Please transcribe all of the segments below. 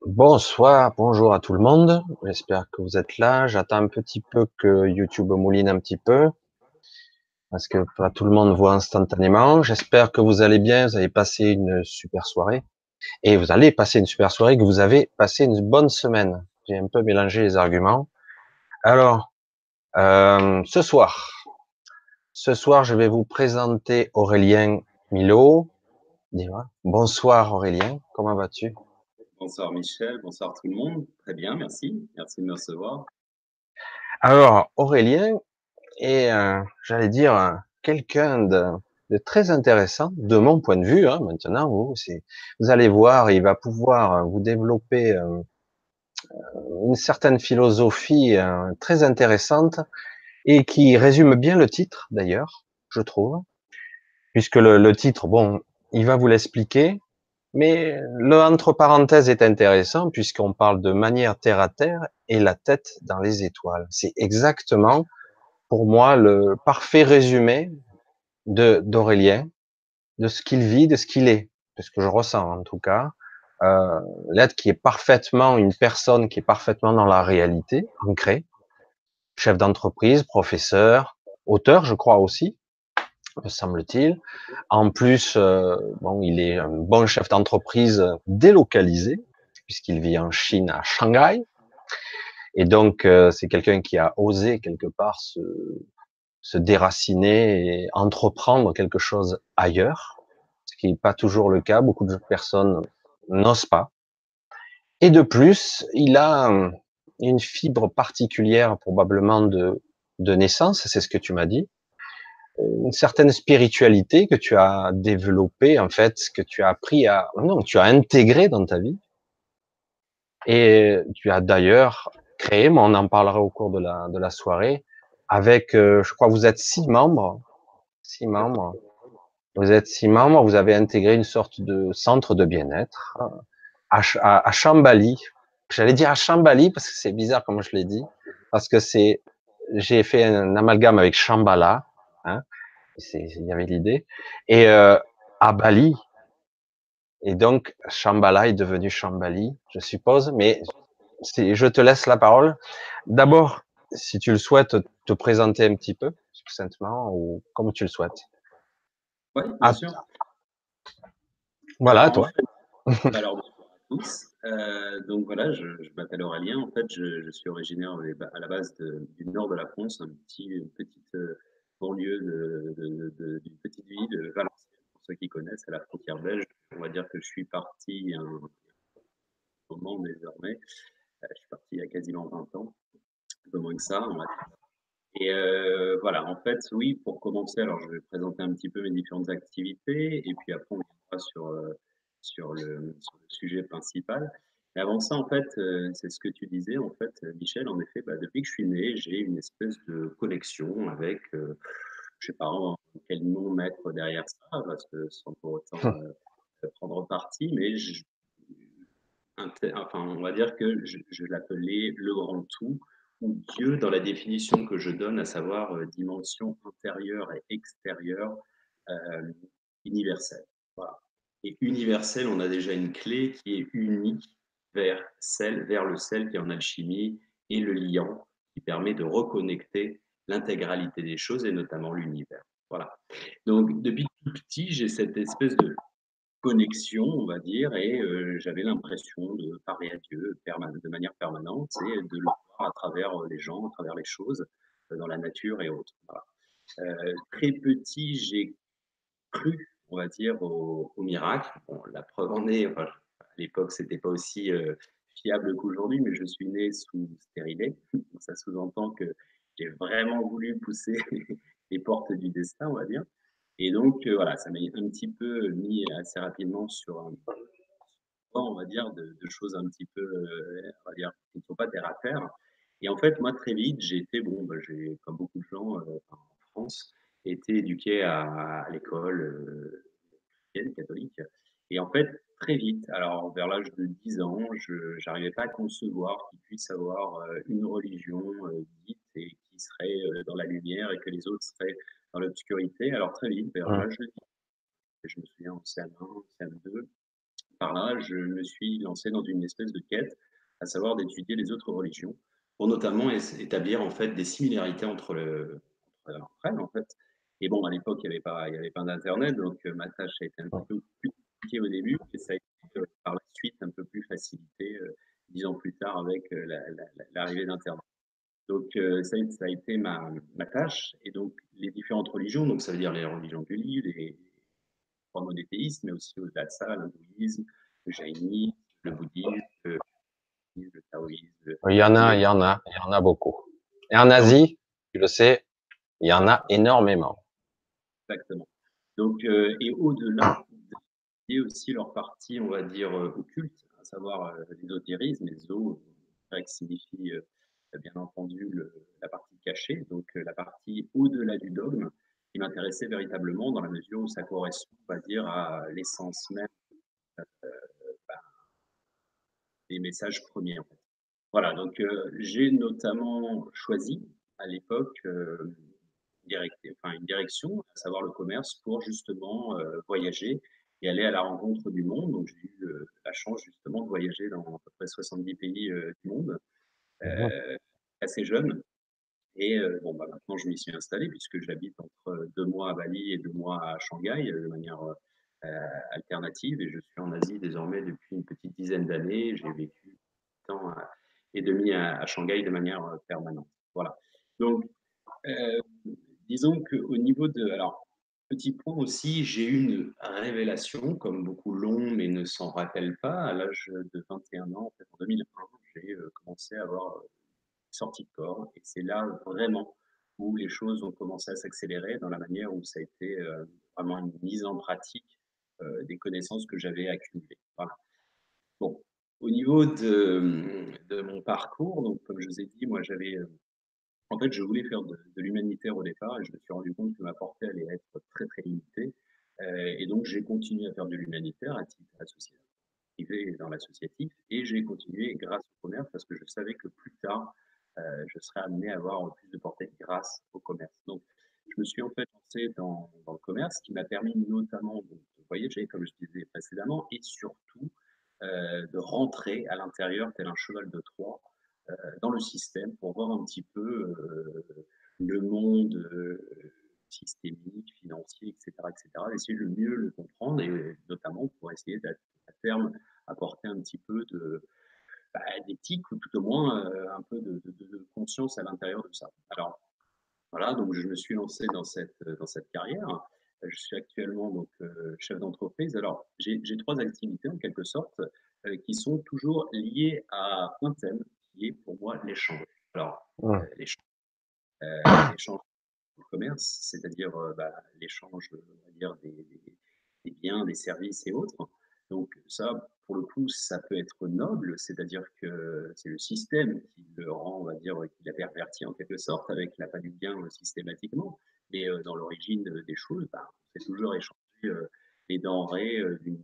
Bonsoir, bonjour à tout le monde. J'espère que vous êtes là. J'attends un petit peu que YouTube mouline un petit peu parce que pas tout le monde voit instantanément. J'espère que vous allez bien, vous avez passé une super soirée et vous allez passer une super soirée, que vous avez passé une bonne semaine. J'ai un peu mélangé les arguments. Alors, ce soir, je vais vous présenter Aurélien Milo. Dis-moi. Bonsoir Aurélien, comment vas-tu? Bonsoir Michel, bonsoir tout le monde. Très bien, merci. Merci de me recevoir. Alors, Aurélien, et j'allais dire quelqu'un de très intéressant de mon point de vue. Hein, maintenant, vous allez voir, il va pouvoir vous développer une certaine philosophie très intéressante et qui résume bien le titre d'ailleurs, je trouve, puisque le titre, bon, il va vous l'expliquer, mais le entre parenthèses est intéressant puisqu'on parle de manière terre à terre et la tête dans les étoiles. C'est exactement pour moi le parfait résumé de d'Aurélien, de ce qu'il vit, de ce qu'il est, de ce que je ressens en tout cas. Euh, L'être qui est parfaitement une personne qui est parfaitement dans la réalité, ancrée, chef d'entreprise, professeur, auteur, je crois aussi, me semble-t-il. En plus, bon, il est un bon chef d'entreprise délocalisé, puisqu'il vit en Chine, à Shanghai, et donc c'est quelqu'un qui a osé quelque part se déraciner et entreprendre quelque chose ailleurs, ce qui n'est pas toujours le cas. Beaucoup de personnes n'osent pas. Et de plus, il a une fibre particulière, probablement de naissance, c'est ce que tu m'as dit, une certaine spiritualité que tu as développée, en fait, que tu as appris à, non, tu as intégré dans ta vie. Et tu as d'ailleurs créé, mais on en parlera au cours de la soirée, avec, je crois, vous êtes 6 membres, 6 membres. Vous êtes 6 membres, vous avez intégré une sorte de centre de bien-être à Chambali. J'allais dire à Chambali parce que c'est bizarre comme je l'ai dit, parce que j'ai fait un amalgame avec Shambhala, hein, il y avait l'idée, et à Bali. Et donc Shambhala est devenu Chambali, je suppose, mais je te laisse la parole. D'abord, si tu le souhaites, te présenter un petit peu, succinctement, ou comme tu le souhaites. Oui, bien Ah, sûr. voilà, Alors, en toi. fait, alors bonjour à tous. Donc voilà, je m'appelle Aurélien. En fait, je suis originaire à la base du nord de la France, une petite banlieue d'une petite ville, Valenciennes, pour ceux qui connaissent, à la frontière belge. On va dire que je suis parti un moment désormais. Je suis parti il y a quasiment 20 ans, un peu moins que ça, on va dire. Et voilà, en fait, oui, pour commencer, alors je vais présenter un petit peu mes différentes activités et puis après on viendra sur le sujet principal. Mais avant ça, en fait, c'est ce que tu disais, en fait, Michel, en effet, bah, depuis que je suis né, j'ai une espèce de connexion avec, je sais pas quel nom mettre derrière ça, parce que sans pour autant prendre parti, mais enfin, on va dire que je l'appelais le grand tout, ou Dieu dans la définition que je donne, à savoir dimension intérieure et extérieure euh, universelle. Voilà. Et universelle, on a déjà une clé qui est unique vers le sel qui est en alchimie et le liant qui permet de reconnecter l'intégralité des choses et notamment l'univers. Voilà. Donc depuis tout petit, j'ai cette espèce de connexion, on va dire, et j'avais l'impression de parler à Dieu de manière permanente et de le voir à travers les gens, à travers les choses, dans la nature et autres. Voilà. Très petit, j'ai cru, on va dire, au miracle. Bon, la preuve en est, enfin, à l'époque, c'était pas aussi fiable qu'aujourd'hui, mais je suis né sous stérilet. Ça sous-entend que j'ai vraiment voulu pousser les portes du destin, on va dire. Et donc, voilà, ça m'a un petit peu mis assez rapidement sur un point, on va dire, de choses un petit peu, on va dire, qui ne sont pas terre à terre. Et en fait, moi, très vite, j'ai été, bon, bah, j'ai, comme beaucoup de gens en France, été éduqué à l'école chrétienne, catholique. Et en fait, très vite, alors vers l'âge de 10 ans, je n'arrivais pas à concevoir qu'il puisse avoir une religion dite et qui serait dans la lumière et que les autres seraient dans l'obscurité. Alors très vite, vers Hum, l'âge de 10 ans, je me souviens en CM1, CM2, par là, je me suis lancé dans une espèce de quête, à savoir d'étudier les autres religions, pour notamment établir en fait des similarités entre elles en fait. Et bon, à l'époque, il y avait pas d'internet, donc ma tâche a été un petit peu plus compliquée au début, et ça a été par la suite un peu plus facilité 10 ans plus tard avec l'arrivée d'internet. Donc ça a été ma tâche, et donc les différentes religions, donc ça veut dire les religions du livre, les trois monothéismes, mais aussi au-delà de ça, l'hindouisme, le jaïnisme, le bouddhisme, le taoïsme, Il y en a, le il y en a, il y en a beaucoup. Et en donc Asie, tu le sais, il y en a énormément. exactement. Donc et au-delà, il y a aussi leur partie, on va dire, occulte, à savoir l'ésotérisme. L'éso, grec, signifie bien entendu la partie cachée, donc la partie au-delà du dogme, qui m'intéressait véritablement dans la mesure où ça correspond, on va dire, à l'essence même des messages premiers, en fait. Voilà, donc j'ai notamment choisi à l'époque une direction, à savoir le commerce, pour justement voyager et aller à la rencontre du monde. Donc j'ai eu la chance justement de voyager dans à peu près 70 pays du monde, Mhm. assez jeune. Et bon, bah, maintenant je m'y suis installé puisque j'habite entre 2 mois à Bali et 2 mois à Shanghai, de manière alternative, et je suis en Asie désormais depuis une petite dizaine d'années. J'ai vécu 8 ans et demi à Shanghai de manière permanente. Voilà. Donc, disons qu'au niveau de... Alors, petit point aussi, j'ai eu une révélation, comme beaucoup l'ont, mais ne s'en rappellent pas. À l'âge de 21 ans, en fait, en 2001, j'ai commencé à avoir sortie de corps. Et c'est là vraiment où les choses ont commencé à s'accélérer dans la manière où ça a été vraiment une mise en pratique des connaissances que j'avais accumulées. Voilà. Bon, au niveau de mon parcours, donc comme je vous ai dit, moi j'avais, en fait, je voulais faire de l'humanitaire au départ, et je me suis rendu compte que ma portée allait être très très limitée. Et donc j'ai continué à faire de l'humanitaire à titre associatif, privé et dans l'associatif, et j'ai continué grâce au commerce parce que je savais que plus tard, je serais amené à avoir plus de portée grâce au commerce. Donc, je me suis en fait lancé dans le commerce, qui m'a permis notamment de voyager, comme je disais précédemment, et surtout de rentrer à l'intérieur tel un cheval de Troie dans le système pour voir un petit peu le monde systémique, financier, etc., etc., essayer de mieux le comprendre, et notamment pour essayer à terme apporter un petit peu d'éthique, ou tout au moins un peu de conscience à l'intérieur de ça. Alors voilà, donc je me suis lancé dans cette carrière. Je suis actuellement donc chef d'entreprise. Alors j'ai trois activités en quelque sorte qui sont toujours liées à un thème qui est pour moi l'échange. Alors Mhm. l'échange du commerce, c'est-à-dire l'échange, on va dire, des biens, des services et autres. Donc ça, pour le coup, ça peut être noble, c'est-à-dire que c'est le système qui le rend, on va dire, qui l'a perverti en quelque sorte avec l'appât du gain systématiquement. Mais dans l'origine des choses, on fait toujours échanger les denrées d'une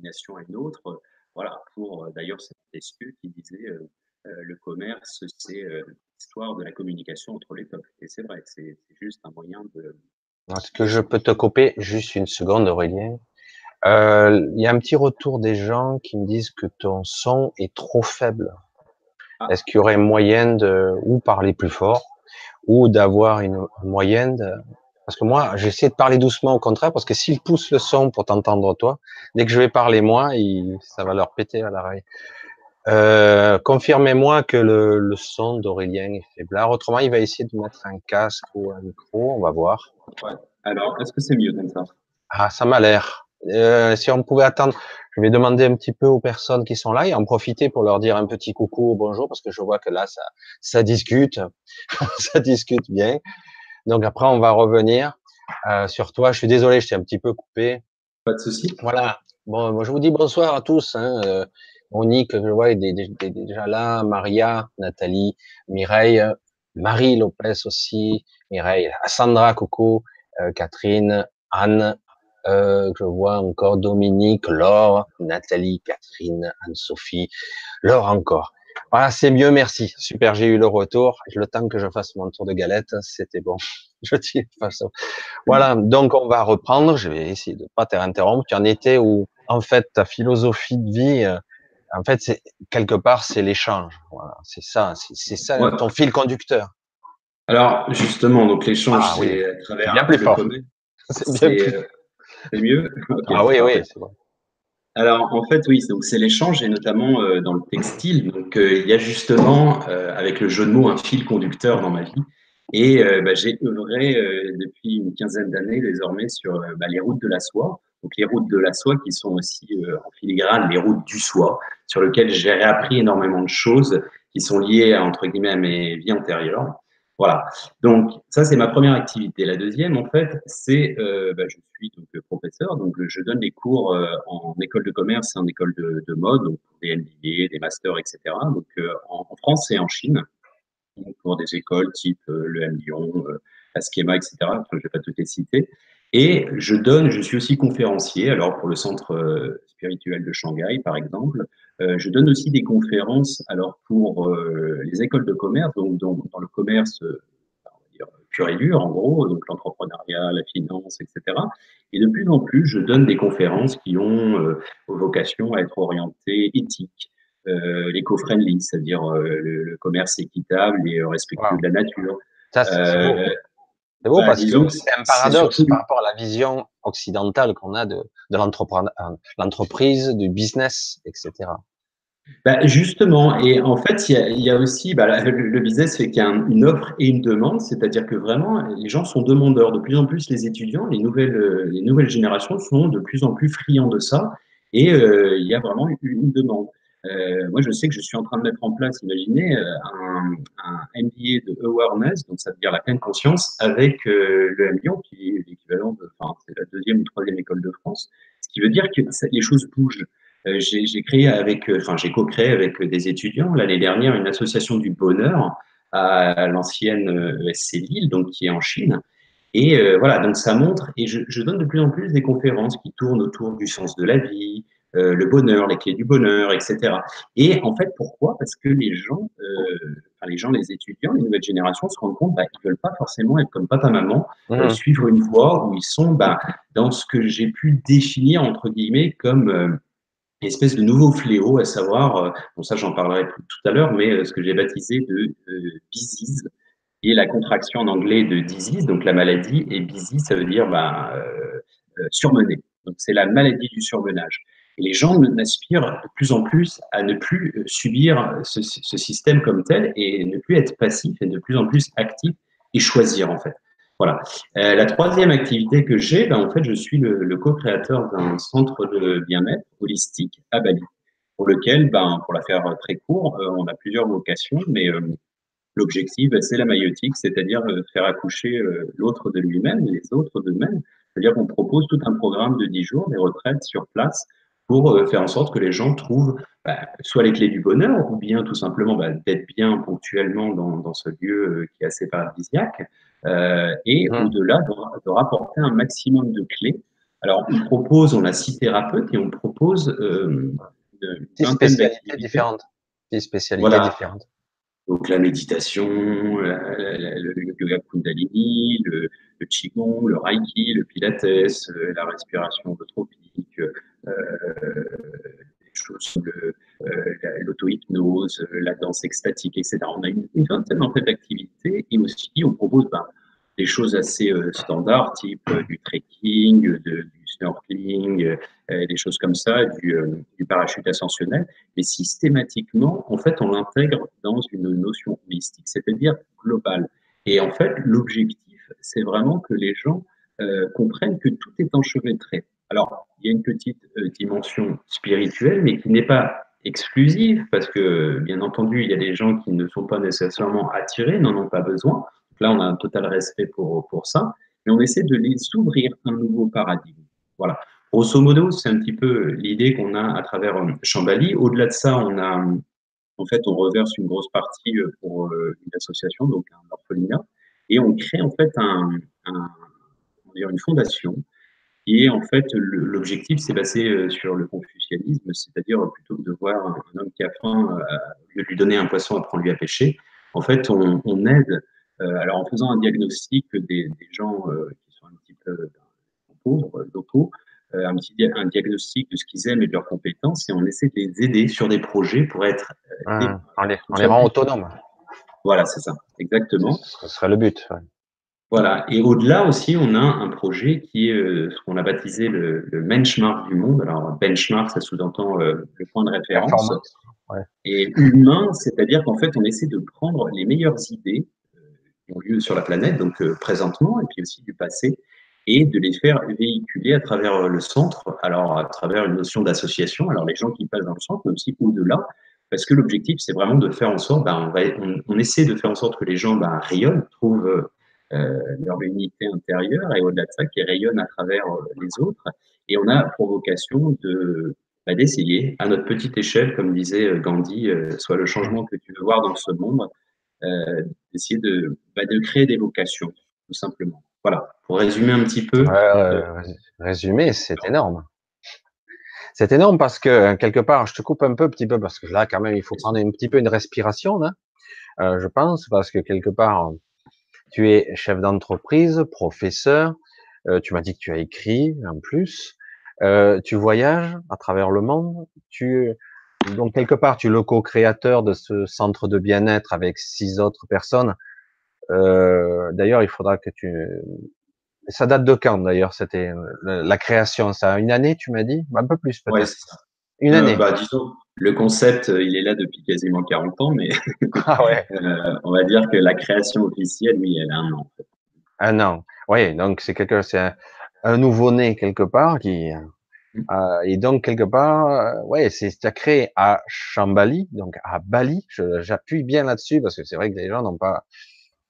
nation à une autre. Voilà, pour d'ailleurs, c'est Montesquieu qui disait le commerce, c'est l'histoire de la communication entre les peuples. Et c'est vrai, c'est juste un moyen Est-ce que je peux d'échange. te couper juste une seconde, Aurélien? Il y a un petit retour des gens qui me disent que ton son est trop faible. Ah, Est-ce qu'il y aurait moyen de ou parler plus fort ou d'avoir une moyenne parce que moi, j'essaie de parler doucement au contraire, parce que s'ils poussent le son pour t'entendre toi, dès que je vais parler moi, ça va leur péter à l'oreille. Confirmez-moi que le son d'Aurélien est faible. Alors, autrement, il va essayer de mettre un casque ou un micro, on va voir. ouais. Alors, est-ce que c'est mieux comme ça? Ah, ça m'a l'air. Si on pouvait attendre, je vais demander un petit peu aux personnes qui sont là et en profiter pour leur dire un petit coucou ou bonjour, parce que je vois que là, ça discute, ça discute bien. Donc après, on va revenir sur toi. Je suis désolé, je t'ai un petit peu coupé. Pas de souci. Voilà. Bon, moi, je vous dis bonsoir à tous. Hein. Monique, je vois, est déjà là. Maria, Nathalie, Mireille, Marie Lopez aussi. Mireille, Sandra, coucou, Catherine, Anne. Je vois encore Dominique, Laure, Nathalie, Catherine, Anne-Sophie, Laure encore. Voilà, c'est mieux, merci. Super, j'ai eu le retour. Le temps que je fasse mon tour de galette, c'était bon. Je dis de toute façon. Voilà, donc on va reprendre. Je vais essayer de pas t'interrompre. Tu en étais où? en fait, ta philosophie de vie, en fait, c'est quelque part, c'est l'échange. Voilà, c'est ça Ouais. ton fil conducteur. Alors, justement, donc l'échange, Ah oui, c'est à c'est travers bien plus le fort. commerce. C'est bien C'est plus. c'est mieux? Ok, Ah oui, oui, parfait. c'est bon. Alors, en fait, oui, donc c'est l'échange et notamment dans le textile. Donc, il y a justement, avec le jeu de mots, un fil conducteur dans ma vie. Et bah, j'ai œuvré depuis une quinzaine d'années désormais sur bah, les routes de la soie. Donc, les routes de la soie qui sont aussi en filigrane les routes du soie, sur lesquelles j'ai réappris énormément de choses qui sont liées, entre guillemets, à mes vies antérieures. Voilà. Donc, ça, c'est ma première activité. La deuxième, en fait, c'est, bah, je suis donc professeur, donc je donne des cours en école de commerce et en école de mode, donc pour des MBA, des masters, etc. Donc, en France et en Chine, donc pour des écoles type le M Lyon, la Schema, etc. Enfin, je ne vais pas toutes les citer. Et je suis aussi conférencier, alors pour le centre spirituel de Shanghai, par exemple. Je donne aussi des conférences, alors pour les écoles de commerce, donc dans le commerce, on va dire, pur et dur, en gros, donc l'entrepreneuriat, la finance, etc. Et de plus en plus, je donne des conférences qui ont vocation à être orientées éthiques, l'éco-friendly, c'est-à-dire le commerce équitable et respectueux Wow. de la nature. Ça, c'est beau. Euh, C'est beau bah, parce que disons que c'est un c'est paradoxe surtout par rapport à la vision occidentale qu'on a de l'entreprise, du business, etc. bah, justement, et en fait, il y a aussi bah, le business fait qu'il y a une offre et une demande, c'est-à-dire que vraiment, les gens sont demandeurs. De plus en plus, les étudiants, les nouvelles générations sont de plus en plus friands de ça, et il y a vraiment une demande. Moi, je sais que je suis en train de mettre en place, imaginez, un MBA de awareness, donc ça veut dire la pleine conscience, avec le M Lyon, qui est l'équivalent de, enfin, c'est la deuxième ou troisième école de France, ce qui veut dire que les choses bougent. J'ai créé avec, enfin, j'ai co-créé avec des étudiants l'année dernière une association du bonheur à l'ancienne ESC Lille, donc qui est en Chine. Et voilà, donc ça montre, et je donne de plus en plus des conférences qui tournent autour du sens de la vie, le bonheur, les clés du bonheur, etc. Et en fait, pourquoi? Parce que enfin, les gens, les étudiants, les nouvelles générations se rendent compte, bah, ils veulent pas forcément être comme papa, maman, Mhm. suivre une voie où ils sont bah, dans ce que j'ai pu définir entre guillemets comme espèce de nouveau fléau, à savoir, bon ça j'en parlerai tout à l'heure, mais ce que j'ai baptisé de disease, qui est la contraction en anglais de disease, donc la maladie, et busy, ça veut dire bah, surmener. Donc c'est la maladie du surmenage. Et les gens n'aspirent de plus en plus à ne plus subir ce système comme tel et ne plus être passif et de plus en plus actif et choisir en fait. Voilà. La troisième activité que j'ai, ben, en fait, je suis le co-créateur d'un centre de bien-être holistique à Bali, pour lequel, ben, pour la faire très court, on a plusieurs vocations, mais l'objectif, ben, c'est la maïotique, c'est-à-dire faire accoucher l'autre de lui-même, les autres d'eux-mêmes. C'est-à-dire qu'on propose tout un programme de 10 jours, des retraites sur place, pour faire en sorte que les gens trouvent bah, soit les clés du bonheur, ou bien tout simplement bah, d'être bien ponctuellement dans ce lieu qui est assez paradisiaque, et Mhm. au-delà de rapporter un maximum de clés. Alors, on a 6 thérapeutes et on propose une Six vingtaine spécialités d'activités. différentes. Six spécialités Voilà, différentes. donc la méditation, le yoga Kundalini, le Qigong, le Reiki, le Pilates, la respiration holotropique, des choses comme l'auto-hypnose, la danse extatique, etc. On a une vingtaine en fait d'activités et aussi on propose ben, des choses assez standards, type du trekking, du snorkeling, des choses comme ça, du parachute ascensionnel, mais systématiquement, en fait, on l'intègre dans une notion holistique, c'est-à-dire globale. Et en fait, l'objectif, c'est vraiment que les gens comprennent que tout est enchevêtré. Alors, il y a une petite dimension spirituelle, mais qui n'est pas exclusive, parce que, bien entendu, il y a des gens qui ne sont pas nécessairement attirés, n'en ont pas besoin. Donc là, on a un total respect pour ça, mais on essaie de les ouvrir un nouveau paradigme. Voilà. Grosso modo, c'est un petit peu l'idée qu'on a à travers Chambali. Au-delà de ça, en fait, on reverse une grosse partie pour une association, donc un orphelinat, et on crée en fait on va dire une fondation. Et en fait, l'objectif, c'est basé sur le confucianisme, c'est-à-dire plutôt que de voir un homme qui a faim, au lieu de lui donner un poisson, apprendre-lui à pêcher. En fait, on aide, alors en faisant un diagnostic des gens qui sont un petit peu pauvres, locaux, un diagnostic de ce qu'ils aiment et de leurs compétences, et on essaie de les aider sur des projets pour être aidés, On les soit rend plus. autonomes. Voilà, c'est ça, exactement. Ce serait le but. Ouais. Voilà, et au-delà aussi, on a un projet qui est ce qu'on a baptisé le benchmark du monde. Alors, benchmark, ça sous-entend le point de référence, Performance. Ouais. et humain, c'est-à-dire qu'en fait, on essaie de prendre les meilleures idées qui ont lieu sur la planète, donc présentement, et puis aussi du passé, et de les faire véhiculer à travers le centre, alors à travers une notion d'association, alors les gens qui passent dans le centre, mais aussi au-delà, parce que l'objectif, c'est vraiment de faire en sorte, on essaie de faire en sorte que les gens rayonnent, trouvent leur unité intérieure, et au-delà de ça, qui rayonnent à travers les autres, et on a pour vocation d'essayer, à notre petite échelle, comme disait Gandhi, soit le changement que tu veux voir dans ce monde, d'essayer de créer des vocations, tout simplement. Voilà, pour résumer un petit peu. euh, Résumé, c'est énorme. C'est énorme parce que quelque part, je te coupe un peu, petit peu, parce que là, quand même, il faut prendre un petit peu une respiration, là, je pense, parce que quelque part, tu es chef d'entreprise, professeur, tu m'as dit que tu as écrit en plus, tu voyages à travers le monde, donc quelque part, tu es le co-créateur de ce centre de bien-être avec 6 autres personnes. D'ailleurs, il faudra que ça date de quand d'ailleurs? C'était la création, ça a une année, tu m'as dit? Un peu plus ouais, peut-être. c'est ça. Une année. Disons, le concept, il est là depuis quasiment 40 ans, mais Ah ouais, on va dire que la création officielle, oui, elle a un an, en fait. un an. Oui, donc c'est un nouveau-né quelque part et donc quelque part, ouais, c'est à créé à Chambali, donc à Bali. J'appuie bien là-dessus parce que c'est vrai que les gens n'ont pas,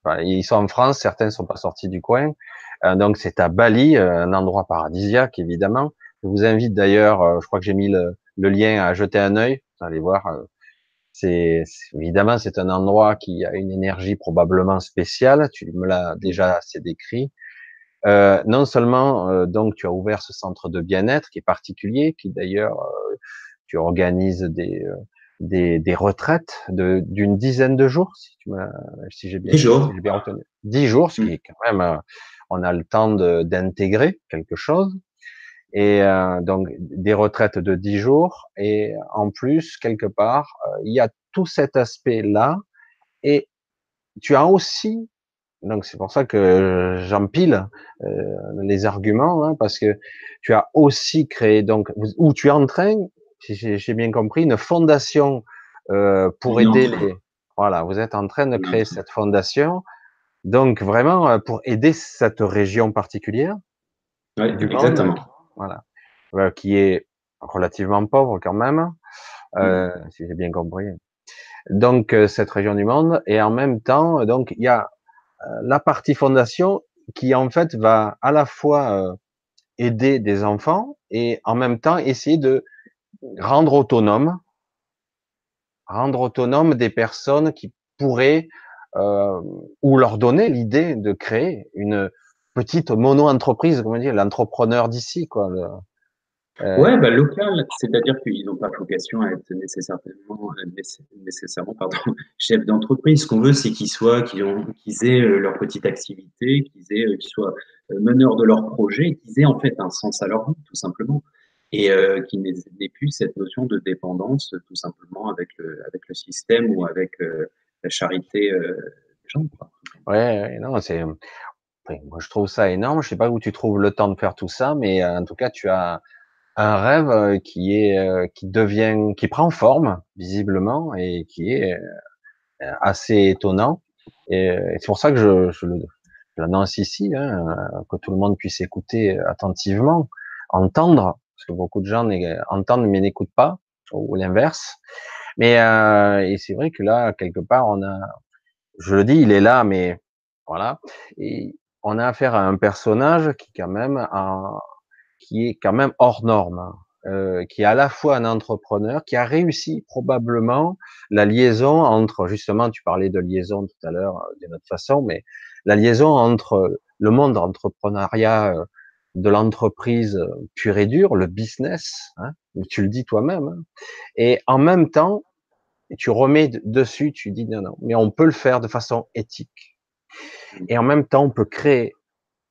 enfin, ils sont en France, certains ne sont pas sortis du coin. Donc c'est à Bali, un endroit paradisiaque évidemment. Je vous invite d'ailleurs, je crois que j'ai mis le lien à jeter un œil. Vous allez voir. Évidemment c'est un endroit qui a une énergie probablement spéciale. Tu me l'as déjà assez décrit. Non seulement donc tu as ouvert ce centre de bien-être qui est particulier, qui d'ailleurs tu organises des retraites d'une dizaine de jours, Des si jours. j'ai bien retenu. 10 jours, ce Mm. qui est quand même, on a le temps d'intégrer quelque chose. Et donc des retraites de 10 jours. Et en plus, quelque part, il y a tout cet aspect-là. Et tu as aussi, donc c'est pour ça que j'empile les arguments, hein, parce que tu as aussi créé, donc, ou tu es en train, si j'ai bien compris, une fondation On pour est en aider train. voilà, vous êtes en train de On est en créer train. cette fondation, donc vraiment pour aider cette région particulière Oui, du monde, exactement. voilà, qui est relativement pauvre quand même, Mm. si j'ai bien compris. Donc cette région du monde, et en même temps, donc il y a la partie fondation qui en fait va à la fois aider des enfants et en même temps essayer de rendre autonome, rendre autonome des personnes qui pourraient euh, ou leur donner l'idée de créer une petite mono-entreprise, comment dire, l'entrepreneur d'ici, quoi. Ouais, local, c'est-à-dire qu'ils n'ont pas vocation à être nécessairement pardon, chef d'entreprise. Ce qu'on veut, c'est qu'ils aient leur petite activité, qu'ils soient meneurs de leur projet, qu'ils aient en fait un sens à leur vie, tout simplement. Et qu'ils n'aient plus cette notion de dépendance, tout simplement, avec le système ou avec la charité des gens, quoi. Ouais, non, enfin, moi je trouve ça énorme. Je sais pas où tu trouves le temps de faire tout ça, mais en tout cas, tu as un rêve qui prend forme visiblement et qui est assez étonnant. Et c'est pour ça que je l'annonce ici, hein, que tout le monde puisse écouter attentivement, entendre, parce que beaucoup de gens entendent mais n'écoutent pas, ou l'inverse. Mais et c'est vrai que là, quelque part, je le dis, il est là, mais voilà, et on a affaire à un personnage qui est quand même hors norme, hein, qui est à la fois un entrepreneur, qui a réussi probablement la liaison entre, justement, tu parlais de liaison tout à l'heure d'une autre façon, mais la liaison entre le monde entrepreneuriat, de l'entreprise pure et dure, le business, hein, tu le dis toi-même, hein, et en même temps, tu remets dessus, tu dis non, non, mais on peut le faire de façon éthique. Et en même temps, on peut créer,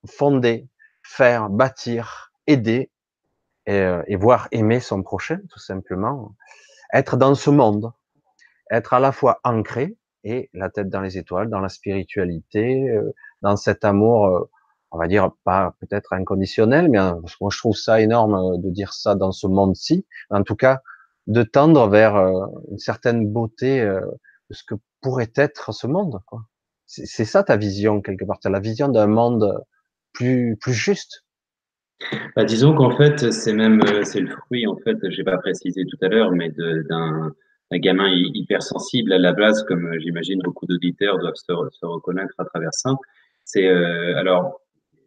fonder, faire, bâtir, aider, et voir aimer son prochain, tout simplement. Être dans ce monde, être à la fois ancré et la tête dans les étoiles, dans la spiritualité, dans cet amour, on va dire pas peut-être inconditionnel, mais parce que moi je trouve ça énorme de dire ça dans ce monde-ci. En tout cas, de tendre vers une certaine beauté de ce que pourrait être ce monde, quoi. C'est ça ta vision quelque part. Tu as la vision d'un monde plus juste. Bah, disons qu'en fait, c'est même, c'est le fruit, en fait, j'ai pas précisé tout à l'heure, mais d'un gamin hypersensible à la base, comme j'imagine beaucoup d'auditeurs doivent se reconnaître à travers ça. C'est, alors,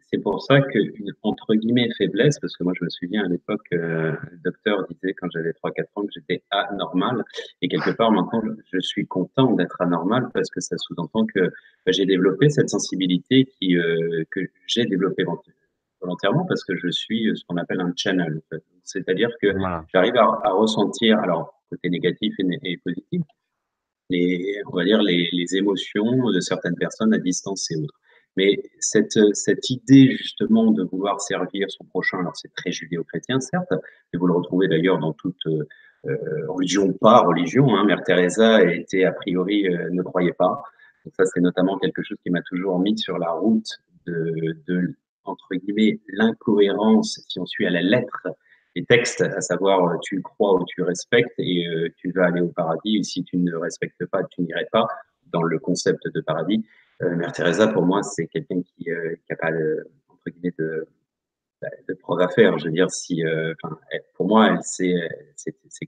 c'est pour ça qu'une, entre guillemets, faiblesse, parce que moi, je me souviens à l'époque, le docteur disait quand j'avais 3 4 ans que j'étais anormal. Et quelque part, maintenant, je suis content d'être anormal parce que ça sous-entend que bah, j'ai développé cette sensibilité que j'ai développée volontairement parce que je suis ce qu'on appelle un channel. En fait. C'est-à-dire que Voilà. j'arrive à ressentir, alors côté négatif et positif, on va dire les émotions de certaines personnes à distance et autres. Mais cette idée justement de vouloir servir son prochain, alors c'est très judéo-chrétien certes, mais vous le retrouvez d'ailleurs dans toute religion, pas religion. Hein, Mère Teresa était a priori ne croyait pas. Donc ça c'est notamment quelque chose qui m'a toujours mis sur la route de entre guillemets l'incohérence si on suit à la lettre les textes, à savoir tu crois ou tu respectes et tu vas aller au paradis, et si tu ne respectes pas, tu n'irais pas dans le concept de paradis. Mère Teresa, pour moi, c'est quelqu'un qui a pas entre guillemets de preuve à faire. Je veux dire, si, pour moi, c'est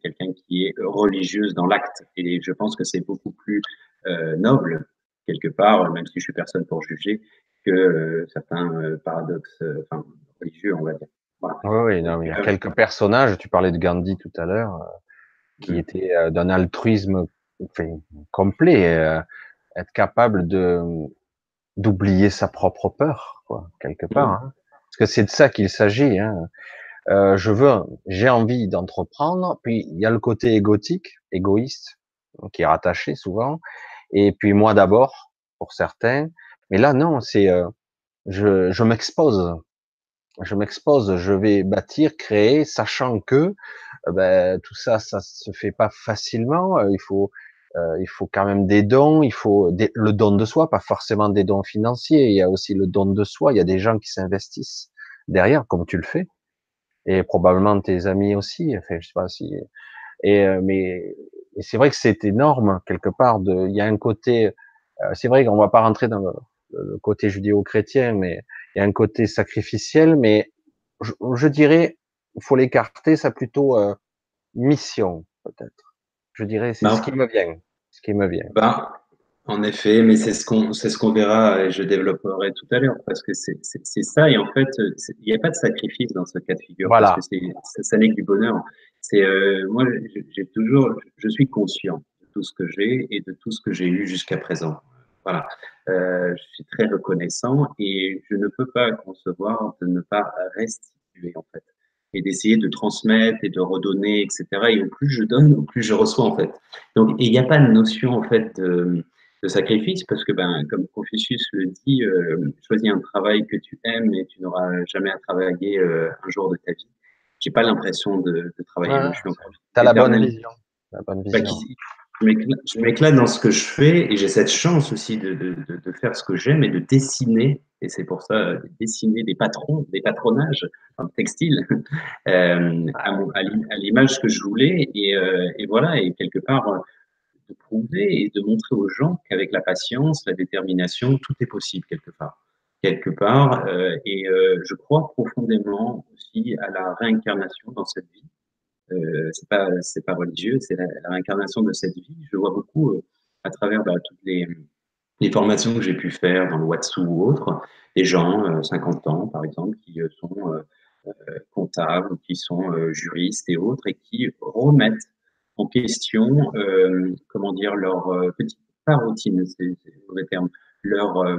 quelqu'un qui est religieuse dans l'acte, et je pense que c'est beaucoup plus noble quelque part, même si je suis personne pour juger, que certains paradoxes, religieux, on va dire. Voilà. Oui, oui, Donc, non, mais il y a quelques personnages, tu parlais de Gandhi tout à l'heure, qui était d'un altruisme enfin, complet, être capable de d'oublier sa propre peur, quoi, quelque part, mm, hein. Parce que c'est de ça qu'il s'agit, hein. J'ai envie d'entreprendre, puis il y a le côté égoïste, qui est rattaché souvent, et puis moi d'abord, pour certains. Mais là, non, c'est je m'expose, je vais bâtir, créer, sachant que ben, tout ça, ça se fait pas facilement. Il faut quand même des dons. Le don de soi, pas forcément des dons financiers. Il y a aussi le don de soi. Il y a des gens qui s'investissent derrière, comme tu le fais, et probablement tes amis aussi. Enfin, je sais pas si. Mais et c'est vrai que c'est énorme quelque part. Il y a un côté. C'est vrai qu'on va pas rentrer dans le côté judéo-chrétien, mais il y a un côté sacrificiel. Mais je dirais, il faut l'écarter. Ça plutôt mission, peut-être. Je dirais, c'est ce qui bah, me vient. Ce qui me vient. bah, en effet, mais c'est ce qu'on verra et je développerai tout à l'heure parce que c'est ça et en fait, il n'y a pas de sacrifice dans ce cas de figure parce que Voilà. ça n'est que du bonheur. C'est moi, j'ai toujours, je suis conscient de tout ce que j'ai et de tout ce que j'ai eu jusqu'à présent. Voilà, je suis très reconnaissant et je ne peux pas concevoir de ne pas restituer en fait et d'essayer de transmettre et de redonner, etc. Et au plus je donne, au plus je reçois en fait. Donc, il n'y a pas de notion en fait de sacrifice parce que, ben, comme Confucius le dit, choisis un travail que tu aimes et tu n'auras jamais à travailler un jour de ta vie. J'ai pas l'impression de travailler. Moi, Ouais, je suis encore t'as la bonne éternel. vision. La bonne Bah, vision. je m'éclate dans ce que je fais et j'ai cette chance aussi de faire ce que j'aime et de dessiner. Et c'est pour ça, de dessiner des patrons, des patronages en textile à l'image que je voulais. Et voilà, et quelque part, de prouver et de montrer aux gens qu'avec la patience, la détermination, tout est possible quelque part. Quelque part, je crois profondément aussi à la réincarnation dans cette vie. C'est pas religieux, c'est la réincarnation de cette vie. Je vois beaucoup à travers bah, toutes les formations que j'ai pu faire dans le Watsu ou autre, des gens, 50 ans par exemple, qui sont comptables, qui sont juristes et autres, et qui remettent en question, comment dire, leur petite, pas routine, c'est le mauvais terme, leur, euh,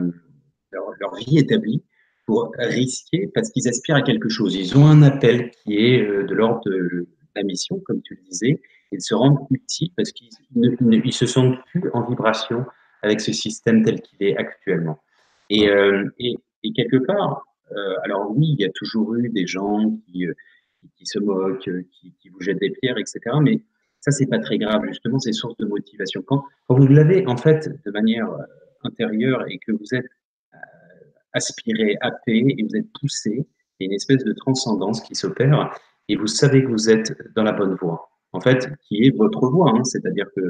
leur vie établie pour risquer, parce qu'ils aspirent à quelque chose. Ils ont un appel qui est de l'ordre de la mission, comme tu le disais, et de se rendre utile parce qu'ils ils se sentent plus en vibration avec ce système tel qu'il est actuellement. Et, Mm. et quelque part, alors oui, il y a toujours eu des gens qui se moquent, qui vous jettent des pierres, etc. Mais ça, c'est pas très grave. Justement, c'est source de motivation. Quand vous l'avez en fait de manière intérieure et que vous êtes euh, aspiré, happé et vous êtes poussé, il y a une espèce de transcendance qui s'opère et vous savez que vous êtes dans la bonne voie. En fait, qui est votre voie, hein. C'est-à-dire que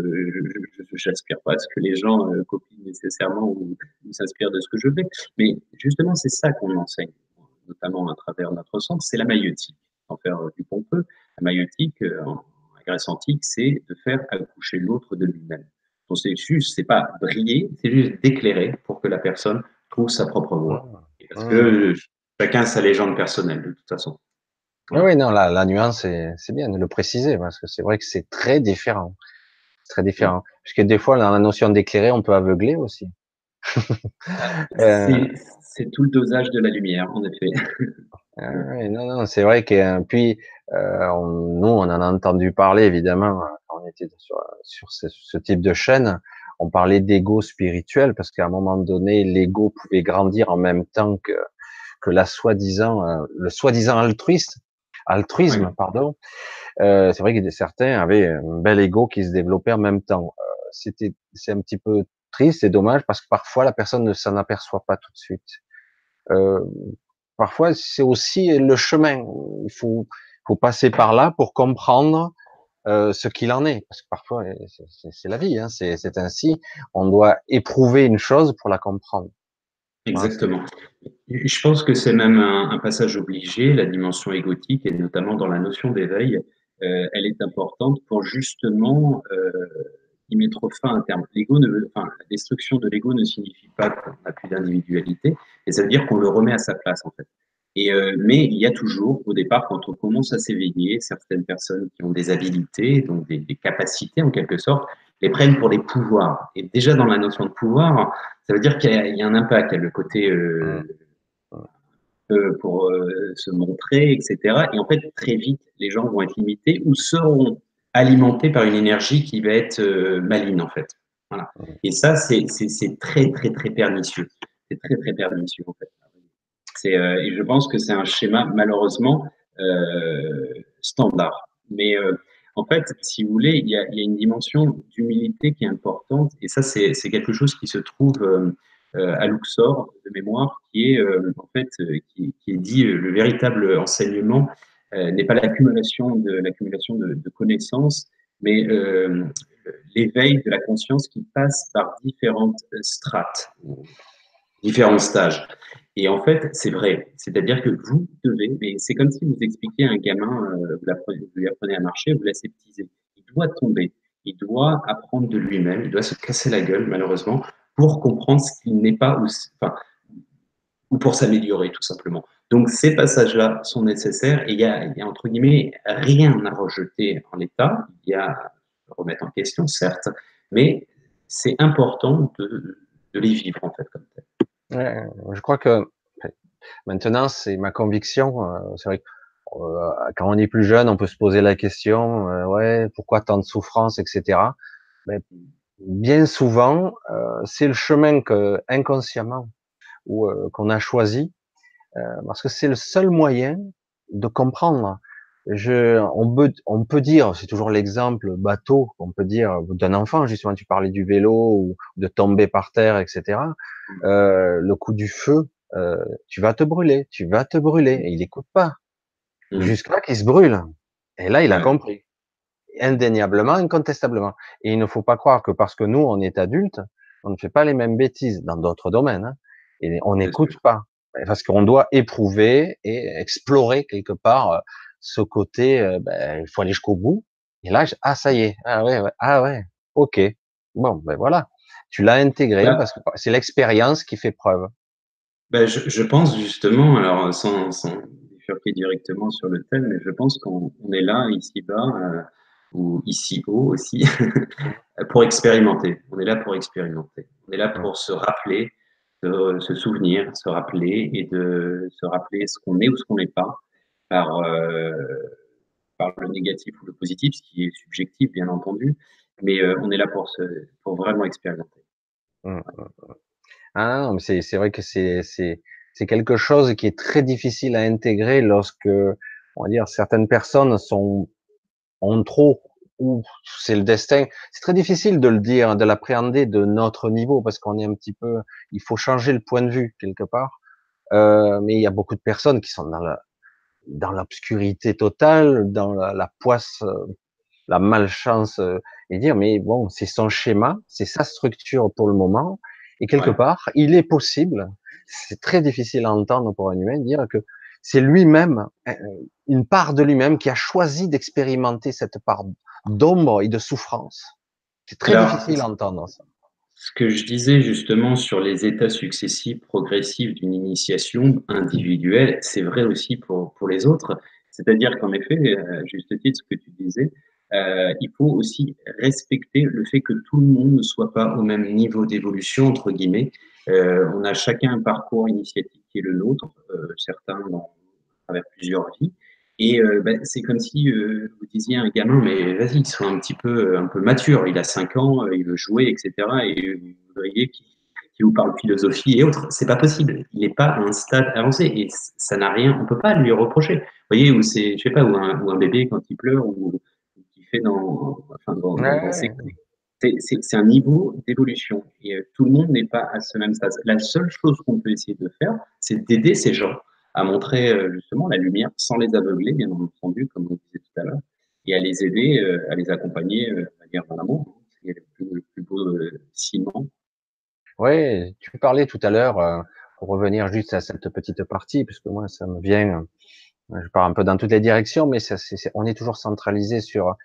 je n'aspire pas à ce que les gens copient nécessairement ou s'inspirent de ce que je fais, mais justement, c'est ça qu'on enseigne, notamment à travers notre centre, c'est la maïeutique. Sans faire du pompeux, la maïeutique, en Grèce antique, c'est de faire accoucher l'autre de lui-même. Donc c'est juste, c'est pas briller, c'est juste d'éclairer pour que la personne trouve sa propre voie. Mmh. Parce Mmh. que chacun a sa légende personnelle, de toute façon. Ah Voilà. oui, non, la nuance, c'est bien de le préciser, parce que c'est vrai que c'est très différent. C'est très Mm. différent. Puisque des fois, dans la notion d'éclairer, on peut aveugler aussi. Euh, C'est tout le dosage de la lumière, en effet. oui, non, non, c'est vrai que puis nous, on en a entendu parler évidemment quand on était sur ce type de chaîne. On parlait d'ego spirituel parce qu'à un moment donné, l'ego pouvait grandir en même temps que la soi-disant le soi-disant Ouais, altruisme, pardon. C'est vrai que certains avaient un bel ego qui se développait en même temps. C'est un petit peu triste et dommage parce que parfois la personne ne s'en aperçoit pas tout de suite. Euh, Parfois, c'est aussi le chemin. Il faut passer par là pour comprendre ce qu'il en est. Parce que parfois, c'est la vie, hein, c'est ainsi. On doit éprouver une chose pour la comprendre. Hein, exactement. Je pense que c'est même un passage obligé, la dimension égotique, et notamment dans la notion d'éveil, elle est importante pour justement y mettre fin à terme. La destruction de l'ego ne signifie pas qu'on n'a plus d'individualité, et ça veut dire qu'on le remet à sa place en fait. Mais il y a toujours, au départ, quand on commence à s'éveiller, certaines personnes qui ont des habilités, donc des capacités en quelque sorte, les prennent pour des pouvoirs. Et déjà dans la notion de pouvoir, ça veut dire qu'il y a un impact, il y a le côté hum, hum, pour se montrer, etc. Et en fait, très vite, les gens vont être limités ou seront alimentés par une énergie qui va être maligne, en fait. Voilà. hum. Et ça, c'est très, très, très pernicieux. C'est très, très pernicieux, en fait. Et je pense que c'est un schéma, malheureusement, standard. Mais en fait, si vous voulez, il y a une dimension d'humilité qui est importante. Et ça, c'est quelque chose qui se trouve à Luxor, de mémoire, qui est en fait, qui est dit le véritable enseignement n'est pas l'accumulation de connaissances, mais l'éveil de la conscience qui passe par différentes strates, différents stages. Et en fait, c'est vrai. C'est-à-dire que vous devez, mais c'est comme si vous expliquiez à un gamin, vous lui apprenez à marcher, vous l'aseptisez. Il doit tomber, il doit apprendre de lui-même, il doit se casser la gueule, malheureusement, pour comprendre ce qu'il n'est pas, enfin, ou pour s'améliorer, tout simplement. Donc, ces passages-là sont nécessaires et il y a, entre guillemets, rien à rejeter en l'état. Il y a à remettre en question, certes, mais c'est important de les vivre, en fait, comme tel. Ouais, je crois que maintenant, c'est ma conviction. C'est vrai que quand on est plus jeune, on peut se poser la question, ouais, pourquoi tant de souffrance, etc. Mais bien souvent, c'est le chemin que inconsciemment ou qu'on a choisi, parce que c'est le seul moyen de comprendre. On peut dire, c'est toujours l'exemple bateau, on peut dire d'un enfant, justement, tu parlais du vélo ou de tomber par terre, etc. Le coup du feu, tu vas te brûler, tu vas te brûler, et il écoute pas, Mmh. jusqu'à qu'il se brûle. Et là, il a Ouais, compris, indéniablement, incontestablement. Et il ne faut pas croire que parce que nous, on est adultes, on ne fait pas les mêmes bêtises dans d'autres domaines, hein, et on bien sûr. n'écoute pas, parce qu'on doit éprouver et explorer quelque part ce côté. Il faut aller jusqu'au bout. Et là, ah ça y est, ah ouais, ouais, ah ouais, ok, bon, ben voilà, tu l'as intégré Bah, parce que c'est l'expérience qui fait preuve. je pense justement, alors sans bifurquer directement sur le thème, mais je pense qu'on est là, ici-bas, ou ici-haut aussi, pour expérimenter. On est là pour expérimenter. On est là Hum, pour se rappeler, de se souvenir, se rappeler et de se rappeler ce qu'on est ou ce qu'on n'est pas par, par le négatif ou le positif, ce qui est subjectif, bien entendu. Mais on est là pour vraiment expérimenter. hum. Ah non, mais c'est vrai que c'est quelque chose qui est très difficile à intégrer lorsque on va dire, certaines personnes ont trop, ou c'est le destin. C'est très difficile de le dire, de l'appréhender de notre niveau, parce qu'on est un petit peu, il faut changer le point de vue quelque part. Mais il y a beaucoup de personnes qui sont dans l'obscurité totale, dans la poisse, la malchance, et dire, mais bon, c'est son schéma, c'est sa structure pour le moment, et quelque Ouais. part, il est possible, c'est très difficile à entendre pour un humain, dire que c'est lui-même, une part de lui-même qui a choisi d'expérimenter cette part d'ombre et de souffrance. C'est très Alors, difficile à entendre ça. ce que je disais justement sur les états successifs, progressifs d'une initiation individuelle, c'est vrai aussi pour les autres. C'est-à-dire qu'en effet, juste titre, ce que tu disais, il faut aussi respecter le fait que tout le monde ne soit pas au même niveau d'évolution, entre guillemets. On a chacun un parcours initiatique qui est le nôtre, certains dans, à travers plusieurs vies. Et c'est comme si vous disiez à un gamin, mais vas-y, sois un peu mature. Il a 5 ans, il veut jouer, etc. Et vous voudriez qu'il vous parle philosophie et autres. C'est pas possible. Il n'est pas à un stade avancé et ça n'a rien. On peut pas lui reprocher. Vous voyez, ou c'est, je sais pas, ou un bébé quand il pleure ou qui fait dans ses Ouais, c'est un niveau d'évolution et tout le monde n'est pas à ce même stade. La seule chose qu'on peut essayer de faire, c'est d'aider ces gens à montrer justement la lumière sans les aveugler, bien entendu, comme on disait tout à l'heure, et à les aider, à les accompagner, à dire dans l'amour. C'est le plus beau ciment. ouais, tu parlais tout à l'heure, pour revenir juste à cette petite partie, puisque moi, ça me vient, je pars un peu dans toutes les directions, mais ça, on est toujours centralisé sur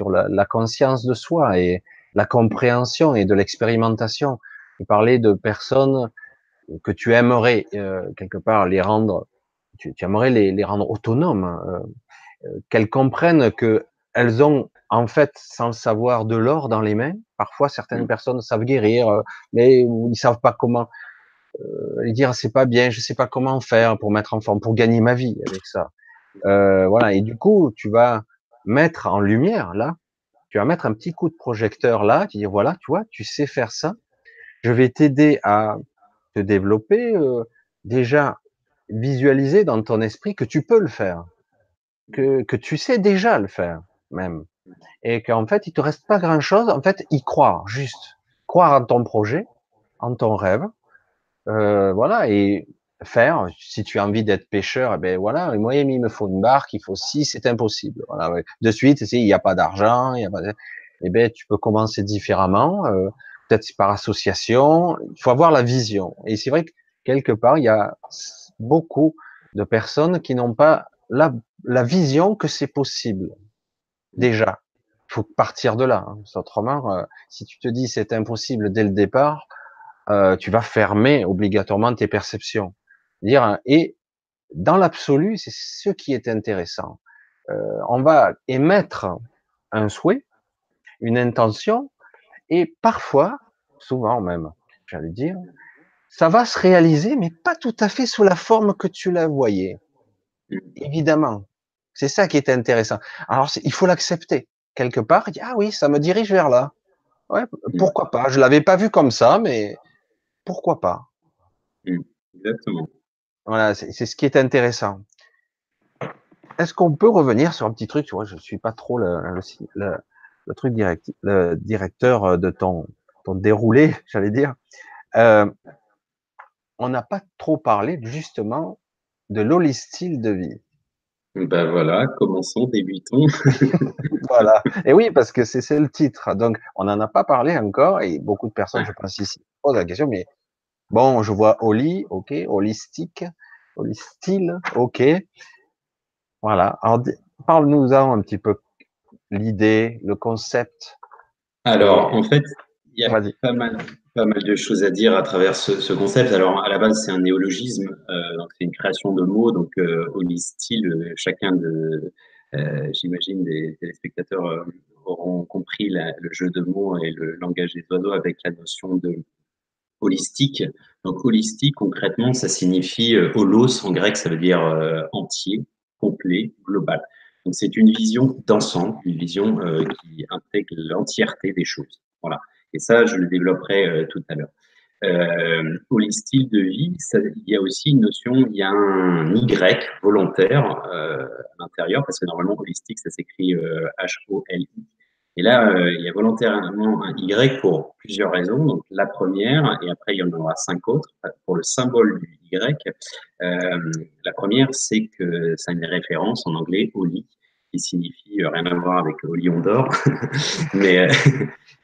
la conscience de soi et la compréhension et de l'expérimentation. Tu parlais de personnes que tu aimerais quelque part les rendre, tu aimerais les rendre autonomes, qu'elles comprennent que elles ont en fait, sans le savoir, de l'or dans les mains. Parfois, certaines Mm. personnes savent guérir, mais ils savent pas comment. Et dire c'est pas bien, je sais pas comment faire pour mettre en forme, pour gagner ma vie avec ça. Voilà. Et du coup, tu vas mettre en lumière là, tu vas mettre un petit coup de projecteur là, tu dis voilà, tu vois, tu sais faire ça. Je vais t'aider à te développer, déjà visualiser dans ton esprit que tu peux le faire, que tu sais déjà le faire même, et qu'en fait il te reste pas grand chose. En fait, y croire, juste croire en ton projet, en ton rêve, voilà, et faire. Si tu as envie d'être pêcheur, eh ben voilà, et moi il me faut une barque, il faut si c'est impossible. Voilà, ouais. De suite, si il n'y a pas d'argent, il y a pas, eh ben tu peux commencer différemment, peut-être par association. Il faut avoir la vision. Et c'est vrai que quelque part il y a beaucoup de personnes qui n'ont pas la vision que c'est possible. Déjà, il faut partir de là. Hein. Autrement, si tu te dis c'est impossible dès le départ, tu vas fermer obligatoirement tes perceptions. Dire et dans l'absolu, c'est ce qui est intéressant. On va émettre un souhait, une intention, et parfois, souvent même, j'allais dire, ça va se réaliser, mais pas tout à fait sous la forme que tu la voyais. Évidemment, c'est ça qui est intéressant. Alors, il faut l'accepter quelque part. Ah oui, ça me dirige vers là. Ouais, Mm. pourquoi pas. Je l'avais pas vu comme ça, mais pourquoi pas. Mm. Exactement. Voilà, c'est ce qui est intéressant. Est-ce qu'on peut revenir sur un petit truc? Tu vois, je suis pas trop le truc le directeur de ton déroulé, j'allais dire. Euh, on n'a pas trop parlé justement de l'holistyle de vie. Ben voilà, commençons, débutons. Voilà. Et oui, parce que c'est le titre. Donc, on n'en a pas parlé encore et beaucoup de personnes, je pense ici, posent la question, mais bon, je vois Oli, ok, holistique, holistyle, ok. Voilà. Alors, parle-nous-en un petit peu l'idée, le concept Alors, et en fait, il y a vas-y. pas mal de choses à dire à travers ce concept. Alors, à la base, c'est un néologisme, donc c'est une création de mots, donc holistyle, chacun j'imagine, des téléspectateurs auront compris le jeu de mots et le langage des oiseaux avec la notion de holistique. Donc, holistique, concrètement, ça signifie holos en grec, ça veut dire entier, complet, global. Donc, c'est une vision d'ensemble, une vision qui intègre l'entièreté des choses. Voilà. Et ça, je le développerai tout à l'heure. Au style de vie, il y a aussi une notion, il y a un Y volontaire à l'intérieur, parce que normalement holistique, ça s'écrit H-O-L-I. Et là, il y a volontairement un Y pour plusieurs raisons. Donc la première, et après il y en aura 5 autres, pour le symbole du Y. La première, c'est que ça a une référence en anglais, Oli, qui signifie rien à voir avec au lion d'or, mais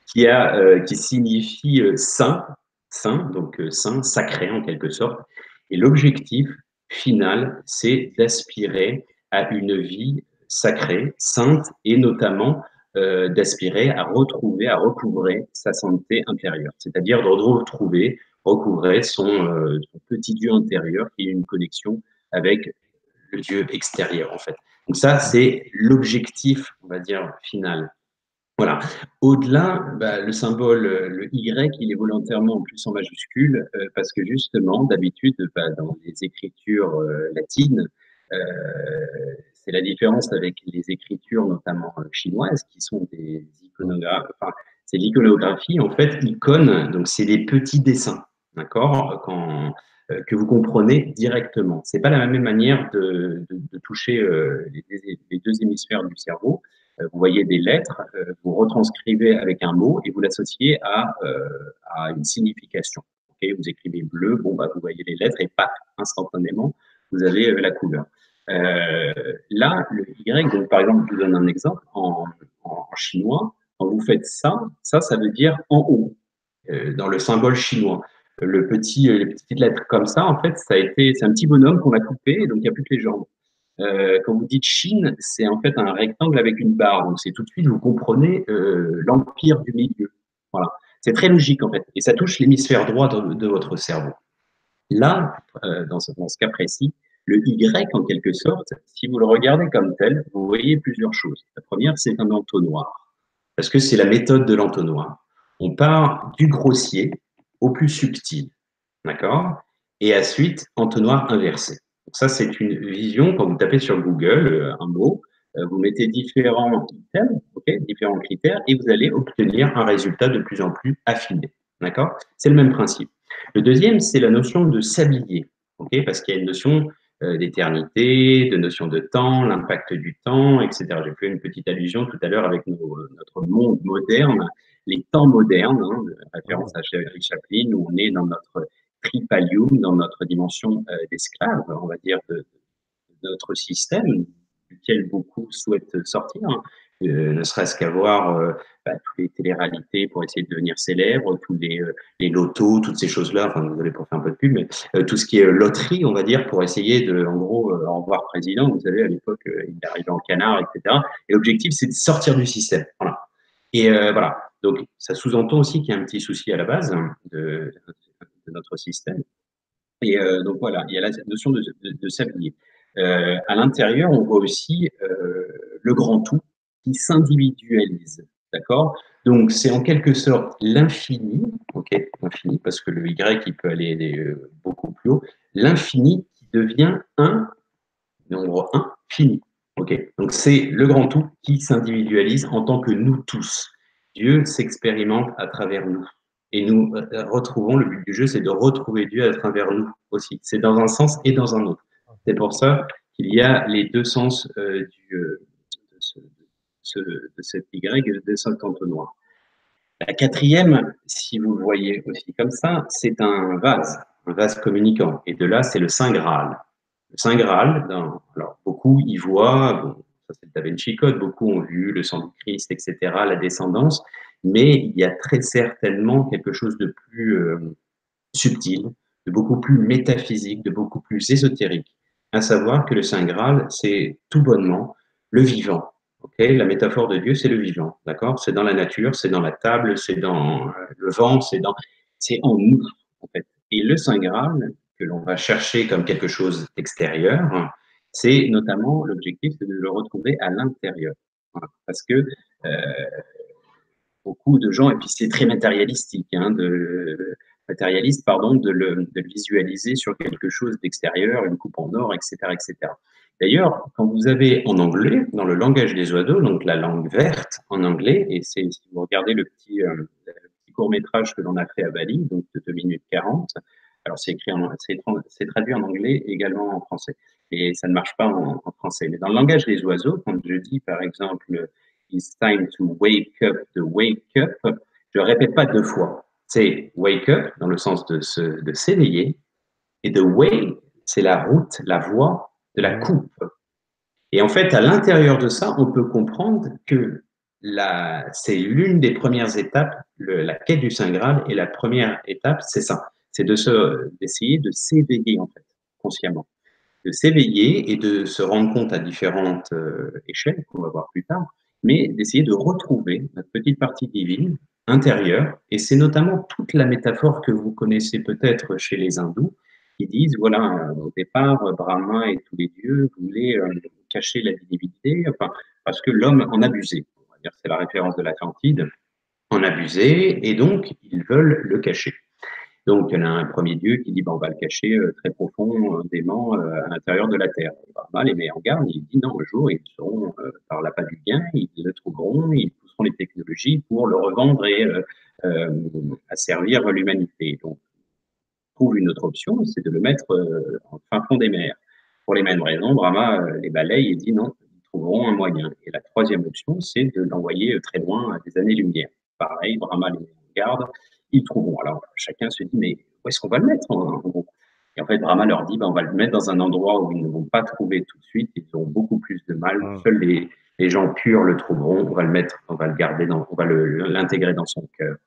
qui signifie saint, saint, donc saint, sacré en quelque sorte. Et l'objectif final, c'est d'aspirer à une vie sacrée, sainte, et notamment d'aspirer à retrouver, à recouvrer sa santé intérieure, c'est-à-dire de retrouver, recouvrer son petit Dieu intérieur qui est une connexion avec le Dieu extérieur en fait. Donc ça, c'est l'objectif, on va dire, final. Voilà. Au-delà, bah, le symbole, le Y, il est volontairement en plus en majuscule parce que justement, d'habitude, bah, dans les écritures latines, euh, c'est la différence avec les écritures notamment chinoises qui sont des iconographes. Enfin, c'est l'iconographie en fait, icône, donc c'est des petits dessins, d'accord, que vous comprenez directement. C'est pas la même manière de toucher les deux hémisphères du cerveau. Vous voyez des lettres, vous retranscrivez avec un mot et vous l'associez à une signification. Okay, vous écrivez bleu, bon, bah, vous voyez les lettres et pas instantanément, vous avez la couleur. Là, le Y, donc par exemple, je vous donne un exemple, en chinois, quand vous faites ça, ça veut dire en haut, dans le symbole chinois. Les petites lettres comme ça, en fait, c'est un petit bonhomme qu'on a coupé, et donc il n'y a plus que les jambes. Quand vous dites Chine, c'est en fait un rectangle avec une barre. Donc c'est tout de suite, vous comprenez l'empire du milieu. Voilà. C'est très logique en fait. Et ça touche l'hémisphère droit de votre cerveau. Là, dans ce cas précis, le Y, en quelque sorte, si vous le regardez comme tel, vous voyez plusieurs choses. La première, c'est un entonnoir. Parce que c'est la méthode de l'entonnoir. On part du grossier au plus subtil. D'accord? Et ensuite, entonnoir inversé. Donc ça, c'est une vision. Quand vous tapez sur Google un mot, vous mettez différents items, okay, différents critères, et vous allez obtenir un résultat de plus en plus affiné. D'accord? C'est le même principe. Le deuxième, c'est la notion de s'habiller, okay, parce qu'il y a une notion d'éternité, de notion de temps, l'impact du temps, etc. J'ai fait une petite allusion tout à l'heure avec notre monde moderne, les temps modernes, hein, référence à Chaplin, où on est dans notre tripalium, dans notre dimension d'esclave, on va dire, de notre système, duquel beaucoup souhaitent sortir, hein. Ne serait-ce qu'avoir toutes les téléréalités pour essayer de devenir célèbre, tous les lotos, toutes ces choses-là, enfin, désolé pour faire un peu de pub, mais tout ce qui est loterie, on va dire, pour essayer de, en gros, en revoir président, vous savez, à l'époque, il arrivait en canard, etc. Et l'objectif, c'est de sortir du système. Voilà. Et voilà. Donc, ça sous-entend aussi qu'il y a un petit souci à la base de notre système. Et donc voilà, il y a la notion de s'habiller. À l'intérieur, on voit aussi le grand tout qui s'individualise. D'accord? Donc, c'est en quelque sorte l'infini, ok, l'infini, parce que le Y, il peut aller beaucoup plus haut, l'infini qui devient un nombre un fini. Ok? Donc, c'est le grand tout qui s'individualise en tant que nous tous. Dieu s'expérimente à travers nous. Et nous retrouvons, le but du jeu, c'est de retrouver Dieu à travers nous aussi. C'est dans un sens et dans un autre. C'est pour ça qu'il y a les deux sens de cet Y et de cet entonnoir. La quatrième, si vous le voyez aussi comme ça, c'est un vase communicant. Et de là, c'est le Saint Graal. Le Saint Graal, alors beaucoup y voient, bon, ça c'est Da Vinci Code, beaucoup ont vu le sang du Christ, etc., la descendance, mais il y a très certainement quelque chose de plus subtil, de beaucoup plus métaphysique, de beaucoup plus ésotérique, à savoir que le Saint Graal, c'est tout bonnement le vivant. Okay, la métaphore de Dieu, c'est le vivant, d'accord? C'est dans la nature, c'est dans la table, c'est dans le vent, c'est en nous, en fait. Et le Saint Graal, que l'on va chercher comme quelque chose d'extérieur, c'est notamment l'objectif, c'est de le retrouver à l'intérieur. Voilà. Parce que beaucoup de gens, et puis c'est très matérialistique, hein, matérialiste, pardon, de le visualiser sur quelque chose d'extérieur, une coupe en or, etc., etc. D'ailleurs, quand vous avez en anglais, dans le langage des oiseaux, donc la langue verte en anglais, et c'est si vous regardez le petit petit court-métrage que l'on a fait à Bali, donc de 2 minutes 40. Alors c'est écrit c'est traduit en anglais, également en français et ça ne marche pas en français. Mais dans le langage des oiseaux, quand je dis, par exemple, "It's time to wake up", de wake up, je ne répète pas 2 fois. C'est wake up dans le sens de s'éveiller et de way, c'est la route, la voie de la Mhm. coupe. Et en fait, à l'intérieur de ça, on peut comprendre que c'est l'une des premières étapes, la quête du Saint Graal, et la première étape, c'est ça, c'est d'essayer de s'éveiller en fait, consciemment, de s'éveiller et de se rendre compte à différentes échelles qu'on va voir plus tard, mais d'essayer de retrouver notre petite partie divine intérieure. Et c'est notamment toute la métaphore que vous connaissez peut-être chez les hindous, qui disent, voilà, au départ, Brahma et tous les dieux voulaient cacher la divinité, enfin, parce que l'homme en abusait. On va dire, c'est la référence de l'Atlantide, en abusait, et donc ils veulent le cacher. Donc, il y en a un premier dieu qui dit, ben, on va le cacher très profondément à l'intérieur de la terre. Et Brahma les met en garde, il dit, non, un jour, ils seront par l'appât du gain, ils le trouveront, ils pousseront les technologies pour le revendre et euh, asservir l'humanité. Donc, trouve une autre option, c'est de le mettre en fin fond des mers. Pour les mêmes raisons, Brahma les balaye et dit non, ils trouveront un moyen. Et la troisième option, c'est de l'envoyer très loin à des années-lumière. Pareil, Brahma les met en garde, ils trouveront. Alors chacun se dit, mais où est-ce qu'on va le mettre en gros. Et en fait, Brahma leur dit, ben, on va le mettre dans un endroit où ils ne vont pas trouver tout de suite, ils auront beaucoup plus de mal. Mhm. Seuls les gens purs le trouveront. On va le mettre, on va le garder, on va l'intégrer dans son cœur.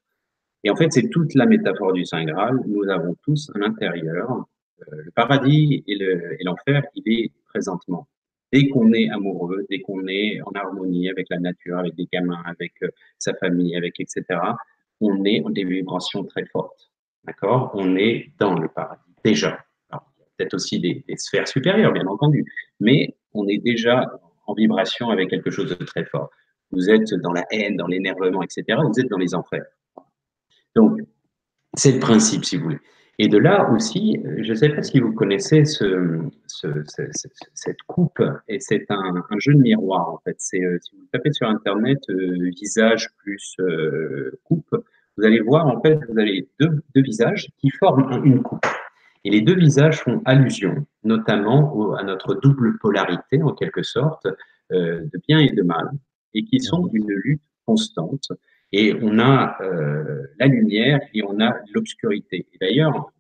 Et en fait, c'est toute la métaphore du Saint Graal. Nous avons tous à l'intérieur le paradis et l'enfer, il est présentement. Dès qu'on est amoureux, dès qu'on est en harmonie avec la nature, avec des gamins, avec sa famille, avec etc., on est en des vibrations très fortes. D'accord. On est dans le paradis, déjà. Alors, il y a peut-être aussi des sphères supérieures, bien entendu, mais on est déjà en vibration avec quelque chose de très fort. Vous êtes dans la haine, dans l'énervement, etc., vous êtes dans les enfers. Donc, c'est le principe, si vous voulez. Et de là aussi, je ne sais pas si vous connaissez cette coupe, et c'est un jeu de miroir, en fait. Si vous tapez sur Internet visage plus coupe, vous allez voir, en fait, vous avez deux visages qui forment une coupe. Et les deux visages font allusion, notamment à notre double polarité, en quelque sorte, de bien et de mal, et qui sont Mhm. une lutte constante. Et on a la lumière et on a l'obscurité. Et d'ailleurs, dans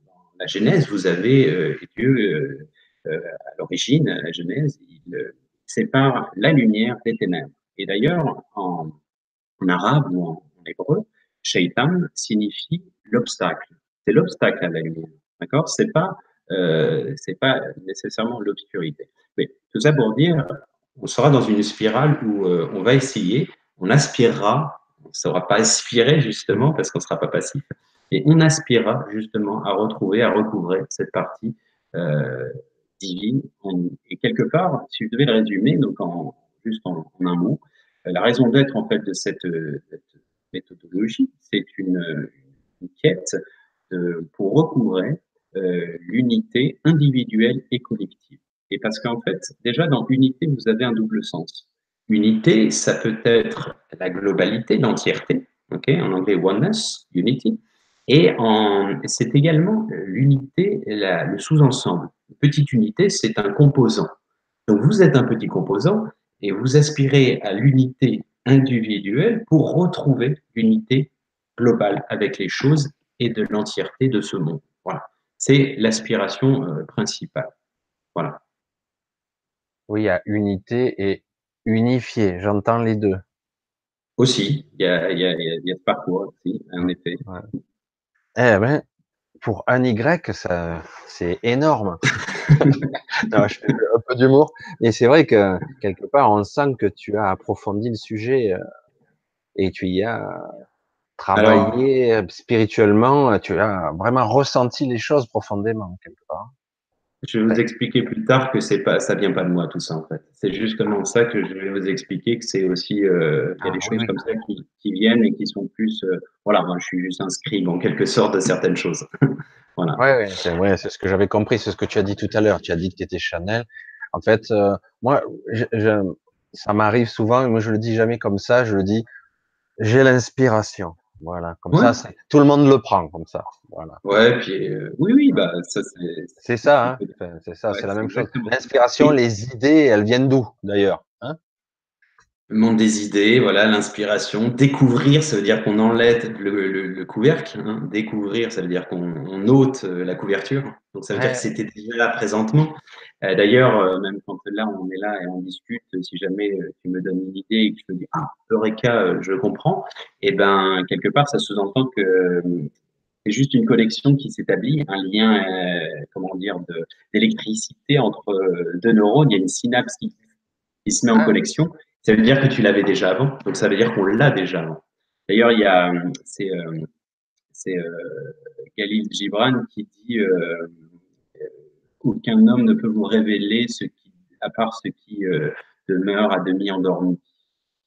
la Genèse, vous avez Dieu, à l'origine, la Genèse, il sépare la lumière des ténèbres. Et d'ailleurs, en arabe ou en hébreu, shaitan signifie l'obstacle. C'est l'obstacle à la lumière. D'accord. C'est pas nécessairement l'obscurité. Mais tout ça pour dire, on sera dans une spirale où on va essayer, on aspirera, on ne saura pas aspirer justement parce qu'on ne sera pas passif, et on aspirera justement à retrouver, à recouvrer cette partie euh, divine. Et quelque part, si je devais le résumer, donc juste en un mot, la raison d'être en fait de cette méthodologie, c'est une quête pour recouvrer l'unité individuelle et collective. Et parce qu'en fait, déjà dans unité, vous avez un double sens. Unité, ça peut être la globalité, l'entièreté, okay, en anglais oneness, unity, et c'est également l'unité, le sous-ensemble. Une petite unité, c'est un composant. Donc vous êtes un petit composant et vous aspirez à l'unité individuelle pour retrouver l'unité globale avec les choses et de l'entièreté de ce monde. Voilà. C'est l'aspiration principale. Voilà. Oui, il y a unité et unifié. J'entends les deux. Aussi, il y a ce parcours aussi, en effet. Ouais. Eh ben, pour un Y, ça, c'est énorme. Non, je fais un peu d'humour, mais c'est vrai que quelque part, on sent que tu as approfondi le sujet et tu y as Alors, travaillé spirituellement. Tu as vraiment ressenti les choses profondément quelque part. je vais vous Ouais. expliquer plus tard que c'est pas, ça vient pas de moi tout ça en fait. C'est justement ça que je vais vous expliquer que c'est aussi, il y a Ah des oui, choses oui. comme ça qui viennent et qui sont plus, voilà, moi je suis juste un scribe en quelque sorte de certaines choses. Voilà. Ouais, ouais, c'est vrai, c'est ce que j'avais compris, c'est ce que tu as dit tout à l'heure. Tu as dit que tu étais Chanel. En fait, moi, ça m'arrive souvent, et moi je le dis jamais comme ça, je le dis, j'ai l'inspiration. Voilà, comme Ouais, ça, tout le monde le prend, comme ça. Voilà. ouais, puis oui, oui, Voilà. bah ça C'est ça, c'est hein. Enfin, c'est ça, ouais, c'est la c'est même chose. exactement ça. L'inspiration, Et les idées, elles viennent d'où, d'ailleurs, hein? le monde des idées, voilà, l'inspiration. Découvrir, ça veut dire qu'on enlève le couvercle. Hein. Découvrir, ça veut dire qu'on ôte la couverture. Donc ça veut dire que Ouais, c'était déjà là présentement. D'ailleurs, même quand là, on est là et on discute, si jamais tu me donnes une idée et que je me dis, ah, Eureka, je comprends, et ben, quelque part, ça sous-entend que c'est juste une connexion qui s'établit, un lien, comment dire, d'électricité entre deux neurones. Il y a une synapse qui se met en ouais, connexion. Ça veut dire que tu l'avais déjà avant. Donc ça veut dire qu'on l'a déjà avant. D'ailleurs, il y a c'est Khalil Gibran qui dit aucun homme ne peut vous révéler ce qui, à part ce qui demeure à demi endormi.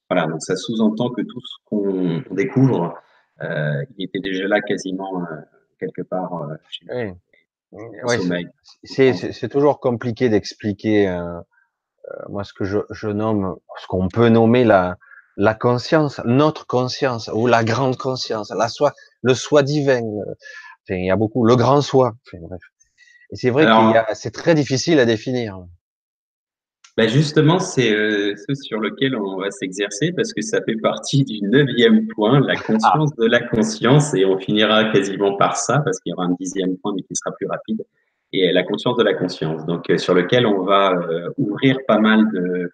Voilà, donc ça sous-entend que tout ce qu'on découvre, il était déjà là quasiment quelque part chez nous, oui. en Ouais, sommeil. c'est toujours compliqué d'expliquer, moi, ce que je nomme, ce qu'on peut nommer la conscience, notre conscience, ou la grande conscience, le soi divin. Enfin, il y a beaucoup, le grand soi. Enfin, bref. Et c'est vrai Alors, c'est très difficile à définir. bah justement, c'est ce sur lequel on va s'exercer parce que ça fait partie du neuvième point, la Ah, conscience de la conscience, et on finira quasiment par ça parce qu'il y aura un dixième point mais qui sera plus rapide, et la conscience de la conscience. Donc sur lequel on va ouvrir pas mal de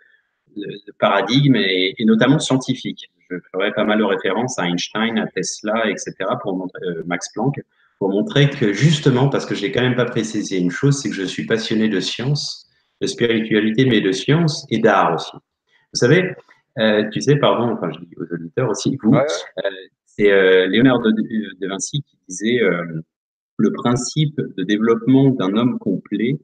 paradigmes et notamment scientifiques. Je ferai pas mal de références à Einstein, à Tesla, etc. pour montrer Max Planck pour montrer que justement, parce que je n'ai quand même pas précisé une chose, c'est que je suis passionné de science, de spiritualité, mais de science et d'art aussi. Vous savez, tu sais, pardon, enfin je dis aux auditeurs aussi, ouais, vous, ouais. euh, c'est Léonard de Vinci qui disait le principe de développement d'un homme complet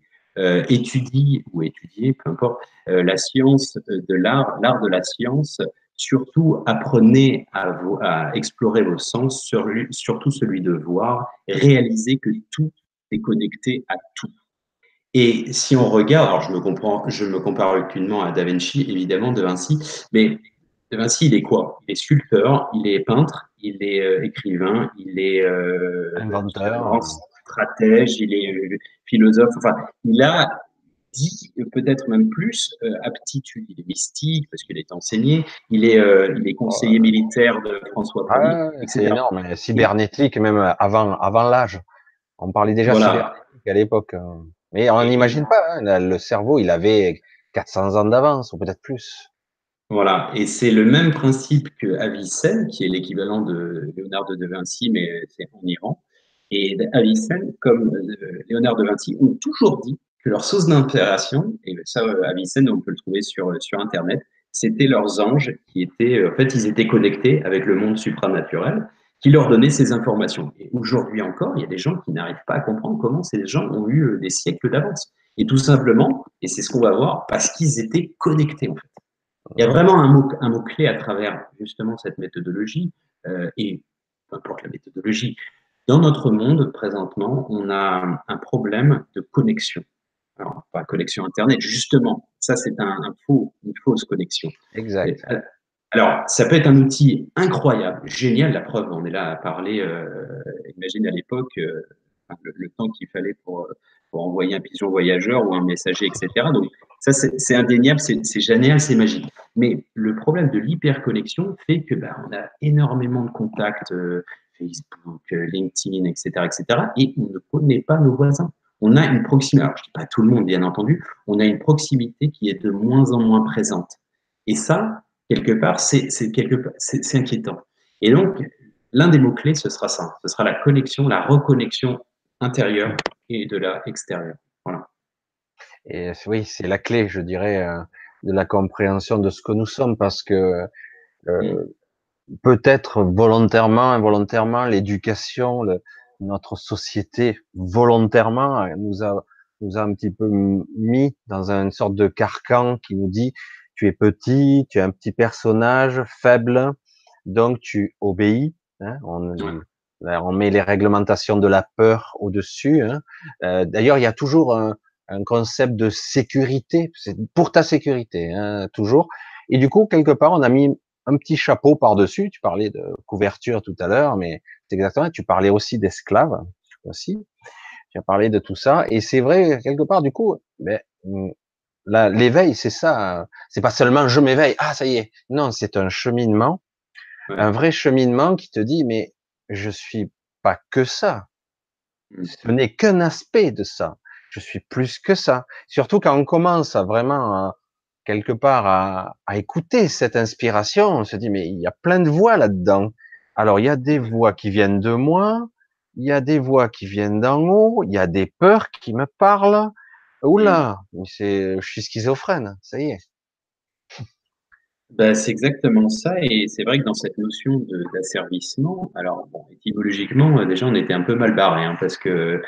étudie ou étudier, peu importe, la science de l'art, l'art de la science. Surtout, apprenez à explorer vos sens, surtout celui de voir, réaliser que tout est connecté à tout. Et si on regarde, alors je me compare aucunement à Da Vinci, évidemment, De Vinci, mais De Vinci, il est quoi? Il est sculpteur, il est peintre, il est écrivain, il est Inventeur. grand stratège, il est philosophe. Enfin, il a dit peut-être même plus aptitude. Il est mystique parce qu'il est enseigné. Il est conseiller euh, militaire de François Ier, ah, c'est etc. énorme. Et Cybernétique, même avant l'âge. On parlait déjà voilà. cybernétique à l'époque. Mais on Et n'imagine pas, hein, le cerveau, il avait 400 ans d'avance, ou peut-être plus. voilà, et c'est le même principe que Avicenne, qui est l'équivalent de Léonard de Vinci, mais c'est en Iran. Et Avicenne, comme Léonard de Vinci, ont toujours dit que leur source d'inspiration, et ça, Avicenne, on peut le trouver sur Internet, c'était leurs anges qui étaient, en fait, ils étaient connectés avec le monde supranaturel, qui leur donnait ces informations. Et aujourd'hui encore, il y a des gens qui n'arrivent pas à comprendre comment ces gens ont eu des siècles d'avance. Et tout simplement, et c'est ce qu'on va voir, parce qu'ils étaient connectés, en fait. Il y a vraiment un mot clé à travers justement cette méthodologie et peu importe la méthodologie. Dans notre monde, présentement, on a un problème de connexion. Alors, pas connexion Internet, justement, ça c'est une fausse connexion. Exact. Alors, ça peut être un outil incroyable, génial, la preuve, on est là à parler, imagine à l'époque, le temps qu'il fallait pour envoyer un pigeon voyageur ou un messager, etc. Donc, ça, c'est indéniable, c'est génial, c'est magique. Mais le problème de l'hyperconnexion fait que bah, on a énormément de contacts, Facebook, LinkedIn, etc., etc., et on ne connaît pas nos voisins. On a une proximité, alors je ne dis pas tout le monde, bien entendu, on a une proximité qui est de moins en moins présente. Et ça, quelque part, c'est inquiétant. Et donc, l'un des mots-clés, ce sera ça. Ce sera la connexion, la reconnexion intérieure et de la extérieure. Voilà. Et oui, c'est la clé, je dirais, de la compréhension de ce que nous sommes, parce que Mm. euh, peut-être volontairement, involontairement, l'éducation, notre société volontairement nous a un petit peu mis dans une sorte de carcan qui nous dit tu es petit, tu es un petit personnage faible, donc tu obéis. Hein, Ouais. on met les réglementations de la peur au-dessus. Hein. D'ailleurs, il y a toujours un concept de sécurité, c'est pour ta sécurité, hein, toujours. Et du coup, quelque part, on a mis un petit chapeau par-dessus. Tu parlais de couverture tout à l'heure, mais c'est exactement, tu parlais aussi d'esclaves, aussi. Tu as parlé de tout ça, et c'est vrai, quelque part, du coup, mais, l'éveil, c'est ça, c'est pas seulement je m'éveille, ah, ça y est. Non, c'est un cheminement, un Ouais. vrai cheminement qui te dit, mais je suis pas que ça. Mmh. Ce n'est qu'un aspect de ça. Je suis plus que ça. Surtout quand on commence à vraiment, quelque part, à écouter cette inspiration, on se dit, mais il y a plein de voix là-dedans. Alors, il y a des voix qui viennent de moi, il y a des voix qui viennent d'en haut, il y a des peurs qui me parlent. Mmh. Oula, mais je suis schizophrène, ça y est. Bah, c'est exactement ça et c'est vrai que dans cette notion de d'asservissement, alors bon, étymologiquement, déjà on était un peu mal barré, hein, parce que,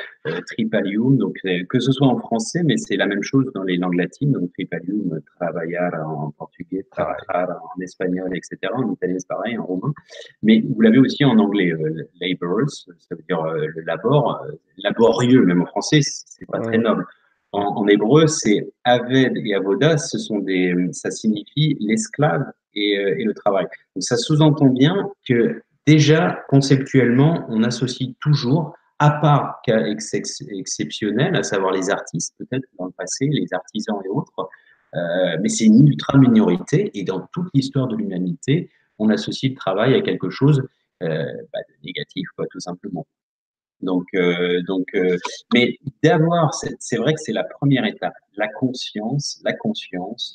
tripalium donc que ce soit en français, mais c'est la même chose dans les langues latines, donc tripalium, trabalhar en portugais, Travail. trabajar en espagnol et cetera. En italien, c'est pareil, en romain. Mais vous l'avez aussi en anglais, labourers, ça veut dire, le labor, laborieux, même en français, c'est pas très Mmh. noble. En hébreu, c'est Aved et Avoda, ça signifie l'esclave et le travail. Donc ça sous-entend bien que déjà, conceptuellement, on associe toujours, à part cas exceptionnels, à savoir les artistes, peut-être dans le passé, les artisans et autres, mais c'est une ultra minorité et dans toute l'histoire de l'humanité, on associe le travail à quelque chose de négatif, quoi, tout simplement. Donc, mais d'avoir, c'est vrai que c'est la première étape, la conscience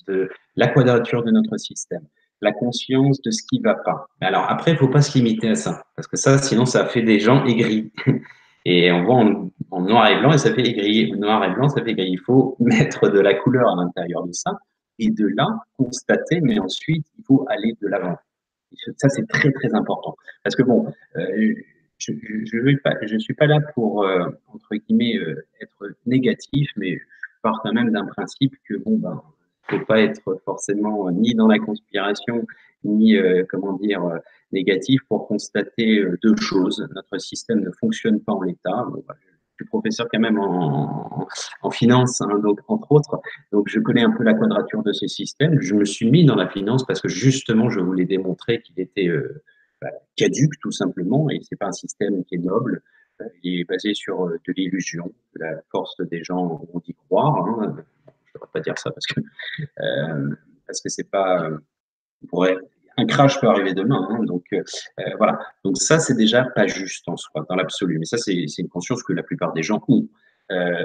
de la quadrature de notre système, la conscience de ce qui va pas. Alors après, il faut pas se limiter à ça, parce que ça, sinon, ça fait des gens aigris. Et on voit en noir et blanc et ça fait aigri. Noir et blanc, ça fait aigri. Il faut mettre de la couleur à l'intérieur de ça et de là, constater, mais ensuite, il faut aller de l'avant. Ça, c'est très, très important. Parce que bon, je suis pas là pour, entre guillemets, être négatif, mais je pars quand même d'un principe que bon, ben, faut pas être forcément ni dans la conspiration, ni, comment dire, négatif pour constater deux choses. Notre système ne fonctionne pas en l'état. Bon, bah, je suis professeur quand même en finance, hein, donc entre autres, donc je connais un peu la quadrature de ce système. Je me suis mis dans la finance parce que justement, je voulais démontrer qu'il était bah, caduque tout simplement, et c'est pas un système qui est noble. Il est basé sur de l'illusion, de la force des gens ont d'y croire. Hein. Je ne devrais pas dire ça parce que c'est pas, pourrait, un crash peut arriver demain. Hein, donc voilà. Donc ça, c'est déjà pas juste en soi, dans l'absolu. Mais ça, c'est une conscience que la plupart des gens ont.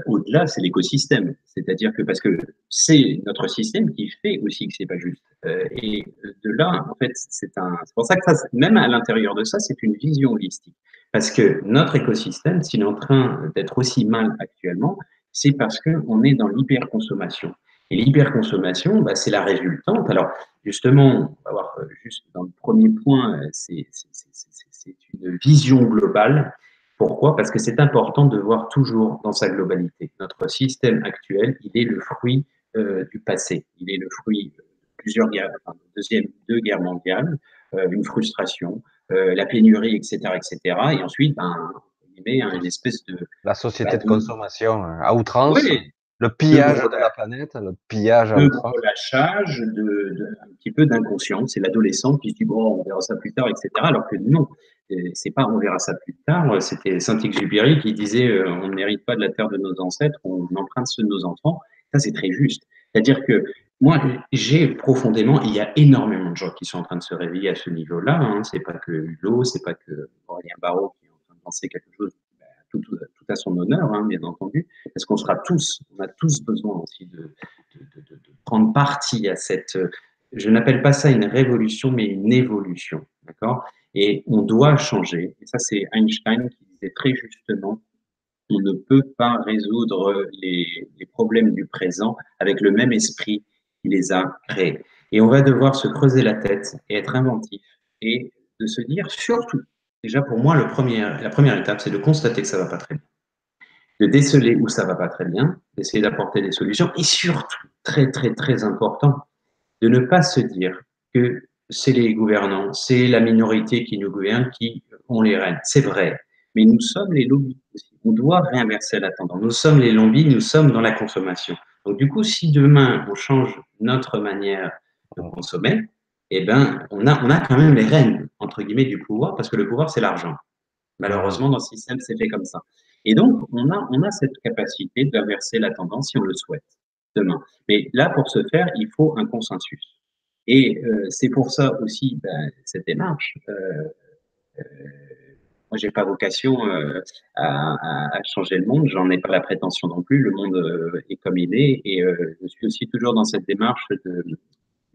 Au-delà, c'est l'écosystème. C'est-à-dire que parce que c'est notre système qui fait aussi que c'est pas juste. Et de là, en fait, c'est pour ça que ça, même à l'intérieur de ça, c'est une vision holistique. Parce que notre écosystème, s'il est en train d'être aussi mal actuellement, c'est parce qu'on est dans l'hyperconsommation. Et l'hyperconsommation, bah, c'est la résultante. Alors, justement, on va voir juste dans le premier point, c'est une vision globale. Pourquoi? Parce que c'est important de voir toujours dans sa globalité. Notre système actuel, il est le fruit du passé. Il est le fruit de plusieurs guerres, enfin, deux guerres mondiales, une frustration, la pénurie, etc., etc. Et ensuite, ben, il y avait une espèce La bah, société de consommation, à outrance, ouais, le de pillage de la planète, le pillage à de outrance. gros lâchage, un petit peu d'inconscience. C'est l'adolescent qui se dit bon, on verra ça plus tard, etc. Alors que non, c'est pas on verra ça plus tard. C'était Saint-Exupéry qui disait on n'hérite pas de la terre de nos ancêtres, on emprunte ceux de nos enfants. Ça, c'est très juste. C'est-à-dire que moi, j'ai profondément, il y a énormément de gens qui sont en train de se réveiller à ce niveau-là. Hein. C'est pas que Hulot, c'est pas que Aurélien Barraud qui est en train de penser quelque chose tout à son honneur, hein, bien entendu, parce qu'on sera tous, on a tous besoin aussi de prendre partie à cette, je n'appelle pas ça une révolution, mais une évolution, d'accord? Et on doit changer. Et ça, c'est Einstein qui disait très justement, on ne peut pas résoudre les problèmes du présent avec le même esprit qui les a créés. Et on va devoir se creuser la tête et être inventif et de se dire surtout, déjà pour moi, la première étape, c'est de constater que ça va pas très bien, de déceler où ça va pas très bien, d'essayer d'apporter des solutions et surtout, très très très important, de ne pas se dire que c'est les gouvernants, c'est la minorité qui nous gouverne, qui ont les rênes. C'est vrai, mais nous sommes les lobbies aussi. On doit réinverser la tendance. Nous sommes les lobbies, nous sommes dans la consommation. Donc du coup, si demain on change notre manière de consommer, eh ben, on a quand même les rênes, entre guillemets, du pouvoir, parce que le pouvoir, c'est l'argent. Mhm. Malheureusement, dans le système, c'est fait comme ça. Et donc, on a cette capacité d'inverser la tendance si on le souhaite demain. Mais là, pour ce faire, il faut un consensus. Et c'est pour ça aussi cette démarche. Moi, j'ai pas vocation à changer le monde. J'en ai pas la prétention non plus. Le monde est comme il est. Et je suis aussi toujours dans cette démarche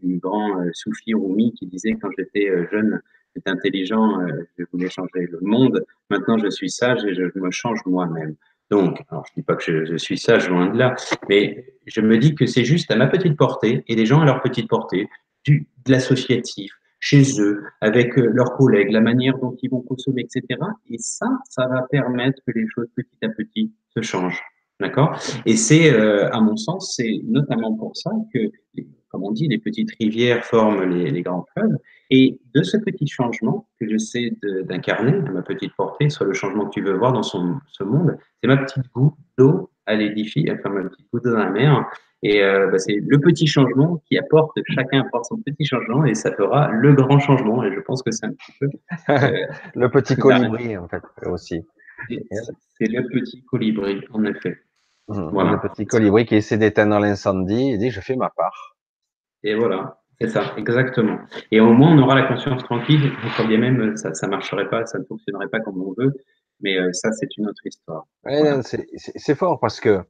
du grand Soufi Rumi qui disait quand j'étais jeune, j'étais intelligent, je voulais changer le monde. Maintenant, je suis sage et je me change moi-même. Donc, alors je dis pas que je suis sage, loin de là, mais je me dis que c'est juste à ma petite portée et les gens à leur petite portée, de l'associatif, chez eux, avec leurs collègues, la manière dont ils vont consommer, etc. Et ça va permettre que les choses petit à petit se changent. D'accord? Et c'est, à mon sens, c'est notamment pour ça que, comme on dit, les petites rivières forment les grands fleuves. Et de ce petit changement que j'essaie d'incarner à ma petite portée, soit le changement que tu veux voir dans ce monde, c'est ma petite goutte d'eau à l'édifice, enfin ma petite goutte d'eau dans la mer. Et c'est le petit changement qui apporte, chacun apporte son petit changement et ça fera le grand changement. Et je pense que c'est un petit peu euh, Le petit la colibri, en fait, aussi. c'est le petit colibri, en effet. Le Voilà. petit colibri qui essaie d'éteindre l'incendie et dit, je fais ma part. Et voilà, c'est ça, exactement. Et au moins, on aura la conscience tranquille, quand bien même ça marcherait pas, ça ne fonctionnerait pas comme on veut, mais ça, c'est une autre histoire. Ouais, non, Voilà. c'est fort parce que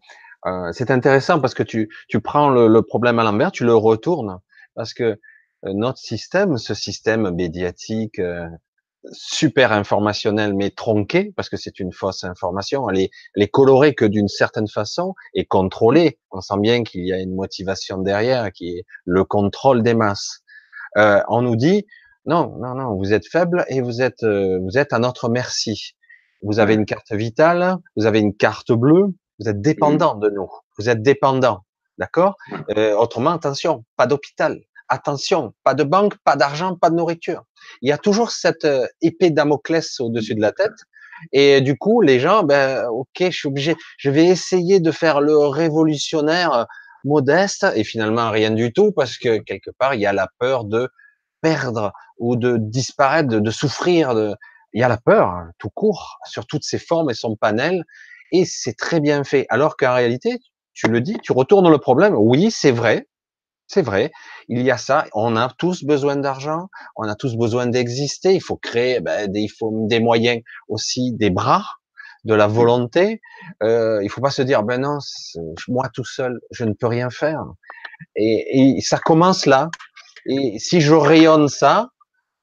c'est intéressant parce que tu prends le problème à l'envers, tu le retournes parce que notre système, ce système médiatique super informationnel mais tronqué parce que c'est une fausse information, elle est colorée que d'une certaine façon et contrôlée. On sent bien qu'il y a une motivation derrière qui est le contrôle des masses. On nous dit non, non, non, vous êtes faible et vous êtes à notre merci. Vous avez Ouais. une carte vitale, vous avez une carte bleue, vous êtes Mhm. dépendant de nous, vous êtes dépendant, d'accord. Ouais. Autrement, attention, pas d'hôpital, attention, pas de banque, pas d'argent, pas de nourriture. Il y a toujours cette épée Damoclès au-dessus de la tête. Et du coup, les gens, ben, ok, je suis obligé, je vais essayer de faire le révolutionnaire modeste, et finalement rien du tout, parce que quelque part, il y a la peur de perdre ou de disparaître, de souffrir. Il y a la peur, hein, tout court, sur toutes ses formes et son panel, et c'est très bien fait. Alors qu'en réalité, tu le dis, tu retournes le problème. Oui, c'est vrai, il y a ça. On a tous besoin d'argent, on a tous besoin d'exister. Il faut créer, il faut des moyens aussi, des bras, de la Mhm. volonté. Il faut pas se dire, ben non, moi tout seul, je ne peux rien faire. Et ça commence là. Et si je rayonne ça,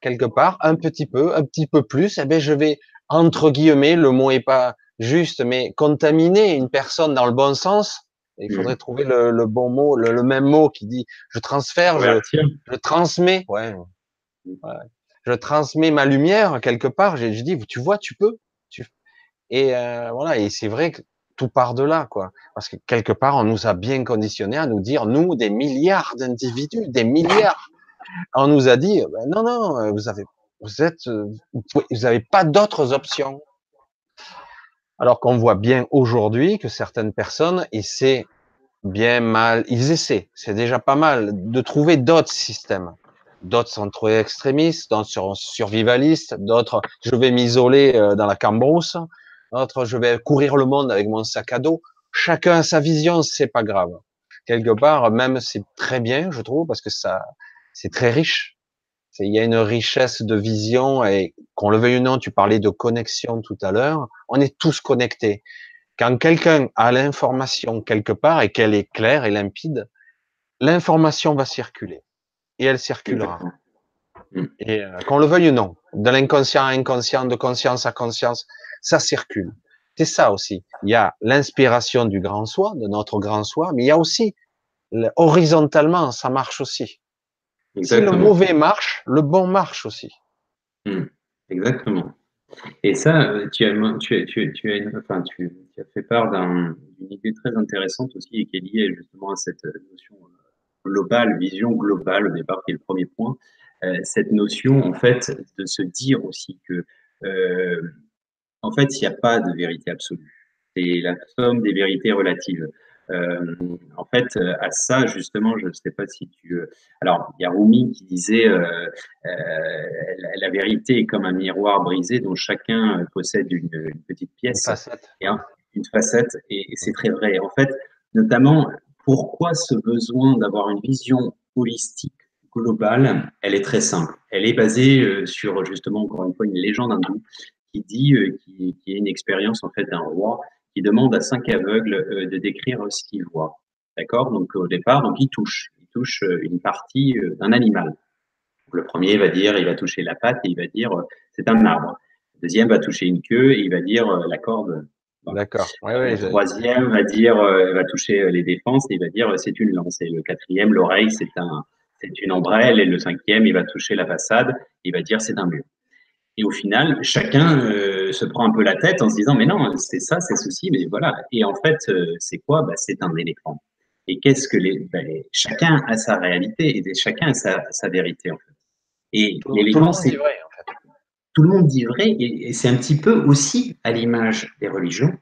quelque part, un petit peu plus, eh ben, je vais, entre guillemets, le mot est pas juste, mais contaminer une personne dans le bon sens. Il faudrait Mhm. trouver le bon mot, le même mot qui dit, je transfère, Convertir. je transmets, ouais, ouais. Je transmets ma lumière quelque part. Je dis, tu vois, tu peux. Tu... Et voilà, et c'est vrai que tout part de là, quoi. Parce que quelque part, on nous a bien conditionnés à nous dire, nous, des milliards d'individus, des milliards, on nous a dit, non, non, vous êtes, vous avez pas d'autres options. Alors qu'on voit bien aujourd'hui que certaines personnes essaient bien mal, ils essaient, c'est déjà pas mal, de trouver d'autres systèmes. D'autres sont trop extrémistes, d'autres sont survivalistes, d'autres, je vais m'isoler dans la cambrousse, d'autres, je vais courir le monde avec mon sac à dos. Chacun a sa vision, c'est pas grave. Quelque part, même c'est très bien, je trouve, parce que ça, c'est très riche. Il y a une richesse de vision et qu'on le veuille ou non, tu parlais de connexion tout à l'heure, on est tous connectés. Quand quelqu'un a l'information quelque part et qu'elle est claire et limpide, l'information va circuler et elle circulera. Exactement. Mhm. Et qu'on le veuille ou non, de l'inconscient à inconscient, de conscience à conscience, ça circule. C'est ça aussi. Il y a l'inspiration du grand soi, de notre grand soi, mais il y a aussi horizontalement, ça marche aussi. Si le Exactement. mauvais marche, le bon marche aussi. Mhm. Exactement. Et ça, enfin, tu as fait part d'une idée très intéressante aussi et qui est liée justement à cette notion globale, vision globale au départ, qui est le premier point. Cette notion, en fait, de se dire aussi que, en fait, il n'y a pas de vérité absolue. C'est la somme des vérités relatives. En fait, à ça, justement, je ne sais pas si tu... alors, il y a Rumi qui disait la vérité est comme un miroir brisé dont chacun possède une petite Une pièce facette. et Ouais. une facette, et c'est très vrai. En fait, notamment, pourquoi ce besoin d'avoir une vision holistique globale? Elle est très simple. Elle est basée sur, justement, encore une fois, une légende hindoue qui dit, qui est une expérience, en fait, d'un roi qui demande à 5 aveugles de décrire ce qu'ils voient. D'accord? Donc au départ, donc il touche une partie d'un animal. Donc, le premier va dire, il va toucher la patte et il va dire c'est un arbre. Le deuxième va toucher une queue et il va dire la corde. Voilà. D'accord. Oui, Le oui, troisième va dire, va toucher les défenses et il va dire c'est une lance. Et le quatrième, l'oreille, c'est une ombrelle. Et le cinquième, il va toucher la façade, et il va dire c'est un mur. Et au final, chacun se prend un peu la tête en se disant, mais non, c'est ça, c'est ceci, mais voilà. Et en fait, c'est quoi? Bah, c'est un éléphant. Et qu'est-ce que chacun a sa réalité et chacun a sa vérité, en fait. Et tout le l'éléphant, monde dit c'est vrai, en fait. tout le monde dit vrai, et c'est un petit peu aussi à l'image des religions,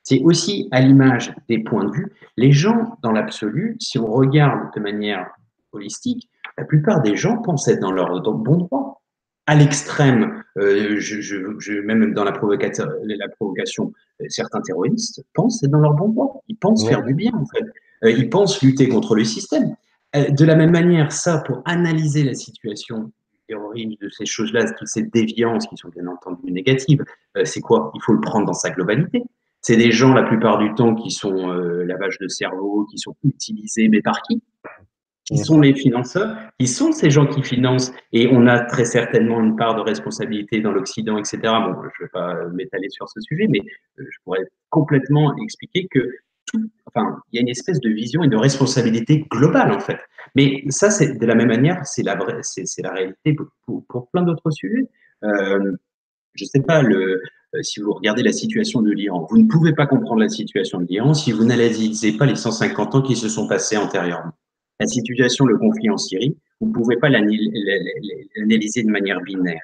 c'est aussi à l'image des points de vue. Les gens, dans l'absolu, si on regarde de manière holistique, la plupart des gens pensent être dans leur bon droit. À l'extrême, même dans la provocation, certains terroristes pensent être dans leur bon droit. Ils pensent Oui, faire du bien, en fait. Ils pensent lutter contre le système. De la même manière, ça, pour analyser la situation terrorisme, de ces choses-là, toutes ces déviances qui sont bien entendu négatives, c'est quoi? Il faut le prendre dans sa globalité. C'est des gens, la plupart du temps, qui sont lavage de cerveau, qui sont utilisés, mais par qui? Qui oui. sont les financeurs? Qui sont ces gens qui financent? Et on a très certainement une part de responsabilité dans l'Occident, etc. Bon, je ne vais pas m'étaler sur ce sujet, mais je pourrais complètement expliquer que enfin, il y a une espèce de vision et de responsabilité globale, en fait. Mais ça, c'est de la même manière, c'est la réalité pour plein d'autres sujets. Euh, je ne sais pas, si vous regardez la situation de l'Iran, vous ne pouvez pas comprendre la situation de l'Iran si vous n'analysez pas les 150 ans qui se sont passés antérieurement. La situation, le conflit en Syrie, vous ne pouvez pas l'analyser de manière binaire.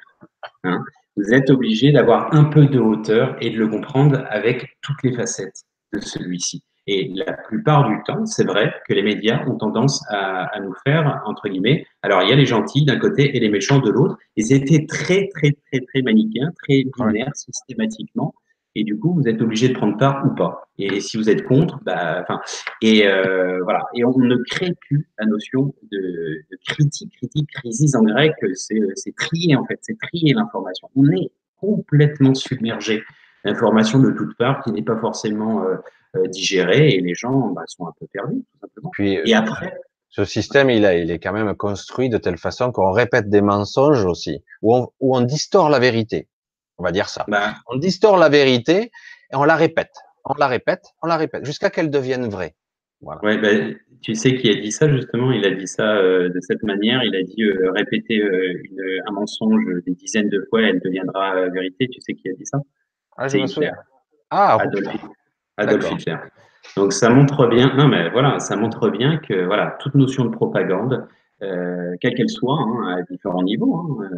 Hein. Vous êtes obligé d'avoir un peu de hauteur et de le comprendre avec toutes les facettes de celui-ci. Et la plupart du temps, c'est vrai que les médias ont tendance à nous faire, entre guillemets, alors il y a les gentils d'un côté et les méchants de l'autre, et c'était très, très, très, très manichéen, très Ouais. binaire systématiquement, et du coup, vous êtes obligé de prendre part ou pas. Et si vous êtes contre, bah, enfin, et voilà. Et on ne crée plus la notion de critique. Critique, crisis en grec, c'est trier en fait, c'est trier l'information. On est complètement submergé d'informations de toutes parts qui n'est pas forcément digérée, et les gens bah, sont un peu perdus tout simplement. Puis, Et après, ce système, il est quand même construit de telle façon qu'on répète des mensonges aussi, où on distord la vérité. On va dire ça. bah, On distord la vérité et on la répète. On la répète, on la répète, jusqu'à qu'elle devienne vraie. Voilà. ouais, bah, tu sais qui a dit ça justement? Il a dit ça de cette manière. Il a dit répéter un mensonge des dizaines de fois, elle deviendra vérité. Tu sais qui a dit ça? Ah, je C'est me Hitler. souviens. Ah, oh, Adolf, Adolf d'accord. Hitler. Donc ça montre bien, non mais voilà, ça montre bien que voilà, toute notion de propagande, quelle qu'elle soit, hein, à différents niveaux, hein,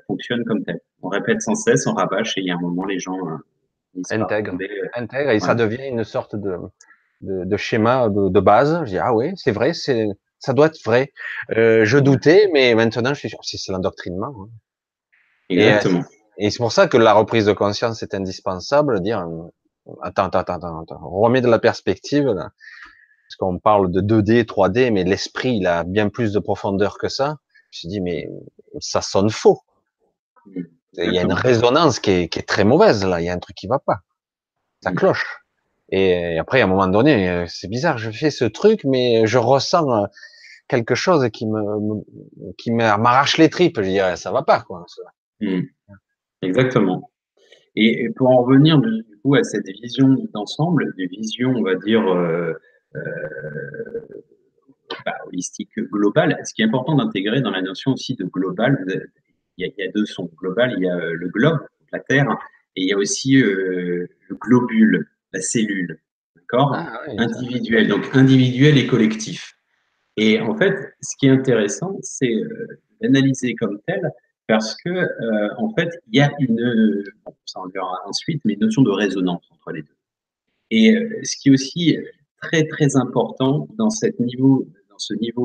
fonctionne comme telle. On répète sans cesse, on rabâche, et il y a un moment, les gens finissent par Intègre. tomber. Intègre, et ça Voilà. devient une sorte de schéma de base. Je dis, ah oui, c'est vrai, ça doit être vrai. Je doutais, mais maintenant, je suis sûr. C'est l'endoctrinement, hein. Et, Exactement. et c'est pour ça que la reprise de conscience est indispensable, dire, attends, on remet de la perspective, là, parce qu'on parle de 2D, 3D, mais l'esprit, il a bien plus de profondeur que ça. Je me suis dit, mais ça sonne faux. Il y a une Exactement. résonance qui est très mauvaise, là. Il y a un truc qui va pas. Ça cloche. Et après, à un moment donné, c'est bizarre, je fais ce truc, mais je ressens quelque chose qui m'arrache les tripes. Je dirais, ça va pas, quoi. Mm. Exactement. Et pour en revenir du coup à cette vision d'ensemble, des visions, on va dire, euh, holistique globale, ce qui est important d'intégrer dans la notion aussi de global, il y a deux sons. Global, il y a le globe, la Terre, et il y a aussi le globule, la cellule, d'accord? Ah oui, ça. Individuel, donc individuel et collectif. Et en fait, ce qui est intéressant, c'est d'analyser comme tel, parce que en fait, il y a bon, ça on verra ensuite, mais une notion de résonance entre les deux. Et ce qui est aussi très, très important dans ce niveau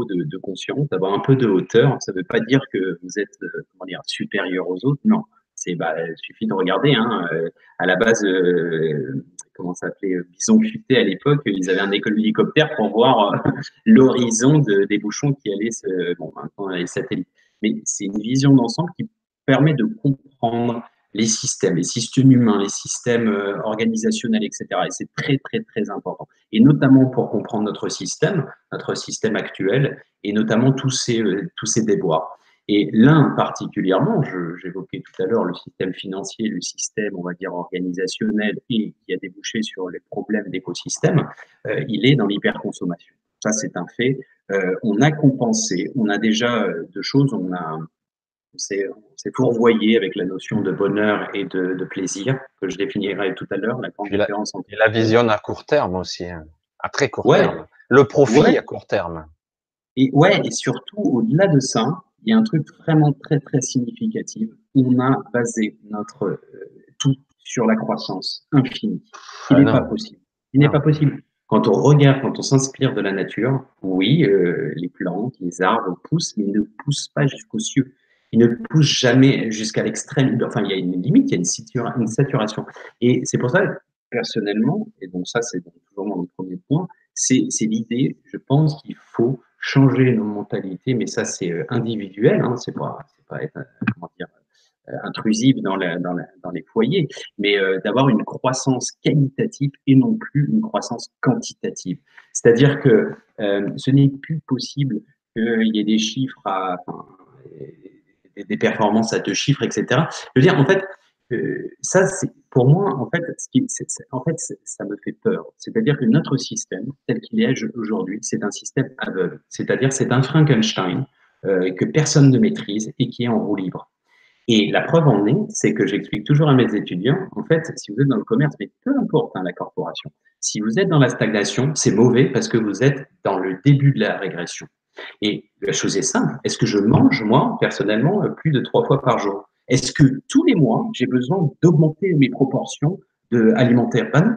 de conscience, d'avoir un peu de hauteur. Ça ne veut pas dire que vous êtes, comment dire, supérieur aux autres, non. C'est, bah, il suffit de regarder, hein, à la base, comment ça s'appelait, Bison Futé à l'époque, ils avaient un hélicoptère pour voir l'horizon des bouchons qui allaient bon, maintenant les satellites. Mais c'est une vision d'ensemble qui permet de comprendre les systèmes humains, les systèmes organisationnels, etc. Et c'est très, très, très important. Et notamment pour comprendre notre système actuel, et notamment tous ces déboires. Et l'un particulièrement, j'évoquais tout à l'heure le système financier, le système, on va dire, organisationnel, et qui a débouché sur les problèmes d'écosystème, il est dans l'hyperconsommation. Ça, c'est un fait. On a compensé, on a déjà deux choses, on s'est fourvoyé avec la notion de bonheur et de plaisir, que je définirai tout à l'heure, la grande Puis la, différence entre et la les deux. vision à court terme aussi, hein, à très court Ouais, terme. Le ouais, profit à court terme. et ouais, et surtout, au-delà de ça, il y a un truc vraiment très, très significatif. On a basé notre tout sur la croissance infinie, ce qui Ah n'est pas non, possible. Ce qui n'est pas non. possible. Quand on regarde, quand on s'inspire de la nature, oui, les plantes, les arbres poussent, mais ils ne poussent pas jusqu'aux cieux. Ils ne poussent jamais jusqu'à l'extrême. Enfin, il y a une limite, il y a une saturation. Et c'est pour ça, personnellement, et donc ça, c'est toujours mon premier point, c'est l'idée, je pense qu'il faut changer nos mentalités, mais ça c'est individuel, hein, c'est pas être, comment dire, intrusif dans les foyers, mais d'avoir une croissance qualitative et non plus une croissance quantitative. C'est-à-dire que ce n'est plus possible qu'il y ait des chiffres enfin, des performances à deux chiffres, etc. Je veux dire, en fait, ça, c'est pour moi, en fait, ça me fait peur. C'est-à-dire que notre système, tel qu'il est aujourd'hui, c'est un système aveugle. C'est-à-dire, c'est un Frankenstein que personne ne maîtrise et qui est en roue libre. Et la preuve en est, c'est que j'explique toujours à mes étudiants, en fait, si vous êtes dans le commerce, mais peu importe hein, la corporation, si vous êtes dans la stagnation, c'est mauvais parce que vous êtes dans le début de la régression. Et la chose est simple, est-ce que je mange, moi, personnellement, plus de 3 fois par jour? Est-ce que tous les mois, j'ai besoin d'augmenter mes proportions alimentaires? Ben non.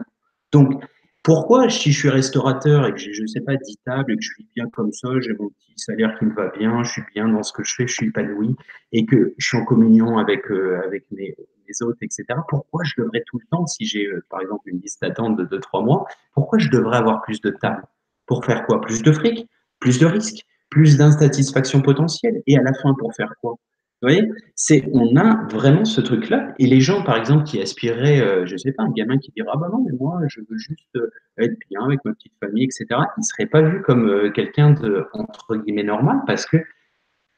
Donc, pourquoi, si je suis restaurateur et que j'ai, je ne sais pas, 10 tables et que je suis bien comme ça, j'ai mon petit salaire qui me va bien, je suis bien dans ce que je fais, je suis épanoui et que je suis en communion avec mes hôtes, etc. Pourquoi je devrais tout le temps, si j'ai par exemple une liste d'attente de 2, 3 mois, pourquoi je devrais avoir plus de tables? Pour faire quoi? Plus de fric? Plus de risques? Plus d'insatisfaction potentielle? Et à la fin, pour faire quoi? Vous voyez, on a vraiment ce truc-là. Et les gens, par exemple, qui aspireraient, je sais pas, un gamin qui dira, ah bah non, mais moi, je veux juste être bien avec ma petite famille, etc., il serait pas vu comme quelqu'un de, entre guillemets, normal parce que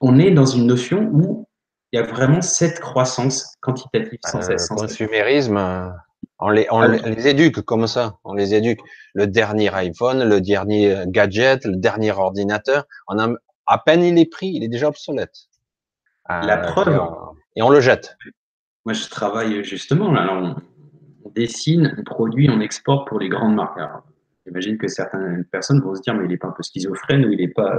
on est dans une notion où il y a vraiment cette croissance quantitative sans cesse, Le sans cesse. consumérisme, les éduque comme ça. On les éduque. Le dernier iPhone, le dernier gadget, le dernier ordinateur. À peine il est pris, il est déjà obsolète. La preuve, Et on le jette. moi je travaille justement, là, on dessine, on produit, on exporte pour les grandes marques. Alors, j'imagine que certaines personnes vont se dire, mais il n'est pas un peu schizophrène ou il est pas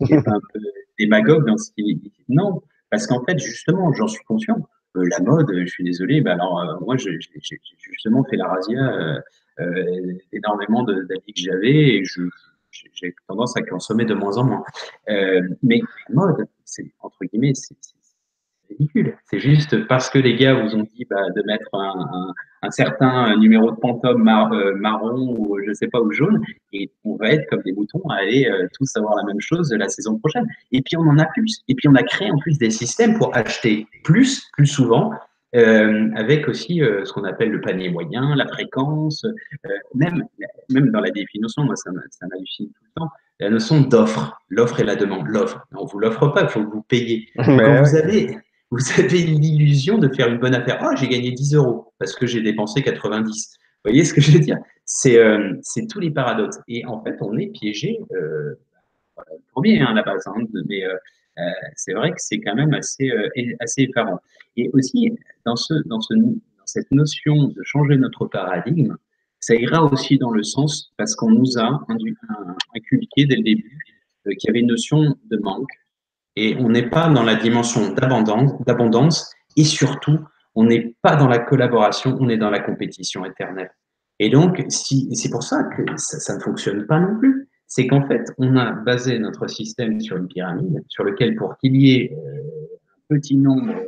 un peu démagogue dans ce qu'il dit. Non, parce qu'en fait, justement, j'en suis conscient. La mode, je suis désolé, ben alors moi, j'ai justement fait la razzia énormément d'habits que j'avais et j'ai tendance à consommer de moins en moins. Mais la mode, c'est entre guillemets, c'est ridicule. C'est juste parce que les gars vous ont dit bah, de mettre un certain numéro de Pantone marron ou je sais pas ou jaune, et on va être comme des moutons à aller tous avoir la même chose la saison prochaine. Et puis on en a plus. Et puis on a créé en plus des systèmes pour acheter plus souvent. Avec aussi ce qu'on appelle le panier moyen, la fréquence, même, même dans la définition, moi ça m'hallucine tout le temps, la notion d'offre, l'offre et la demande, l'offre. On ne vous l'offre pas, il faut que vous payiez. Donc quand Mais ouais. vous avez l'illusion de faire une bonne affaire. Oh, j'ai gagné 10 euros parce que j'ai dépensé 90. Vous voyez ce que je veux dire? C'est tous les paradoxes. Et en fait, on est piégé, premier hein, à la base, hein, mais c'est vrai que c'est quand même assez effarant. Et aussi, dans cette notion de changer notre paradigme, ça ira aussi dans le sens, parce qu'on nous a inculqué dès le début qu'il y avait une notion de manque, et on n'est pas dans la dimension d'abondance, et surtout, on n'est pas dans la collaboration, on est dans la compétition éternelle. Et donc, c'est pour ça que ça ne fonctionne pas non plus. C'est qu'en fait, on a basé notre système sur une pyramide, sur lequel, pour qu'il y ait un petit nombre Mm.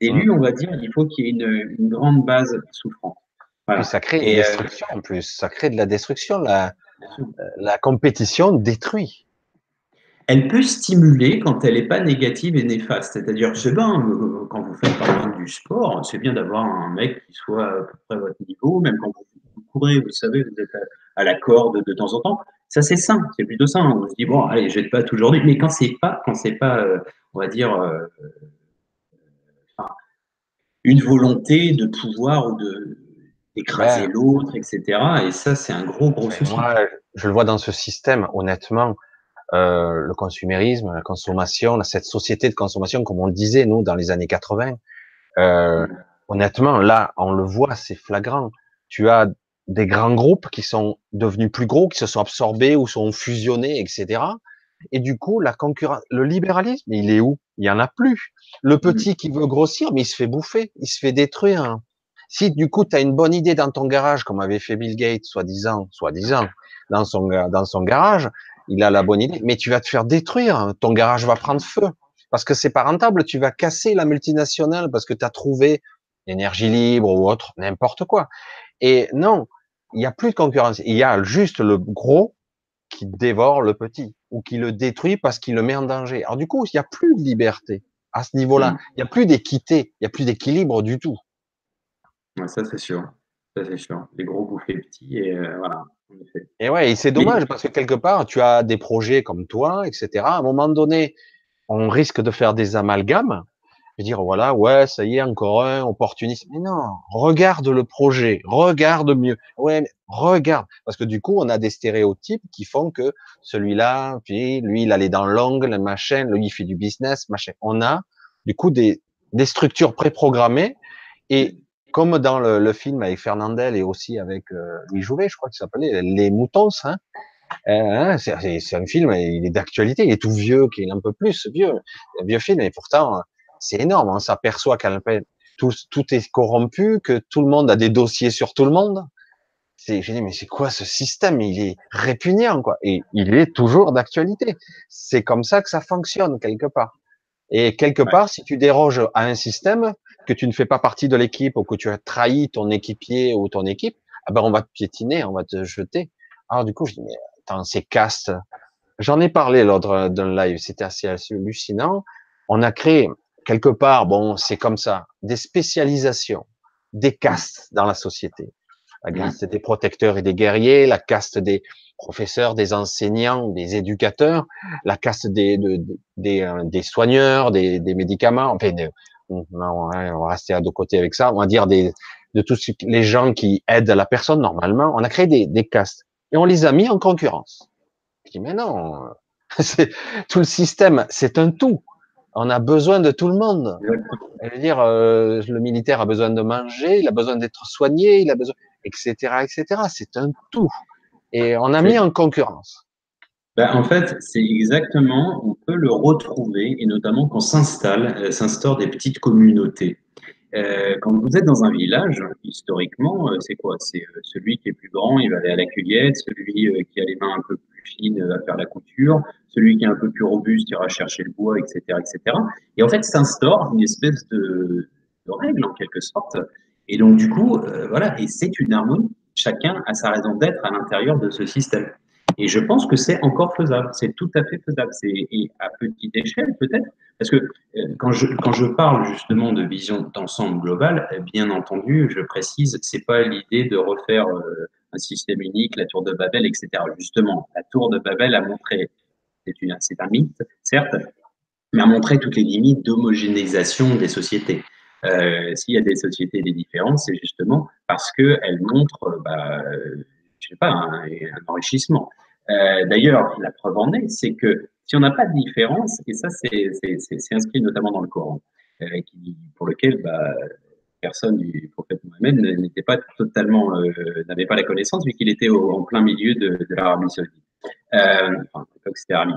d'élus, on va dire, il faut qu'il y ait une grande base souffrante. Puis Voilà. ça crée une Et destruction en plus. Ça crée de la destruction. La compétition détruit. elle peut stimuler quand elle n'est pas négative et néfaste. C'est-à-dire, c'est bien, quand vous faites par exemple du sport, c'est bien d'avoir un mec qui soit à peu près à votre niveau, même quand vous courez, vous savez, vous êtes à la corde de temps en temps. Ça, c'est sain, c'est plutôt sain. On se dit, bon, allez, je jette pas tout aujourd'hui. Mais quand c'est pas, on va dire, une volonté de pouvoir ou d'écraser Ben, l'autre, etc. Et ça, c'est un gros, gros souci. moi, je le vois dans ce système, honnêtement, le consumérisme, la consommation, cette société de consommation, comme on le disait, nous, dans les années 80, euh, Mm. honnêtement, là, on le voit, c'est flagrant. Tu as des grands groupes qui sont devenus plus gros, qui se sont absorbés ou sont fusionnés, etc. Et du coup, la concurrence, le libéralisme, il est où? Il y en a plus. Le Mm. petit qui veut grossir, mais il se fait bouffer, il se fait détruire. Si du coup, tu as une bonne idée dans ton garage, comme avait fait Bill Gates, soi-disant, dans son garage, il a la bonne idée, mais tu vas te faire détruire. Ton garage va prendre feu parce que c'est pas rentable. Tu vas casser la multinationale parce que tu as trouvé l'énergie libre ou autre, n'importe quoi. Et non, il n'y a plus de concurrence. Il y a juste le gros qui dévore le petit ou qui le détruit parce qu'il le met en danger. Alors du coup, il n'y a plus de liberté à ce niveau-là. Mm. Il n'y a plus d'équité, il n'y a plus d'équilibre du tout. Ouais, ça, c'est sûr. Ça, c'est sûr. Les gros bouffent les petits et voilà, en effet. Et ouais, et c'est Mais dommage parce que quelque part, tu as des projets comme toi, etc. À un moment donné, on risque de faire des amalgames. Je veux dire, voilà, ouais, ça y est, encore un opportuniste. Mais non, regarde le projet, regarde mieux. Ouais, mais regarde. Parce que du coup, on a des stéréotypes qui font que celui-là, puis lui, il allait dans l'angle, machin, lui, il fait du business, machin. On a, du coup, des structures préprogrammées. Et comme dans le film avec Fernandel et aussi avec Louis Jouvet, je crois qu'il s'appelait Les Moutons, hein, c'est un film, il est d'actualité, il est tout vieux, qu'il est un peu plus vieux, un vieux film, et pourtant, c'est énorme. On s'aperçoit tout est corrompu, que tout le monde a des dossiers sur tout le monde. J'ai dit, mais c'est quoi ce système? Il est répugnant, quoi. Et il est toujours d'actualité. C'est comme ça que ça fonctionne, quelque part. Et quelque ouais. part, si tu déroges à un système, que tu ne fais pas partie de l'équipe ou que tu as trahi ton équipier ou ton équipe, ah ben on va te piétiner, on va te jeter. Alors du coup, je dis, mais attends, ces castes, j'en ai parlé lors d'un live, c'était assez hallucinant. On a créé quelque part, bon, c'est comme ça, des spécialisations, des Mm. castes dans la société. La Mm. caste des protecteurs et des guerriers, la caste des professeurs, des enseignants, des éducateurs, la caste des soigneurs, des médicaments, enfin, non, hein, on va rester à deux côtés avec ça, on va dire de tous les gens qui aident la personne normalement. On a créé des castes et on les a mis en concurrence. Je dis, mais non, c'est, tout le système, c'est un tout. On a besoin de tout le monde. Exactement. Je veux dire, le militaire a besoin de manger, il a besoin d'être soigné, il a besoin, etc., etc. C'est un tout. Et on a mis C'est- en concurrence. Ben, en fait, c'est exactement, on peut le retrouver, et notamment quand s'instaurent des petites communautés. Quand vous êtes dans un village, historiquement, c'est quoi? C'est celui qui est plus grand, il va aller à la cueillette, celui qui a les mains un peu plus fines va faire la couture, celui qui est un peu plus robuste ira chercher le bois, etc., etc. Et cetera. Et en fait, s'instaure une espèce de règle, en quelque sorte. Et donc, du coup, voilà, et c'est une harmonie. Chacun a sa raison d'être à l'intérieur de ce système. Et je pense que c'est encore faisable, c'est tout à fait faisable. Et à petite échelle, peut-être, parce que quand je parle justement de vision d'ensemble global, bien entendu, je précise, c'est pas l'idée de refaire un système unique, la tour de Babel, etc. Justement, la tour de Babel a montré, c'est un mythe, certes, mais a montré toutes les limites d'homogénéisation des sociétés. S'il y a des sociétés des différences, c'est justement parce qu'elles montrent, je sais pas, un enrichissement. D'ailleurs, la preuve en est, c'est que si on n'a pas de différence, et ça c'est inscrit notamment dans le Coran, pour lequel personne du prophète Mohammed n'était pas totalement, n'avait pas la connaissance, vu qu'il était en plein milieu de l'Arabie saoudite. Enfin, à l'époque c'était arabique.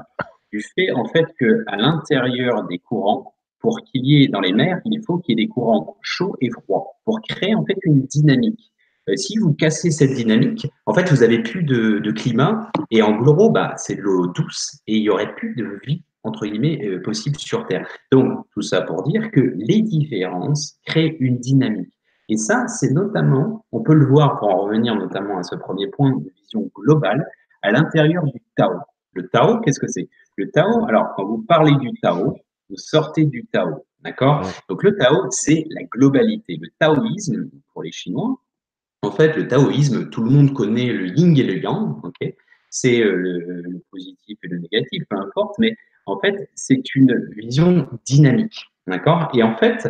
Du fait en fait qu'à l'intérieur des courants, pour qu'il y ait dans les mers, il faut qu'il y ait des courants chauds et froids, pour créer en fait une dynamique. Si vous cassez cette dynamique, en fait, vous avez plus de climat et en gros, bah, c'est de l'eau douce et il y aurait plus de vie entre guillemets possible sur Terre. Donc tout ça pour dire que les différences créent une dynamique. Et ça, c'est notamment, on peut le voir pour en revenir notamment à ce premier point de vision globale, à l'intérieur du Tao. Le Tao, qu'est-ce que c'est? Le Tao, alors quand vous parlez du Tao, vous sortez du Tao, d'accord? Mm. Donc le Tao, c'est la globalité. Le taoïsme, pour les Chinois, en fait, le taoïsme, tout le monde connaît le yin et le yang, ok? C'est le positif et le négatif, peu importe, mais en fait, c'est une vision dynamique, d'accord? Et en fait,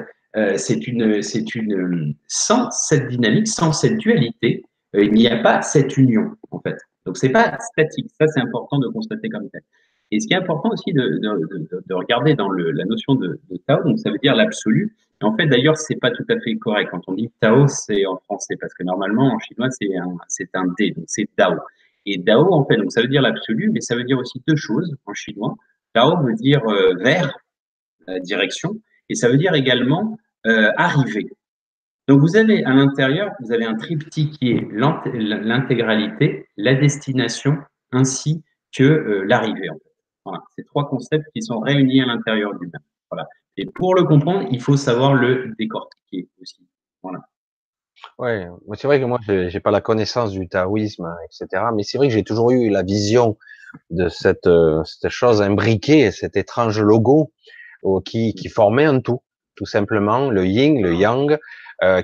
sans cette dynamique, sans cette dualité, il n'y a pas cette union, en fait. Donc, c'est pas statique. Ça, c'est important de constater comme tel. Et ce qui est important aussi de regarder dans la notion de Tao, donc ça veut dire l'absolu, en fait, d'ailleurs, c'est pas tout à fait correct. Quand on dit Tao, c'est en français, parce que normalement, en chinois, c'est un D, donc c'est Dao. Et Dao, en fait, donc ça veut dire l'absolu, mais ça veut dire aussi deux choses en chinois. Tao veut dire vers, direction, et ça veut dire également arriver. Donc vous avez à l'intérieur, vous avez un triptyque qui est l'intégralité, la destination, ainsi que l'arrivée. En fait. Voilà, c'est trois concepts qui sont réunis à l'intérieur du même. Voilà. Et pour le comprendre, il faut savoir le décortiquer aussi. Voilà. Ouais, moi c'est vrai que moi j'ai pas la connaissance du taoïsme, hein, etc. Mais c'est vrai que j'ai toujours eu la vision de cette chose imbriquée, cet étrange logo qui formait un tout simplement le yin, le yang,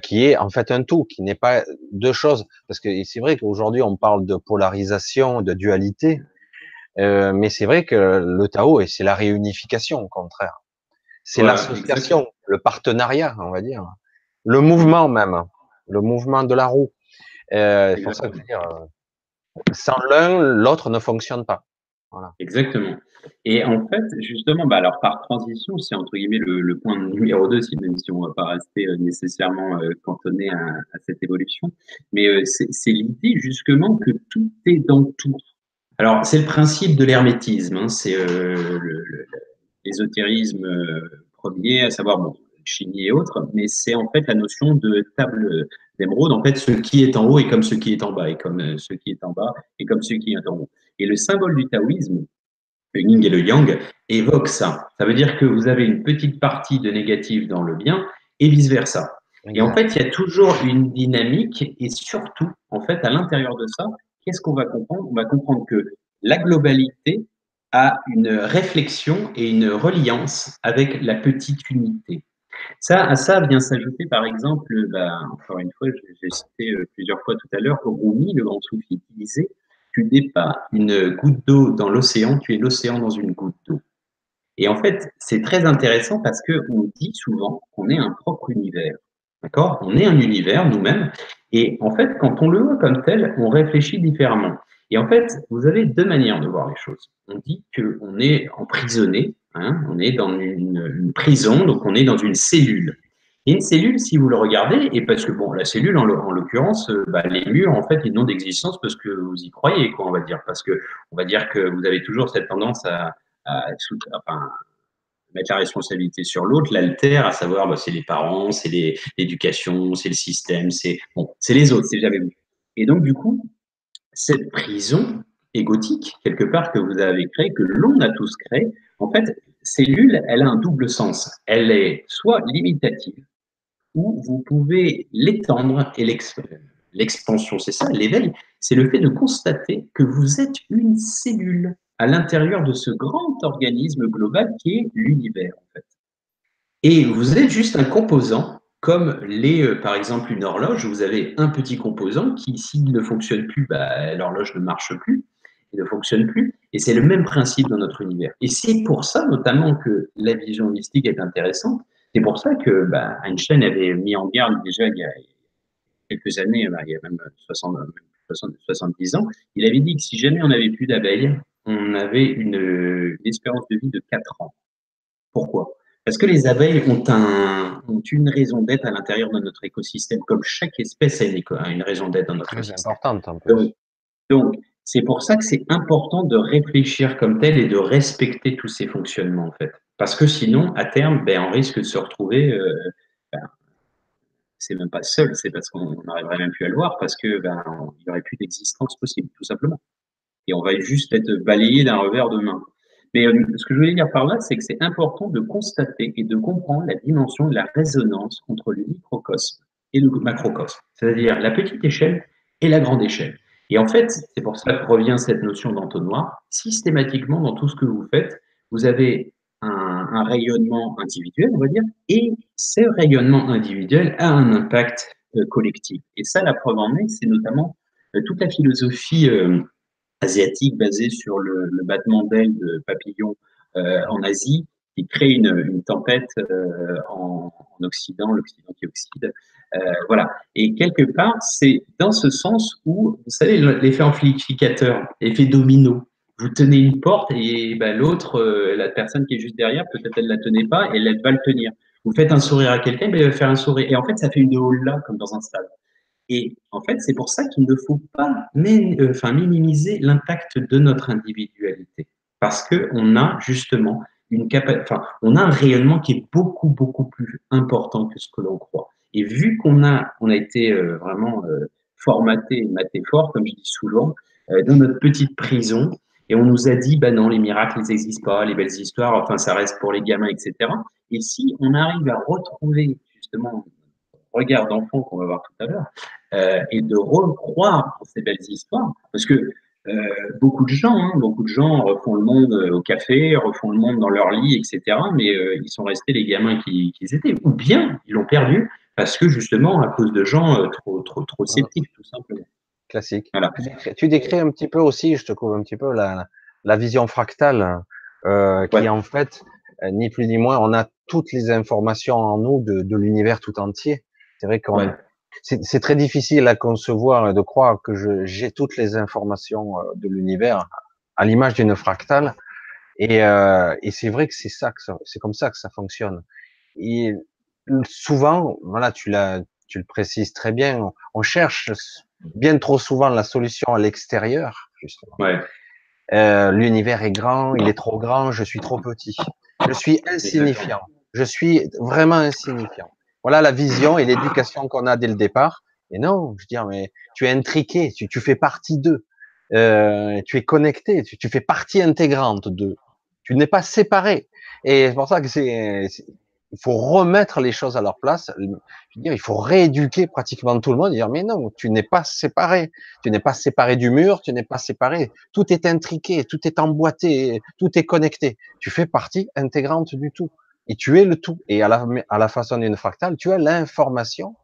qui est en fait un tout, qui n'est pas deux choses. Parce que c'est vrai qu'aujourd'hui on parle de polarisation, de dualité, mais c'est vrai que le Tao, et c'est la réunification au contraire, c'est Voilà, exact. l'association, le partenariat, on va dire, le mouvement même, le mouvement de la roue. C'est pour ça que je veux Exactement. dire, sans l'un, l'autre ne fonctionne pas. Voilà. Exactement. Et en fait, justement, bah alors par transition, c'est entre guillemets le point numéro 2, si, même si on ne va pas rester nécessairement cantonné à cette évolution. Mais c'est l'idée justement que tout est dans tout. Alors, c'est le principe de l'hermétisme, hein, c'est l'ésotérisme premier, à savoir bon, chimie et autres, mais c'est en fait la notion de table d'émeraude. En fait, ce qui est en haut est comme ce qui est en bas, et comme ce qui est en bas est comme ce qui est en haut. Et le symbole du taoïsme, le yin et le yang, évoque ça. Ça veut dire que vous avez une petite partie de négatif dans le bien et vice-versa. Et en Exact. fait, il y a toujours une dynamique et surtout, en fait, à l'intérieur de ça, qu'est-ce qu'on va comprendre? On va comprendre que la globalité a une réflexion et une reliance avec la petite unité. Ça, à ça vient s'ajouter, par exemple, bah, encore une fois, j'ai cité plusieurs fois tout à l'heure, Rumi, le grand soufi, qui disait tu n'es pas une goutte d'eau dans l'océan, tu es l'océan dans une goutte d'eau. Et en fait, c'est très intéressant parce qu'on dit souvent qu'on est un propre univers. D'accord? On est un univers nous-mêmes. Et en fait, quand on le voit comme tel, on réfléchit différemment. Et en fait, vous avez deux manières de voir les choses. On dit qu'on est emprisonné, hein, on est dans une prison, donc on est dans une cellule. Et une cellule, si vous le regardez, et parce que bon, la cellule, en l'occurrence, bah, les murs, en fait, ils n'ont d'existence parce que vous y croyez, quoi, on va dire. Parce que on va dire que vous avez toujours cette tendance enfin, mettre la responsabilité sur l'autre, l'alter, à savoir, bah, c'est les parents, c'est l'éducation, c'est le système, c'est bon, c'est les autres, c'est jamais vous. Et donc, du coup, cette prison égotique, quelque part, que vous avez créée, que l'on a tous créée, en fait, cellule, elle a un double sens. Elle est soit limitative, ou vous pouvez l'étendre et l'expansion, c'est ça, l'éveil, c'est le fait de constater que vous êtes une cellule à l'intérieur de ce grand organisme global qui est l'univers, en fait. Et vous êtes juste un composant, comme par exemple, une horloge, vous avez un petit composant qui, s'il ne fonctionne plus, bah, l'horloge ne marche plus, il ne fonctionne plus. Et c'est le même principe dans notre univers. Et c'est pour ça, notamment, que la vision mystique est intéressante. C'est pour ça que bah, Einstein avait mis en garde déjà il y a quelques années, bah, il y a même 70 ans, il avait dit que si jamais on n'avait plus d'abeilles, on avait une espérance de vie de 4 ans. Pourquoi? Parce que les abeilles ont une raison d'être à l'intérieur de notre écosystème, comme chaque espèce a une raison d'être dans notre Très système. importante en Donc, plus. donc, c'est pour ça que c'est important de réfléchir comme tel et de respecter tous ces fonctionnements, en fait. Parce que sinon, à terme, ben, on risque de se retrouver ben, c'est même pas seul, c'est parce qu'on n'arriverait même plus à le voir parce que ben, il n'y aurait plus d'existence possible, tout simplement. Et on va juste être balayé d'un revers de main. Mais ce que je voulais dire par là, c'est que c'est important de constater et de comprendre la dimension de la résonance entre le microcosme et le macrocosme, c'est-à-dire la petite échelle et la grande échelle. Et en fait, c'est pour ça que revient cette notion d'entonnoir. Systématiquement, dans tout ce que vous faites, vous avez un rayonnement individuel, on va dire, et ce rayonnement individuel a un impact collectif. Et ça, la preuve en est, c'est notamment toute la philosophie asiatique basée sur le battement d'ailes de papillons en Asie, qui crée une tempête en Occident, l'Occident qui oxyde. Voilà. Et quelque part, c'est dans ce sens où, vous savez, l'effet amplificateur, l'effet domino. Vous tenez une porte et ben, l'autre, la personne qui est juste derrière, peut-être elle ne la tenait pas et elle va le tenir. Vous faites un sourire à quelqu'un, ben, il va faire un sourire. Et en fait, ça fait une hall-là, comme dans un stade. Et en fait, c'est pour ça qu'il ne faut pas minimiser l'impact de notre individualité. Parce qu'on a justement on a un rayonnement qui est beaucoup, beaucoup plus important que ce que l'on croit. Et vu on a été vraiment formaté et maté fort, comme je dis souvent, dans notre petite prison, et on nous a dit, bah non, les miracles, ils n'existent pas, les belles histoires, enfin, ça reste pour les gamins, etc. Et si on arrive à retrouver justement regard d'enfant qu'on va voir tout à l'heure, et de recroire dans ces belles histoires, parce que beaucoup de gens refont le monde au café, refont le monde dans leur lit, etc. Mais ils sont restés les gamins qu'ils étaient, ou bien ils l'ont perdu parce que justement à cause de gens trop sceptiques, tout simplement. Classique. Voilà. Tu décris un petit peu aussi, je te coupe un petit peu, la vision fractale, qui Ouais, est en fait, ni plus ni moins, on a toutes les informations en nous de l'univers tout entier. C'est vrai ouais, c'est très difficile à concevoir, de croire que j'ai toutes les informations de l'univers à l'image d'une fractale. Et c'est vrai que c'est comme ça que ça fonctionne. Et souvent, voilà, tu le précises très bien, on cherche bien trop souvent la solution à l'extérieur, justement. ouais, L'univers est grand, il est trop grand, je suis trop petit. Je suis exactement. insignifiant. Je suis vraiment insignifiant. Voilà la vision et l'éducation qu'on a dès le départ. Et non, je veux dire, mais tu es intriqué, tu fais partie d'eux. Tu es connecté, tu fais partie intégrante d'eux. Tu n'es pas séparé. Et c'est pour ça que il faut remettre les choses à leur place. Je veux dire, il faut rééduquer pratiquement tout le monde et dire, mais non, tu n'es pas séparé. Tu n'es pas séparé du mur, tu n'es pas séparé. Tout est intriqué, tout est emboîté, tout est connecté. Tu fais partie intégrante du tout. Et tu es le tout. Et à la façon d'une fractale, tu as l'information,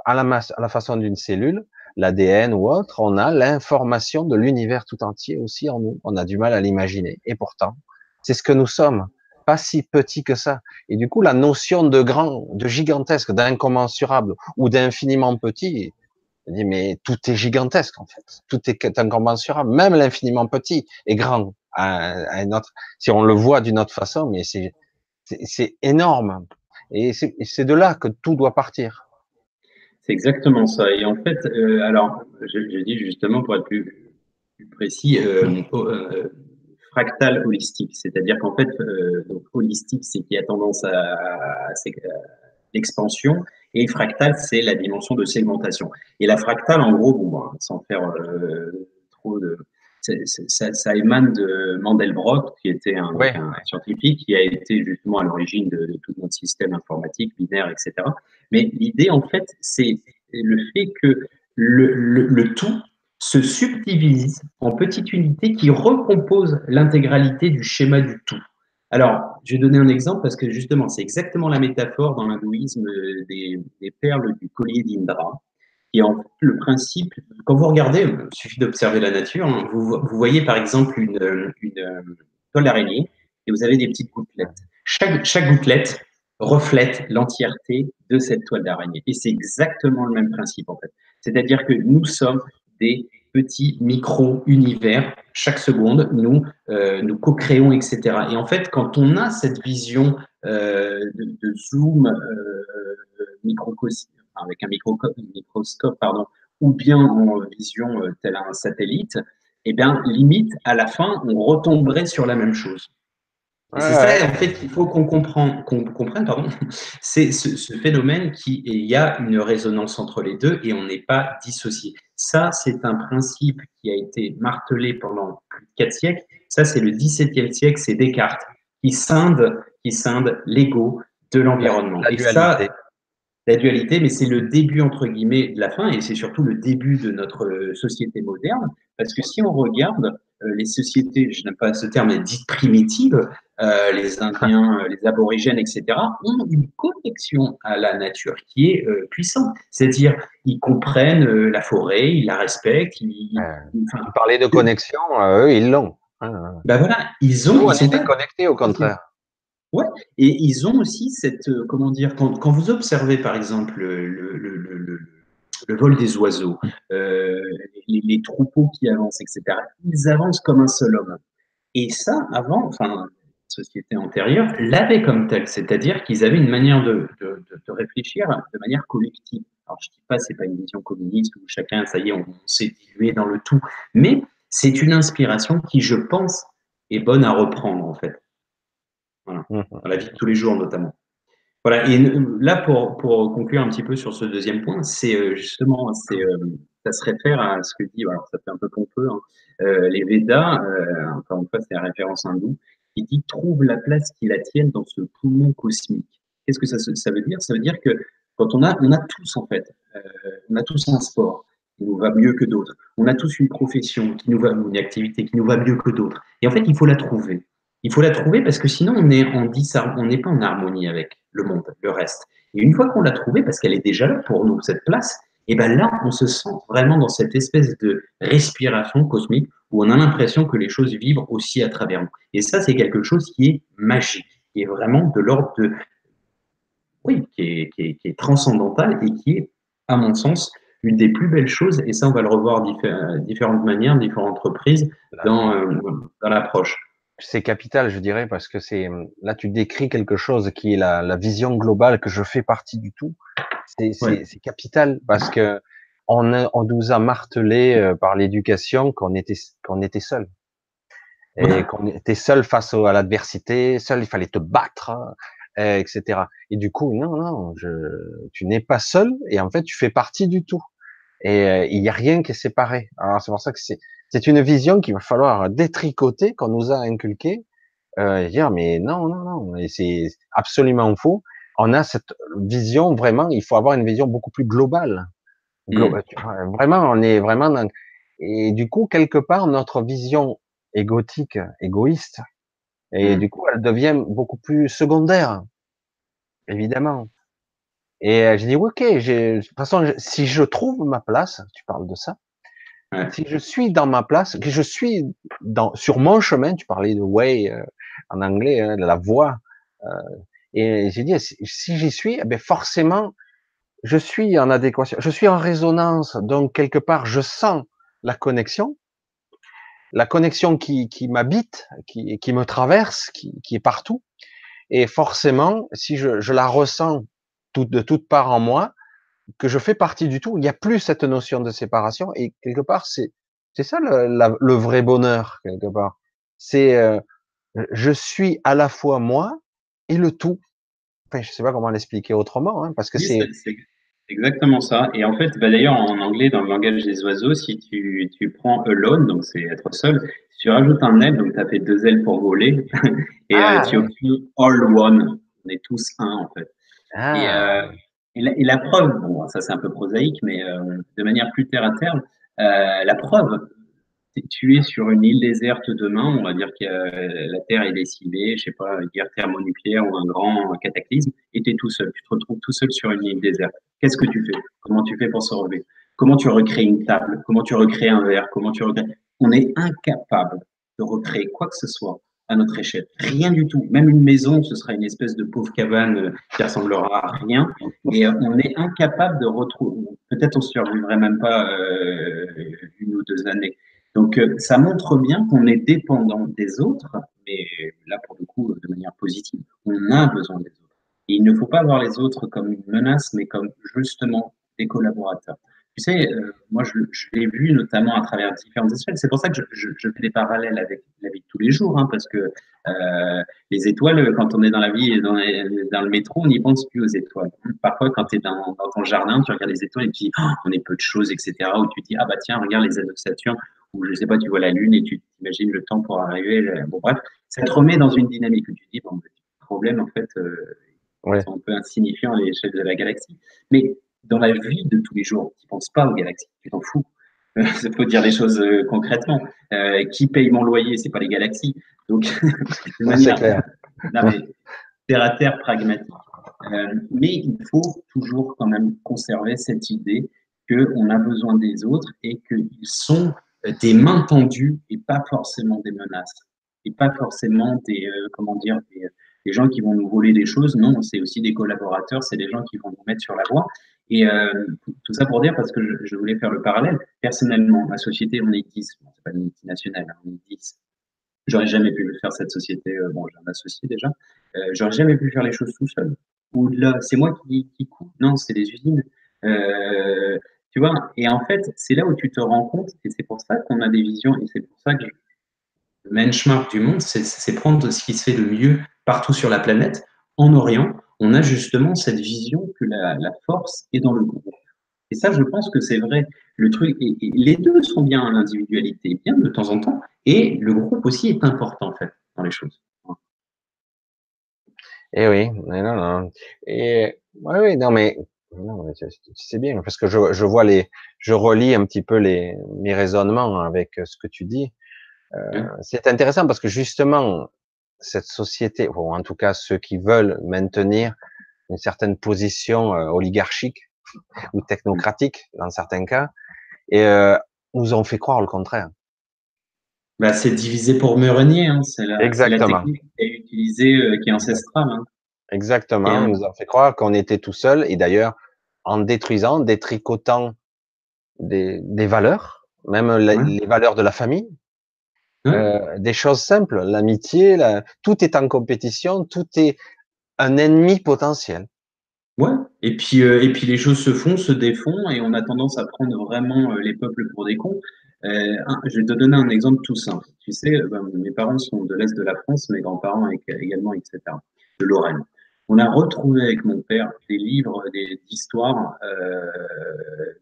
à la façon d'une cellule, l'ADN ou autre, on a l'information de l'univers tout entier aussi en nous. On a du mal à l'imaginer. Et pourtant, c'est ce que nous sommes. Pas si petit que ça. Et du coup, la notion de grand, de gigantesque, d'incommensurable ou d'infiniment petit, je dis, mais tout est gigantesque, en fait. Tout est incommensurable. Même l'infiniment petit est grand à une autre, si on le voit d'une autre façon, mais c'est énorme. Et c'est de là que tout doit partir. C'est exactement ça. Et en fait, alors, je dis justement pour être plus précis, fractal holistique. C'est-à-dire qu'en fait, donc holistique, c'est qui a tendance à l'expansion, et fractal, c'est la dimension de segmentation. Et la fractale, en gros, bon, ben, sans faire trop de... ça émane de Mandelbrot, qui était donc Ouais. un scientifique qui a été justement à l'origine de tout notre système informatique, binaire, etc. Mais l'idée, en fait, c'est le fait que le tout se subdivise en petites unités qui recomposent l'intégralité du schéma du tout. Alors, je vais donner un exemple parce que justement, c'est exactement la métaphore dans l'hindouisme des perles du collier d'Indra. Et en fait, le principe, quand vous regardez, il suffit d'observer la nature, hein, vous voyez par exemple une toile d'araignée et vous avez des petites gouttelettes. Chaque gouttelette reflète l'entièreté de cette toile d'araignée. Et c'est exactement le même principe en fait. C'est-à-dire que nous sommes des petits micro-univers. Chaque seconde, nous co-créons, etc. Et en fait, quand on a cette vision de zoom microcosmique, avec un microscope, pardon, ou bien en vision tel un satellite, eh bien, limite, à la fin, on retomberait sur la même chose. Et c'est ouais, ça, en fait, qu'il faut qu'on comprenne, pardon. C'est ce phénomène il y a une résonance entre les deux et on n'est pas dissocié. Ça, c'est un principe qui a été martelé pendant plus de 4 siècles. Ça, c'est le XVIIe siècle, c'est Descartes qui scinde l'ego de l'environnement. la Et ça, dualité. la dualité, mais c'est le début, entre guillemets, de la fin, et c'est surtout le début de notre société moderne, parce que si on regarde les sociétés, je n'aime pas ce terme, mais dites primitives, les Indiens, les aborigènes, etc., ont une connexion à la nature qui est puissante. C'est-à-dire, ils comprennent la forêt, ils la respectent, Euh, enfin, Tu parlais de connexion, eux, ils l'ont. ben voilà, Nous, on ils est sont pas. déconnectés, au contraire. Ouais, et ils ont aussi cette, comment dire, quand vous observez par exemple le vol des oiseaux, euh, les troupeaux qui avancent, etc., ils avancent comme un seul homme. Et ça, avant, enfin, les sociétés antérieures l'avaient comme tel, c'est-à-dire qu'ils avaient une manière de réfléchir de manière collective. Alors, je ne dis pas, c'est pas une vision communiste où chacun, ça y est, on s'est dilué dans le tout, mais c'est une inspiration qui, je pense, est bonne à reprendre en fait. Voilà. Mhm. Dans la vie de tous les jours notamment. Voilà, et là, pour conclure un petit peu sur ce deuxième point, c'est justement, ça se réfère à ce que dit, alors ça fait un peu pompeux, hein, les Védas, encore une fois, c'est la référence hindoue, qui dit trouve la place qui la tienne dans ce poumon cosmique. Qu'est-ce que ça veut dire? Ça veut dire que quand on a tous en fait, on a tous un sport qui nous va mieux que d'autres, on a tous une profession qui nous va, une activité qui nous va mieux que d'autres. Et en fait, il faut la trouver. Il faut la trouver parce que sinon, on n'est pas en harmonie avec le monde, le reste. Et une fois qu'on l'a trouvée, parce qu'elle est déjà là pour nous, cette place, et ben là, on se sent vraiment dans cette espèce de respiration cosmique où on a l'impression que les choses vibrent aussi à travers nous. Et ça, c'est quelque chose qui est magique, qui est vraiment de l'ordre de, oui, qui est transcendantal et qui est, à mon sens, une des plus belles choses. Et ça, on va le revoir différentes manières, différentes reprises Là, dans l'approche. c'est capital, je dirais, parce que là, tu décris quelque chose qui est la vision globale que je fais partie du tout. Ouais. C'est capital parce que on nous a martelé par l'éducation qu'on était seul et Voilà. qu'on était seul face à l'adversité, seul, il fallait te battre, hein, etc. Et du coup, non, non, tu n'es pas seul et en fait, tu fais partie du tout. Et il n'y a rien qui est séparé. Alors c'est pour ça que c'est une vision qu'il va falloir détricoter, qu'on nous a inculqué, et dire mais non, non, non, et c'est absolument faux. On a cette vision vraiment, il faut avoir une vision beaucoup plus globale. Mm. Vraiment, on est vraiment dans, et du coup, quelque part, notre vision égotique, égoïste, et Mm. du coup, elle devient beaucoup plus secondaire, évidemment. Et je dis, ok, de toute façon, si je trouve ma place, tu parles de ça, Ouais. si je suis dans ma place, que je suis sur mon chemin, tu parlais de way en anglais, hein, de la voie, euh, et j'ai dit, si j'y suis, eh ben forcément, je suis en adéquation, je suis en résonance, donc quelque part, je sens la connexion, qui m'habite, qui me traverse, qui est partout, et forcément, si je la ressens de toute part en moi, que je fais partie du tout, il n'y a plus cette notion de séparation, et quelque part, c'est ça le vrai bonheur, quelque part. C'est, je suis à la fois moi et le tout. Enfin, je sais pas comment l'expliquer autrement, hein, parce que Oui, c'est, c'est exactement ça. Et en fait, bah, d'ailleurs, en anglais, dans le langage des oiseaux, si tu prends alone, donc c'est être seul, si tu rajoutes un L, donc tu as fait deux L pour voler, et ah, tu ouais, obtiens all one. On est tous un, en fait. Et, ah, et la preuve, bon, ça c'est un peu prosaïque, mais de manière plus terre à terre, la preuve, tu es sur une île déserte demain, on va dire que la Terre est décimée, je sais pas, une guerre thermonucléaire ou un grand cataclysme, et tu es tout seul, tu te retrouves tout seul sur une île déserte. Qu'est-ce que tu fais? Comment tu fais pour se relever? Comment tu recrées une table? Comment tu recrées un verre? Comment tu recrées... On est incapable de recréer quoi que ce soit à notre échelle. Rien du tout. Même une maison, ce sera une espèce de pauvre cabane qui ressemblera à rien. Et on est incapable de retrouver. Peut-être on survivrait même pas 1 ou 2 années. Donc, ça montre bien qu'on est dépendant des autres, mais là, pour le coup, de manière positive. On a besoin des autres. Et il ne faut pas voir les autres comme une menace, mais comme justement des collaborateurs. Tu sais, moi, je l'ai vu notamment à travers différentes échelles. C'est pour ça que je fais des parallèles avec la vie de tous les jours, hein, parce que les étoiles, quand on est dans la vie et dans le métro, on n'y pense plus aux étoiles. Parfois, quand tu es dans ton jardin, tu regardes les étoiles et tu dis, oh, on est peu de choses, etc. Ou tu dis, ah bah tiens, regarde les anneaux de Saturne, ou je sais pas, tu vois la Lune et tu imagines le temps pour arriver. Bon, bref, ça te remet dans une dynamique où tu dis, bon, petit problème, en fait, ils Ouais, sont un peu insignifiants à l'échelle de la galaxie. Mais dans la vie de tous les jours, tu ne penses pas aux galaxies, tu t'en fous. Il faut dire les choses concrètement. Qui paye mon loyer? C'est pas les galaxies. Donc, de ouais, c'est manière, clair. non mais terre à terre pragmatique. Mais il faut toujours quand même conserver cette idée qu'on a besoin des autres et qu'ils sont des mains tendues et pas forcément des menaces. Et pas forcément des, comment dire, des gens qui vont nous voler des choses. Non, c'est aussi des collaborateurs, c'est des gens qui vont nous mettre sur la voie. Et tout ça pour dire, parce que je voulais faire le parallèle, personnellement, ma société, on est 10, bon, c'est pas une multinationale, hein, on est 10. J'aurais jamais pu faire cette société, bon, j'ai un associé déjà, j'aurais jamais pu faire les choses tout seul. Ou là, c'est moi qui coupe, non, c'est les usines. Euh, tu vois, et en fait, c'est là où tu te rends compte, et c'est pour ça qu'on a des visions, et c'est pour ça que le benchmark du monde, c'est prendre ce qui se fait de mieux partout sur la planète. En Orient, on a justement cette vision que la force est dans le groupe. Et ça, je pense que c'est vrai. Le truc, et les deux sont bien, l'individualité bien de temps en temps, et le groupe aussi est important en fait dans les choses. Et oui, mais non, non. Et ouais, oui, non, mais non, mais c'est bien parce que je vois je relis un petit peu mes raisonnements avec ce que tu dis. Hein. C'est intéressant parce que justement, cette société, ou en tout cas ceux qui veulent maintenir une certaine position oligarchique ou technocratique dans certains cas, et nous ont fait croire le contraire. Bah, c'est divisé pour mieux régner, hein. C'est la Exactement. technique qui est utilisée, qui est Exact. ancestrale. Hein. Et, Exactement. Ils nous ont fait croire qu'on était tout seul, et d'ailleurs, en détruisant, détricotant des valeurs, même ouais, les valeurs de la famille, ouais, des choses simples, l'amitié, tout est en compétition, tout est un ennemi potentiel. ouais. Et puis les choses se font, se défont, et on a tendance à prendre vraiment les peuples pour des cons. Je vais te donner un exemple tout simple. Tu sais, ben, mes parents sont de l'Est de la France, mes grands-parents également, etc., de Lorraine. On a retrouvé avec mon père des livres d'histoire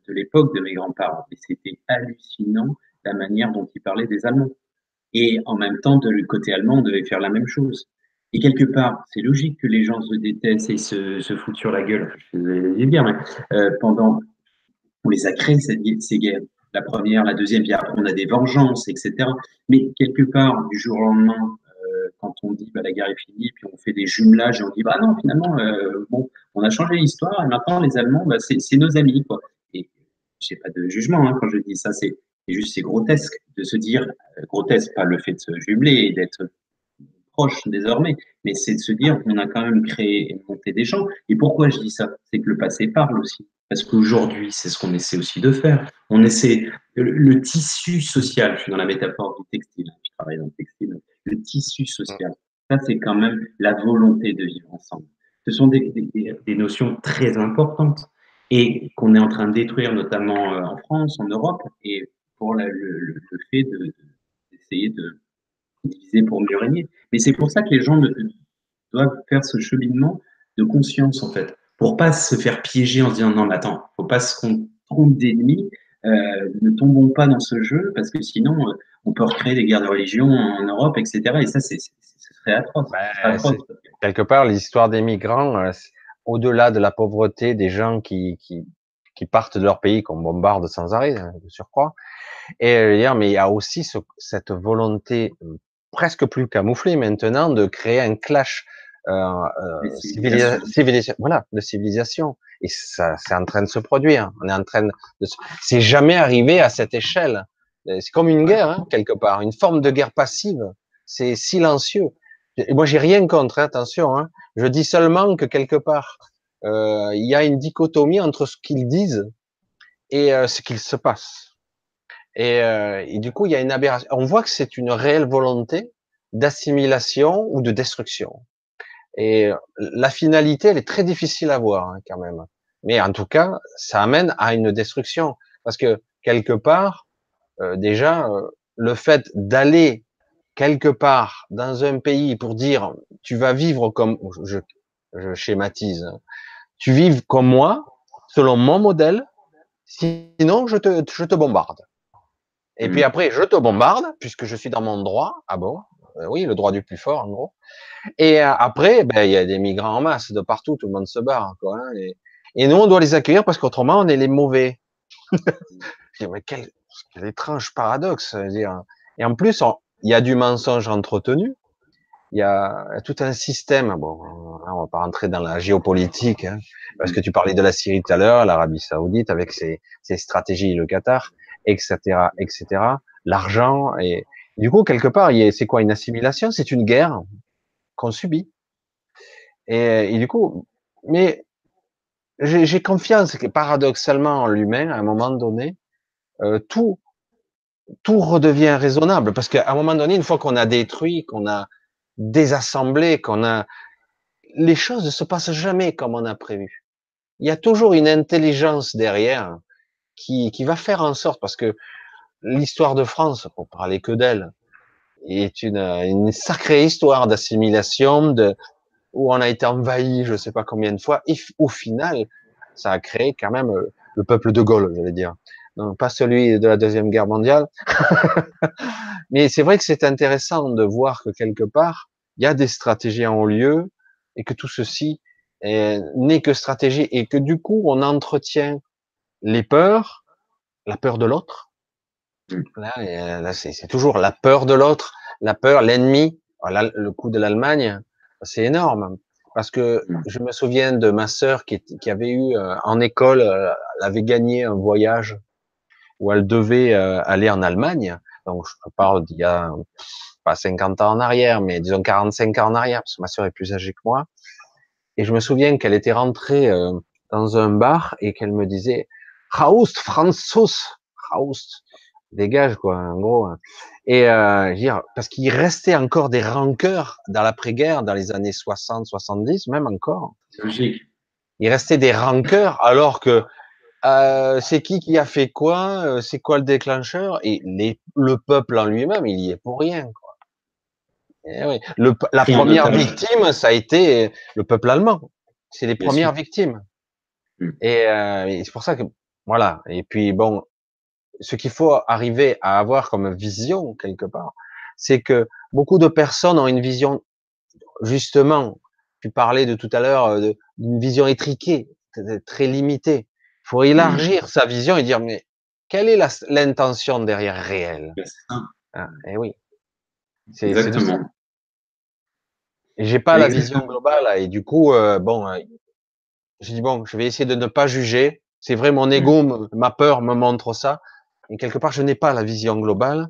de l'époque de mes grands-parents. Et c'était hallucinant la manière dont ils parlaient des Allemands. Et en même temps, de le côté allemand, on devait faire la même chose. Et quelque part, c'est logique que les gens se détestent et se foutent sur la gueule. Je vais dire, mais pendant, on les a créés ces guerres. La première, la deuxième, puis après on a des vengeances, etc. Mais quelque part, du jour au lendemain, quand on dit bah, la guerre est finie, puis on fait des jumelages et on dit bah non, finalement, bon, on a changé l'histoire et maintenant les Allemands, bah, c'est nos amis, quoi. Et j'ai pas de jugement hein, quand je dis ça, c'est juste c'est grotesque de se dire grotesque, pas le fait de se jumeler et d'être proche désormais, mais c'est de se dire qu'on a quand même créé et monté des gens. Et pourquoi je dis ça? C'est que le passé parle aussi. Parce qu'aujourd'hui, c'est ce qu'on essaie aussi de faire. On essaie le tissu social, je suis dans la métaphore du textile, je travaille dans le textile, le tissu social, ça c'est quand même la volonté de vivre ensemble. Ce sont des notions très importantes et qu'on est en train de détruire notamment en France, en Europe, et pour le fait d'essayer de diviser pour mieux régner. Mais c'est pour ça que les gens doivent faire ce cheminement de conscience, en fait, pour pas se faire piéger en se disant non, mais attends, faut pas qu'on trompe d'ennemis, ne tombons pas dans ce jeu, parce que sinon, on peut recréer des guerres de religion en Europe, etc. Et ça, ce serait atroce. Ce serait Ben, atroce. c'est quelque part l'histoire des migrants, au-delà de la pauvreté des gens qui partent de leur pays, qu'on bombarde sans arrêt, hein, de surcroît. Et dire, mais il y a aussi cette volonté presque plus camouflée maintenant de créer un clash Les civilisations. voilà, de civilisation. Et ça, c'est en train de se produire. On est en train c'est jamais arrivé à cette échelle. C'est comme une Ouais. guerre, hein, quelque part, une forme de guerre passive. C'est silencieux. Et moi, j'ai rien contre, hein, attention. Hein. Je dis seulement que quelque part, il y a une dichotomie entre ce qu'ils disent et ce qu'il se passe. Et du coup, il y a une aberration. On voit que c'est une réelle volonté d'assimilation ou de destruction. Et la finalité, elle est très difficile à voir hein, quand même. Mais en tout cas, ça amène à une destruction. Parce que quelque part, déjà, le fait d'aller quelque part dans un pays pour dire tu vas vivre comme je schématise, hein, tu vives comme moi, selon mon modèle, sinon je te bombarde. Et puis Mhm. après, je te bombarde, puisque je suis dans mon droit. Ah bon? Oui, le droit du plus fort, en gros. Et après, ben, il y a des migrants en masse de partout, tout le monde se barre, quoi, hein, et nous, on doit les accueillir parce qu'autrement, on est les mauvais. Je dis, mais quel étrange paradoxe, je veux dire. Et en plus, il y a du mensonge entretenu. Il y a tout un système. Bon, là, on va pas rentrer dans la géopolitique, hein, parce que tu parlais de la Syrie tout à l'heure, l'Arabie Saoudite avec ses stratégies, le Qatar, etc., etc. L'argent et du coup quelque part, c'est quoi une assimilation? C'est une guerre qu'on subit. Et du coup, mais j'ai confiance que paradoxalement en l'humain, à un moment donné, tout redevient raisonnable parce qu'à un moment donné, une fois qu'on a détruit, qu'on a désassemblé, les choses ne se passent jamais comme on a prévu. Il y a toujours une intelligence derrière qui va faire en sorte, parce que l'histoire de France, pour parler que d'elle, est une sacrée histoire d'assimilation, où on a été envahi, je sais pas combien de fois, et au final, ça a créé quand même le peuple de Gaulle, j'allais dire. Non, pas celui de la Deuxième Guerre mondiale. Mais c'est vrai que c'est intéressant de voir que quelque part, il y a des stratégies en haut lieu, et que tout ceci n'est que stratégie, et que du coup, on entretient les peurs, la peur de l'autre. Mhm. Là, c'est toujours la peur de l'autre, la peur, l'ennemi. Voilà, le coup de l'Allemagne, c'est énorme. Parce que je me souviens de ma sœur qui avait eu en école, elle avait gagné un voyage où elle devait aller en Allemagne. Donc je parle d'il y a pas 50 ans en arrière, mais disons 45 ans en arrière, parce que ma sœur est plus âgée que moi. Et je me souviens qu'elle était rentrée dans un bar et qu'elle me disait Raus, Franzos, Raus, dégage quoi, en gros. Et je veux dire, parce qu'il restait encore des rancœurs dans l'après-guerre, dans les années 60, 70, même encore. C'est logique. Il restait des rancœurs, alors que c'est qui a fait quoi, c'est quoi le déclencheur, et le peuple en lui-même, il y est pour rien. Eh oui. La Pris en première otage, victime, ça a été le peuple allemand. C'est les bien sûr. premières victimes. Mhm. Et c'est pour ça que, voilà. Et puis bon, ce qu'il faut arriver à avoir comme vision quelque part, c'est que beaucoup de personnes ont une vision, justement, tu parlais de tout à l'heure, d'une vision étriquée, très limitée. Il faut Mhm. élargir sa vision et dire, mais quelle est l'intention derrière réelle? Ben, c'est ça. Hein, eh oui, c'est de ça. Exactement. Et j'ai pas la vision Exactement. globale, et du coup, bon, j'ai dit bon, je vais essayer de ne pas juger. C'est vrai, mon Mhm. ego, ma peur me montre ça. Et quelque part, je n'ai pas la vision globale.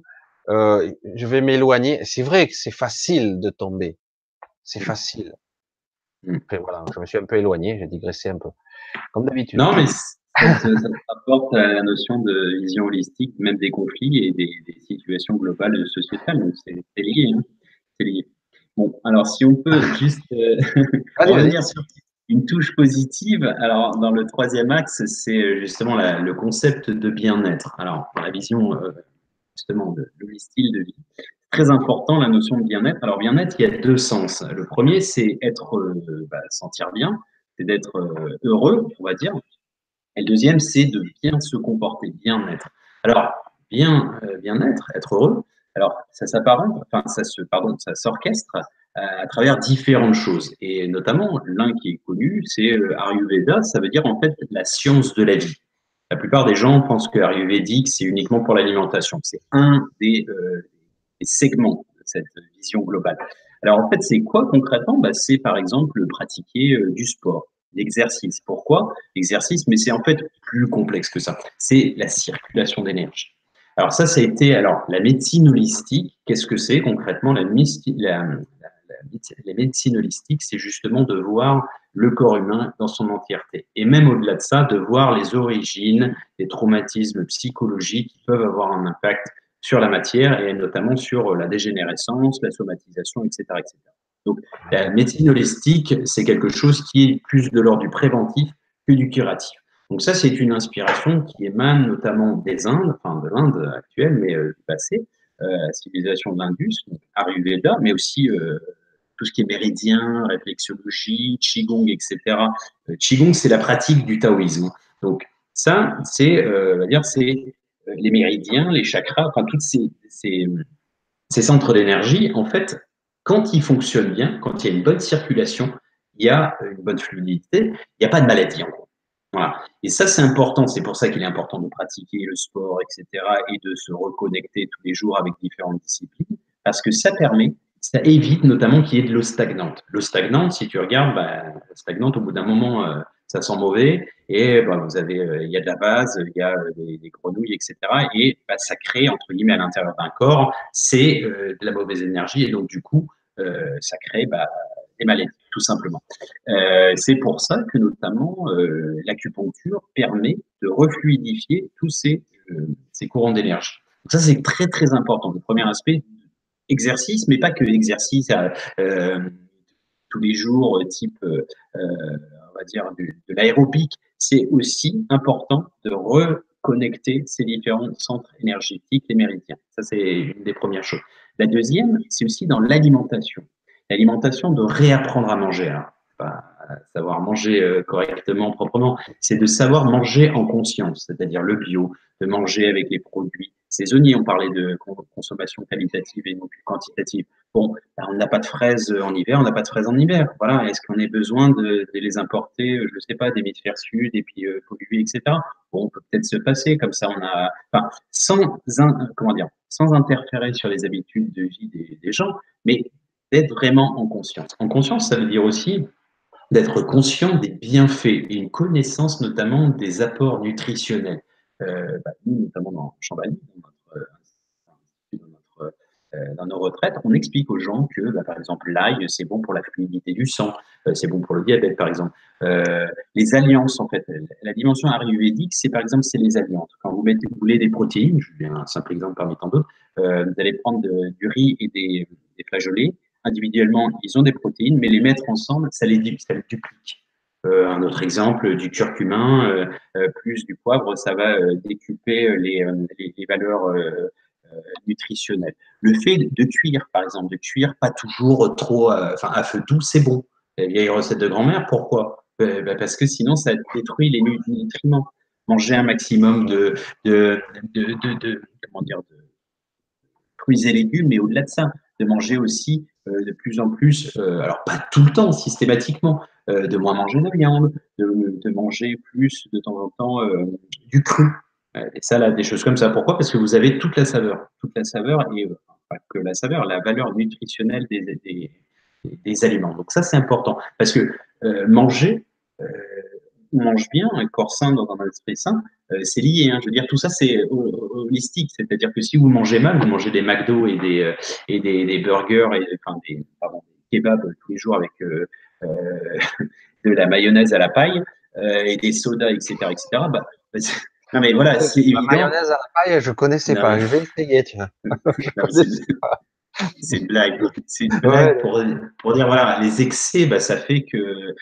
Je vais m'éloigner. C'est vrai que c'est facile de tomber. C'est Mhm. facile. Mhm. Après, voilà, je me suis un peu éloigné, j'ai digressé un peu, comme d'habitude. Non, mais ça te rapporte à la notion de vision holistique, même des conflits et des situations globales sociétales. Donc, c'est lié, hein. C'est lié. Bon, alors si on peut juste Allez, vas-y. revenir sur une touche positive, alors dans le troisième axe, c'est justement le concept de bien-être. Alors, dans la vision justement de style de vie, très important la notion de bien-être. Alors, bien-être, il y a deux sens. Le premier, c'est être, sentir bien, c'est d'être heureux, on va dire. Et le deuxième, c'est de bien se comporter, bien-être. Alors, bien-être, être heureux, alors ça s'apparente, enfin ça s'orchestre à travers différentes choses. Et notamment, l'un qui est connu, c'est Ayurveda, ça veut dire en fait la science de la vie. La plupart des gens pensent que Ayurvédique, c'est uniquement pour l'alimentation. C'est un des segments de cette vision globale. Alors en fait, c'est quoi concrètement? C'est par exemple pratiquer du sport, l'exercice. Pourquoi l'exercice? Mais c'est en fait plus complexe que ça. C'est la circulation d'énergie. Alors ça a été alors la médecine holistique. Qu'est-ce que c'est concrètement la médecine holistique? C'est justement de voir le corps humain dans son entièreté. Et même au-delà de ça, de voir les origines des traumatismes psychologiques qui peuvent avoir un impact sur la matière et notamment sur la dégénérescence, la somatisation, etc., etc. Donc, la médecine holistique, c'est quelque chose qui est plus de l'ordre du préventif que du curatif. Donc ça, c'est une inspiration qui émane notamment des Indes, enfin de l'Inde actuelle, mais du passé, la civilisation de l'Indus, donc Ayurveda, mais aussi tout ce qui est méridien, réflexologie, Qigong, etc. Qigong, c'est la pratique du taoïsme. Donc ça, c'est, on va dire, c'est les méridiens, les chakras, enfin toutes ces centres d'énergie, en fait, quand ils fonctionnent bien, quand il y a une bonne circulation, il y a une bonne fluidité, il n'y a pas de maladie en gros. Voilà. Et ça, c'est important. C'est pour ça qu'il est important de pratiquer le sport, etc., et de se reconnecter tous les jours avec différentes disciplines, parce que ça permet, ça évite notamment qu'il y ait de l'eau stagnante. L'eau stagnante, si tu regardes, bah, stagnante, au bout d'un moment, ça sent mauvais, et bah, vous avez, il y a de la base, il y a des grenouilles, etc., et bah, ça crée, entre guillemets, à l'intérieur d'un corps, c'est de la mauvaise énergie, et donc du coup, ça crée bah, des maladies, tout simplement. C'est pour ça que notamment l'acupuncture permet de refluidifier tous ces courants d'énergie. Donc ça, c'est très très important. Le premier aspect, exercice, mais pas que exercice tous les jours, type, on va dire, de l'aérobic. C'est aussi important de reconnecter ces différents centres énergétiques, les méridiens. Ça, c'est une des premières choses. La deuxième, c'est aussi dans l'alimentation. L'alimentation, de réapprendre à manger. Alors, pas savoir manger correctement, proprement, c'est de savoir manger en conscience, c'est-à-dire le bio, de manger avec les produits saisonniers. On parlait de consommation qualitative et non plus quantitative. Bon, ben, on n'a pas de fraises en hiver, on n'a pas de fraises en hiver. Voilà, est-ce qu'on a besoin de les importer, je ne sais pas, d'hémisphère sud et puis polluer, etc. Bon, on peut peut-être se passer comme ça. On a, enfin, comment dire, sans interférer sur les habitudes de vie des gens, mais d'être vraiment en conscience. En conscience, ça veut dire aussi d'être conscient des bienfaits et une connaissance notamment des apports nutritionnels. Bah, nous, notamment dans Champagne, dans nos retraites, on explique aux gens que, bah, par exemple, l'ail, c'est bon pour la fluidité du sang, c'est bon pour le diabète, par exemple. Les alliances, en fait, la dimension ayurvédique, c'est par exemple, c'est les alliances. Quand vous voulez des protéines, je vais un simple exemple parmi tant d'autres, vous allez prendre du riz et des flageolets. Individuellement, ils ont des protéines, mais les mettre ensemble, ça les duplique. Un autre exemple, du curcumin plus du poivre, ça va décupler les valeurs nutritionnelles. Le fait de cuire, par exemple, de cuire pas toujours trop, enfin à feu doux, c'est bon. La vieille recette de grand-mère, pourquoi? Parce que sinon, ça détruit les nutriments. Manger un maximum comment dire, de fruits et légumes, mais au-delà de ça, de manger aussi de plus en plus, alors pas tout le temps, systématiquement, de moins manger de viande, de manger plus de temps en temps du cru, des salades, des choses comme ça. Pourquoi? Parce que vous avez toute la saveur et pas que la saveur, la valeur nutritionnelle des aliments. Donc ça, c'est important parce que manger, euh, on mange bien, un corps sain dans un esprit sain, c'est lié. Hein. Je veux dire, tout ça, c'est holistique. C'est-à-dire que si vous mangez mal, vous mangez des McDo et des burgers et enfin, pardon, des kebabs tous les jours avec euh, de la mayonnaise à la paille et des sodas, etc., etc. Bah, non mais voilà, c'est La évident. mayonnaise à la paille, je connaissais Non, pas. Je vais essayer, tiens. Je non, connaissais pas. c'est une blague. C'est une Ouais. blague pour dire voilà, les excès, bah, ça fait que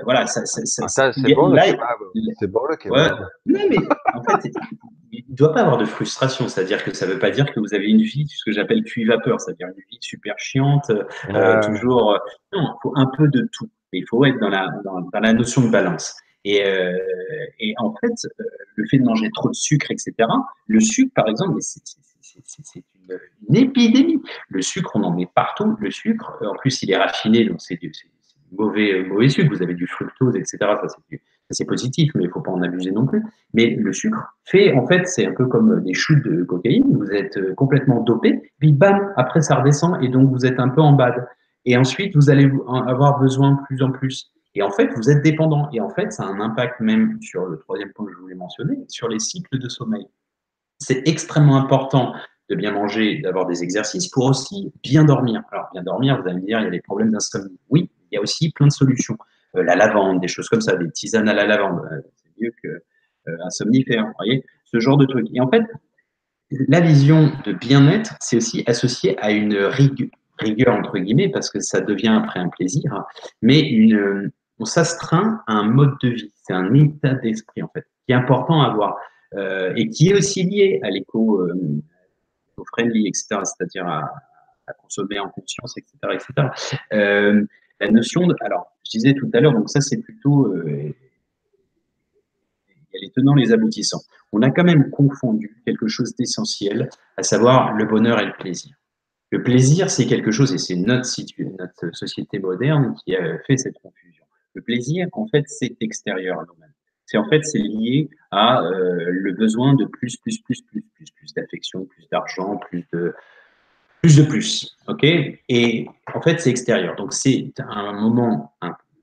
voilà, Attends, c'est bon le là, kebab. C'est bon le ouais, kebab. non, mais en fait, il ne doit pas avoir de frustration. C'est-à-dire que ça ne veut pas dire que vous avez une vie, ce que j'appelle cuit-vapeur, c'est-à-dire une vie super chiante, toujours. Non, il faut un peu de tout. Mais il faut être dans la notion de balance. Et, euh, et en fait, le fait de manger trop de sucre, etc., le sucre, par exemple, c'est une épidémie. Le sucre, on en met partout. Le sucre, en plus, il est raffiné, donc c'est du mauvais sucre. Vous avez du fructose, etc. Ça, c'est positif, mais il ne faut pas en abuser non plus. Mais le sucre fait, en fait, c'est un peu comme des shoots de cocaïne. Vous êtes complètement dopé, puis bam, après ça redescend et donc vous êtes un peu en bad. Et ensuite, vous allez avoir besoin de plus en plus. Et en fait, vous êtes dépendant. Et en fait, ça a un impact même sur le troisième point que je voulais mentionner, sur les cycles de sommeil. C'est extrêmement important de bien manger, d'avoir des exercices pour aussi bien dormir. Alors, bien dormir, vous allez me dire, il y a des problèmes d'insomnie. Oui, il y a aussi plein de solutions. La lavande, des choses comme ça, des tisanes à la lavande, c'est mieux qu'un somnifère, vous voyez, ce genre de trucs. Et en fait, la vision de bien-être, c'est aussi associé à une rigueur, entre guillemets, parce que ça devient après un plaisir, mais on s'astreint à un mode de vie, c'est un état d'esprit en fait, qui est important à avoir et qui est aussi lié à l'éco-friendly, etc., c'est-à-dire à consommer en conscience, etc., etc. La notion de, alors, je disais tout à l'heure, donc ça c'est plutôt, il y a les tenants, les aboutissants. On a quand même confondu quelque chose d'essentiel, à savoir le bonheur et le plaisir. Le plaisir, c'est quelque chose, et c'est notre société moderne qui a fait cette confusion. Le plaisir, en fait, c'est extérieur à nous-mêmes. C'est en fait, c'est lié à le besoin de plus d'affection, plus d'argent, plus. Ok. Et en fait, c'est extérieur. Donc, c'est un moment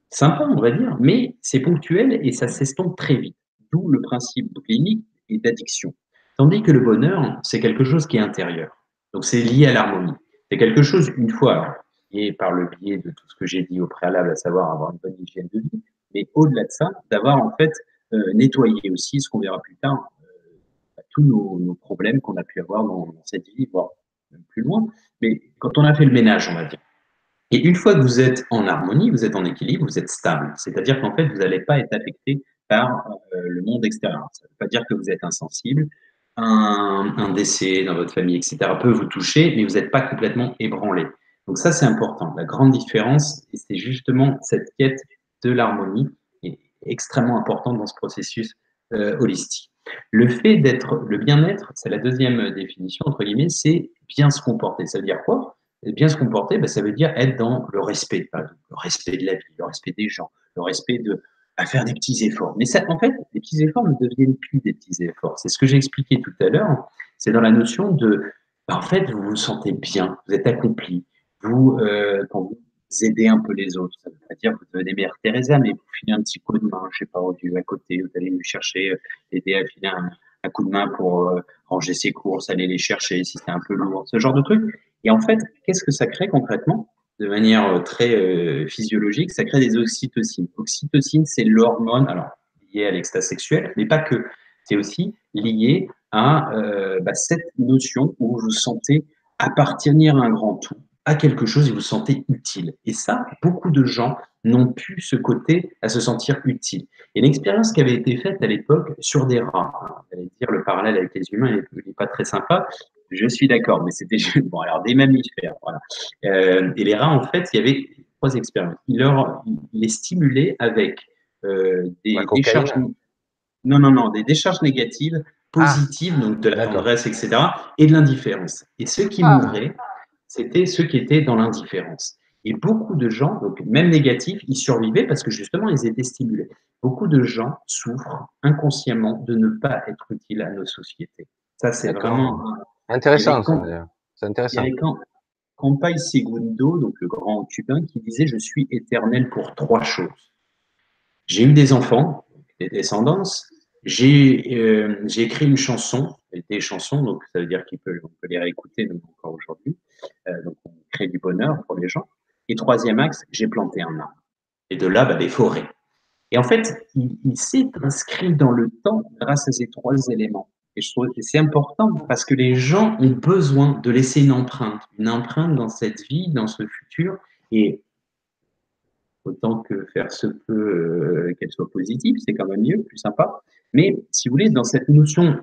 sympa, on va dire, mais c'est ponctuel et ça s'estompe très vite. D'où le principe clinique et d'addiction. Tandis que le bonheur, c'est quelque chose qui est intérieur. Donc, c'est lié à l'harmonie. C'est quelque chose, une fois, alors, qui est par le biais de tout ce que j'ai dit au préalable, à savoir avoir une bonne hygiène de vie, mais au-delà de ça, d'avoir en fait nettoyé aussi, ce qu'on verra plus tard, tous nos problèmes qu'on a pu avoir dans cette vie, voire même plus loin, mais quand on a fait le ménage, on va dire. Et une fois que vous êtes en harmonie, vous êtes en équilibre, vous êtes stable. C'est-à-dire qu'en fait, vous n'allez pas être affecté par le monde extérieur. Ça ne veut pas dire que vous êtes insensible. Un décès dans votre famille, etc., peut vous toucher, mais vous n'êtes pas complètement ébranlé. Donc ça, c'est important. La grande différence, et c'est justement cette quête de l'harmonie est extrêmement importante dans ce processus holistique. Le fait d'être, le bien-être, c'est la deuxième définition, entre guillemets, c'est bien se comporter. Ça veut dire quoi? Et bien se comporter, ben, ça veut dire être dans le respect, par exemple, le respect de la vie, le respect des gens, le respect de à faire des petits efforts. Mais ça, en fait, les petits efforts ne deviennent plus des petits efforts. C'est ce que j'ai expliqué tout à l'heure. C'est dans la notion de, ben, en fait, vous vous sentez bien, vous êtes accompli. Vous, quand vous aidez un peu les autres, ça ne veut pas dire que vous devenez Mère Teresa, mais vous filez un petit coup de main, je sais pas, au Dieu à côté, vous allez lui chercher, aider à filer un coup de main pour ranger ses courses, aller les chercher si c'est un peu lourd, ce genre de truc. Et en fait, qu'est-ce que ça crée concrètement? De manière très physiologique, ça crée des oxytocines. Oxytocine, c'est l'hormone, alors liée à l'extase sexuelle, mais pas que. C'est aussi lié à cette notion où vous vous sentez appartenir à un grand tout, à quelque chose et vous vous sentez utile. Et ça, beaucoup de gens n'ont plus ce côté à se sentir utile. Et l'expérience qui avait été faite à l'époque sur des rats, hein, j'allais dire le parallèle avec les humains, il n'est pas très sympa, je suis d'accord, mais c'était bon, alors des mammifères, voilà. Et les rats, en fait, il y avait trois expériences. Il les stimulait avec La des décharges, cocaïne. non, non, non, des décharges négatives, Ah, positives, donc de la d'accord. tendresse, etc., et de l'indifférence. Et ceux qui Ah, mouraient, c'était ceux qui étaient dans l'indifférence. Et beaucoup de gens, donc même négatifs, ils survivaient parce que justement, ils étaient stimulés. Beaucoup de gens souffrent inconsciemment de ne pas être utiles à nos sociétés. Ça, c'est d'accord. vraiment. Il y avait Intéressant, ça, quand, d'ailleurs. C'est il y intéressant. avait quand Campay Segundo, donc le grand cubain, qui disait: Je suis éternel pour trois choses. J'ai eu des enfants, des descendances, j'ai écrit une chanson, et des chansons, donc ça veut dire on peut les réécouter même encore aujourd'hui. Donc on crée du bonheur pour les gens. Et troisième axe, j'ai planté un arbre. Et de là, des forêts. Et en fait, il s'est inscrit dans le temps grâce à ces trois éléments. Et je trouve que c'est important parce que les gens ont besoin de laisser une empreinte dans cette vie, dans ce futur. Et autant que faire se peut qu'elle soit positive, c'est quand même mieux, plus sympa. Mais si vous voulez, dans cette notion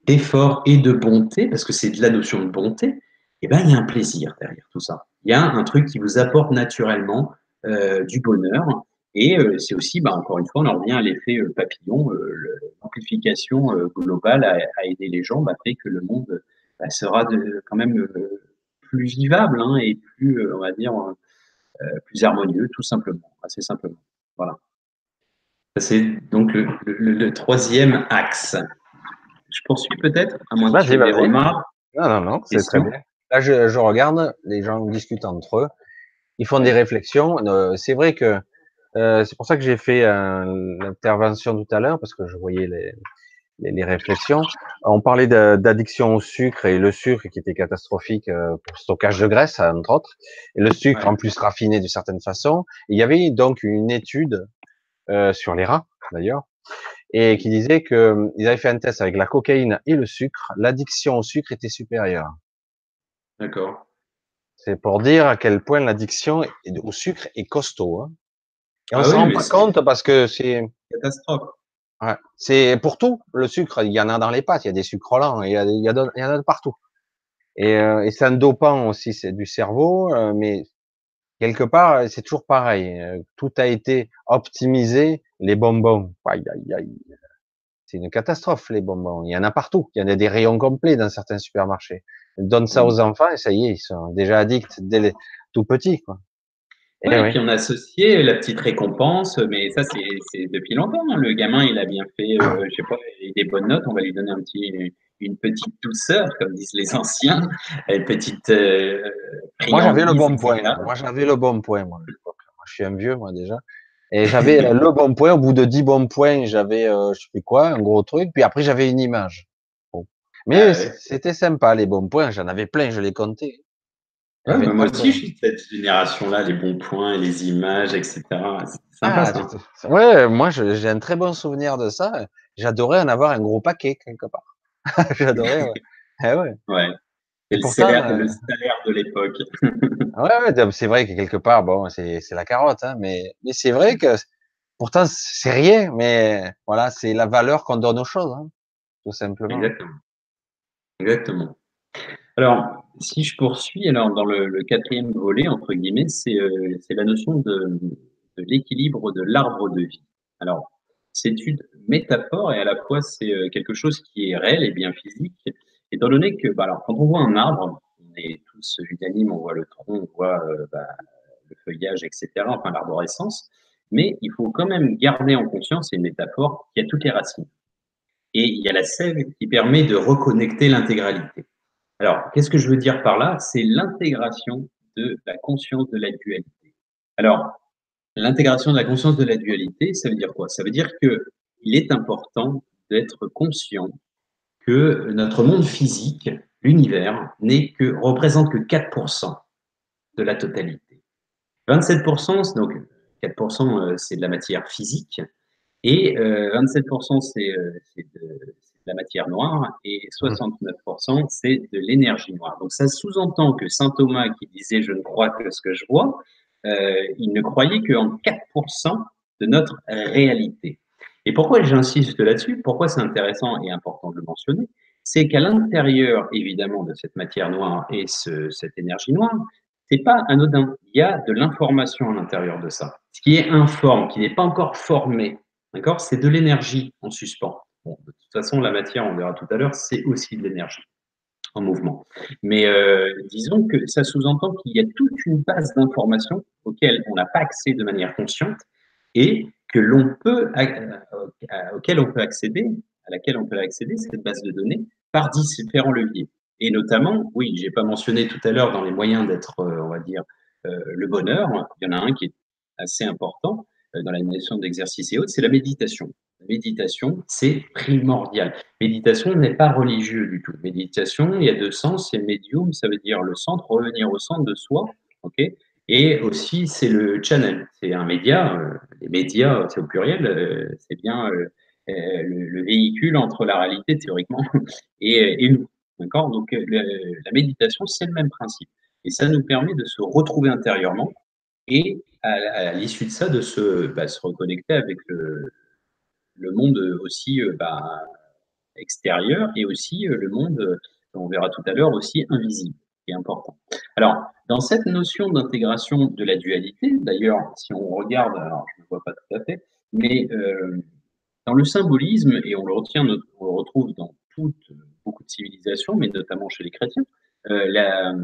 d'effort et de bonté, parce que c'est de la notion de bonté, eh ben, il y a un plaisir derrière tout ça. Il y a un truc qui vous apporte naturellement du bonheur. Et c'est aussi, encore une fois, on en revient à l'effet papillon, l'amplification globale à aider les gens fait que le monde sera quand même plus vivable hein, et plus, on va dire, plus harmonieux, tout simplement, assez simplement. Voilà. C'est donc le troisième axe. Je poursuis peut-être, à moins qu'il Vas-y, y ait des vas-y. remarques, Non, non, non, c'est très questions. bien. Là, je regarde, les gens discutent entre eux, ils font des Ouais, réflexions. C'est vrai que c'est pour ça que j'ai fait l'intervention tout à l'heure, parce que je voyais les réflexions. On parlait d'addiction au sucre et le sucre qui était catastrophique pour le stockage de graisse, entre autres, et le sucre ouais, en plus raffiné d'une certaine façon. Il y avait donc une étude sur les rats, d'ailleurs, et qui disait que ils avaient fait un test avec la cocaïne et le sucre. L'addiction au sucre était supérieure. d'accord. C'est pour dire à quel point l'addiction au sucre est costaud, hein. Et on Ah se oui, rend mais pas c'est compte parce que catastrophe. c'est pour tout. Le sucre, il y en a dans les pâtes, il y a des sucres lents, il y en a de partout. Et c'est un dopant aussi, c'est du cerveau, mais quelque part, c'est toujours pareil. Tout a été optimisé. Les bonbons, aïe, aïe, aïe, c'est une catastrophe, les bonbons. Il y en a partout. Il y en a des rayons complets dans certains supermarchés. Donne ça Mmh. aux enfants et ça y est, ils sont déjà addicts dès les tout petits, quoi. Eh Ouais, et oui. puis on a associé la petite récompense, mais ça c'est depuis longtemps, hein. Le gamin, il a bien fait, je sais pas, il a des bonnes notes, on va lui donner une petite douceur, comme disent les anciens, une petite Moi, j'avais le friandise, bon point. etc. Moi, j'avais le bon point, moi, à l'époque. Moi, je suis un vieux, moi, déjà. Et j'avais le bon point. Au bout de 10 bons points, j'avais, je sais plus quoi, un gros truc. Puis après, j'avais une image. Bon. Mais Ah ouais. c'était sympa, les bons points. J'en avais plein, je les comptais. Ouais, J'avais bah, moi plein, aussi, plein. je suis de cette génération-là, les bons points, les images, etc. C'est sympa Ah, ça. ouais, moi, j'ai un très bon souvenir de ça. J'adorais en avoir un gros paquet, quelque part. J'adorais, ouais. Eh ouais. Ouais, c'est Et pourtant, le salaire de l'époque. ouais, ouais, c'est vrai que quelque part, bon, c'est la carotte, hein, mais c'est vrai que pourtant, c'est rien, mais voilà, c'est la valeur qu'on donne aux choses, hein, tout simplement. Exactement, exactement. Alors, si je poursuis, alors dans le quatrième volet, entre guillemets, c'est la notion de l'équilibre de l'arbre de vie. Alors, c'est une métaphore et à la fois c'est quelque chose qui est réel et bien physique, étant donné que, bah, alors, quand on voit un arbre, on est tous unanimes, on voit le tronc, on voit bah, le feuillage, etc., enfin l'arborescence, mais il faut quand même garder en conscience, c'est une métaphore, qu'il y a toutes les racines. Et il y a la sève qui permet de reconnecter l'intégralité. Alors, qu'est-ce que je veux dire par là? C'est l'intégration de la conscience de la dualité. Alors, l'intégration de la conscience de la dualité, ça veut dire quoi? Ça veut dire que il est important d'être conscient que notre monde physique, l'univers, représente que 4% de la totalité. 27%, donc 4%, c'est de la matière physique, et 27%, c'est de la matière noire et Mhm. 69%, c'est de l'énergie noire. Donc ça sous-entend que saint Thomas, qui disait je ne crois que ce que je vois, il ne croyait qu'en 4% de notre réalité. Et pourquoi j'insiste là-dessus? Pourquoi c'est intéressant et important de le mentionner? C'est qu'à l'intérieur, évidemment, de cette matière noire et cette énergie noire, c'est pas anodin. Il y a de l'information à l'intérieur de ça. Ce qui est informe, qui n'est pas encore formé, d'accord, c'est de l'énergie en suspens. Bon, de toute façon, la matière, on verra tout à l'heure, c'est aussi de l'énergie en mouvement. Mais disons que ça sous-entend qu'il y a toute une base d'informations auxquelles on n'a pas accès de manière consciente et que auquel on peut accéder, à laquelle on peut accéder, cette base de données, par différents leviers. Et notamment, oui, j'ai pas mentionné tout à l'heure dans les moyens d'être, on va dire, le bonheur, il y en a un qui est assez important dans la notion d'exercice et autres, c'est la méditation. La méditation, c'est primordial. Méditation n'est pas religieux du tout. Méditation, il y a deux sens, c'est médium, ça veut dire le centre, revenir au centre de soi, ok. Et aussi, c'est le channel, c'est un média. Les médias, c'est au pluriel, c'est bien le véhicule entre la réalité théoriquement et nous. D'accord. Donc, la méditation, c'est le même principe. Et ça nous permet de se retrouver intérieurement et à l'issue de ça, de se reconnecter avec le monde aussi extérieur et aussi le monde, on verra tout à l'heure, aussi invisible, qui est important. Alors, dans cette notion d'intégration de la dualité, d'ailleurs, si on regarde, alors je ne vois pas tout à fait, mais dans le symbolisme, et on le retrouve dans beaucoup de civilisations, mais notamment chez les chrétiens, la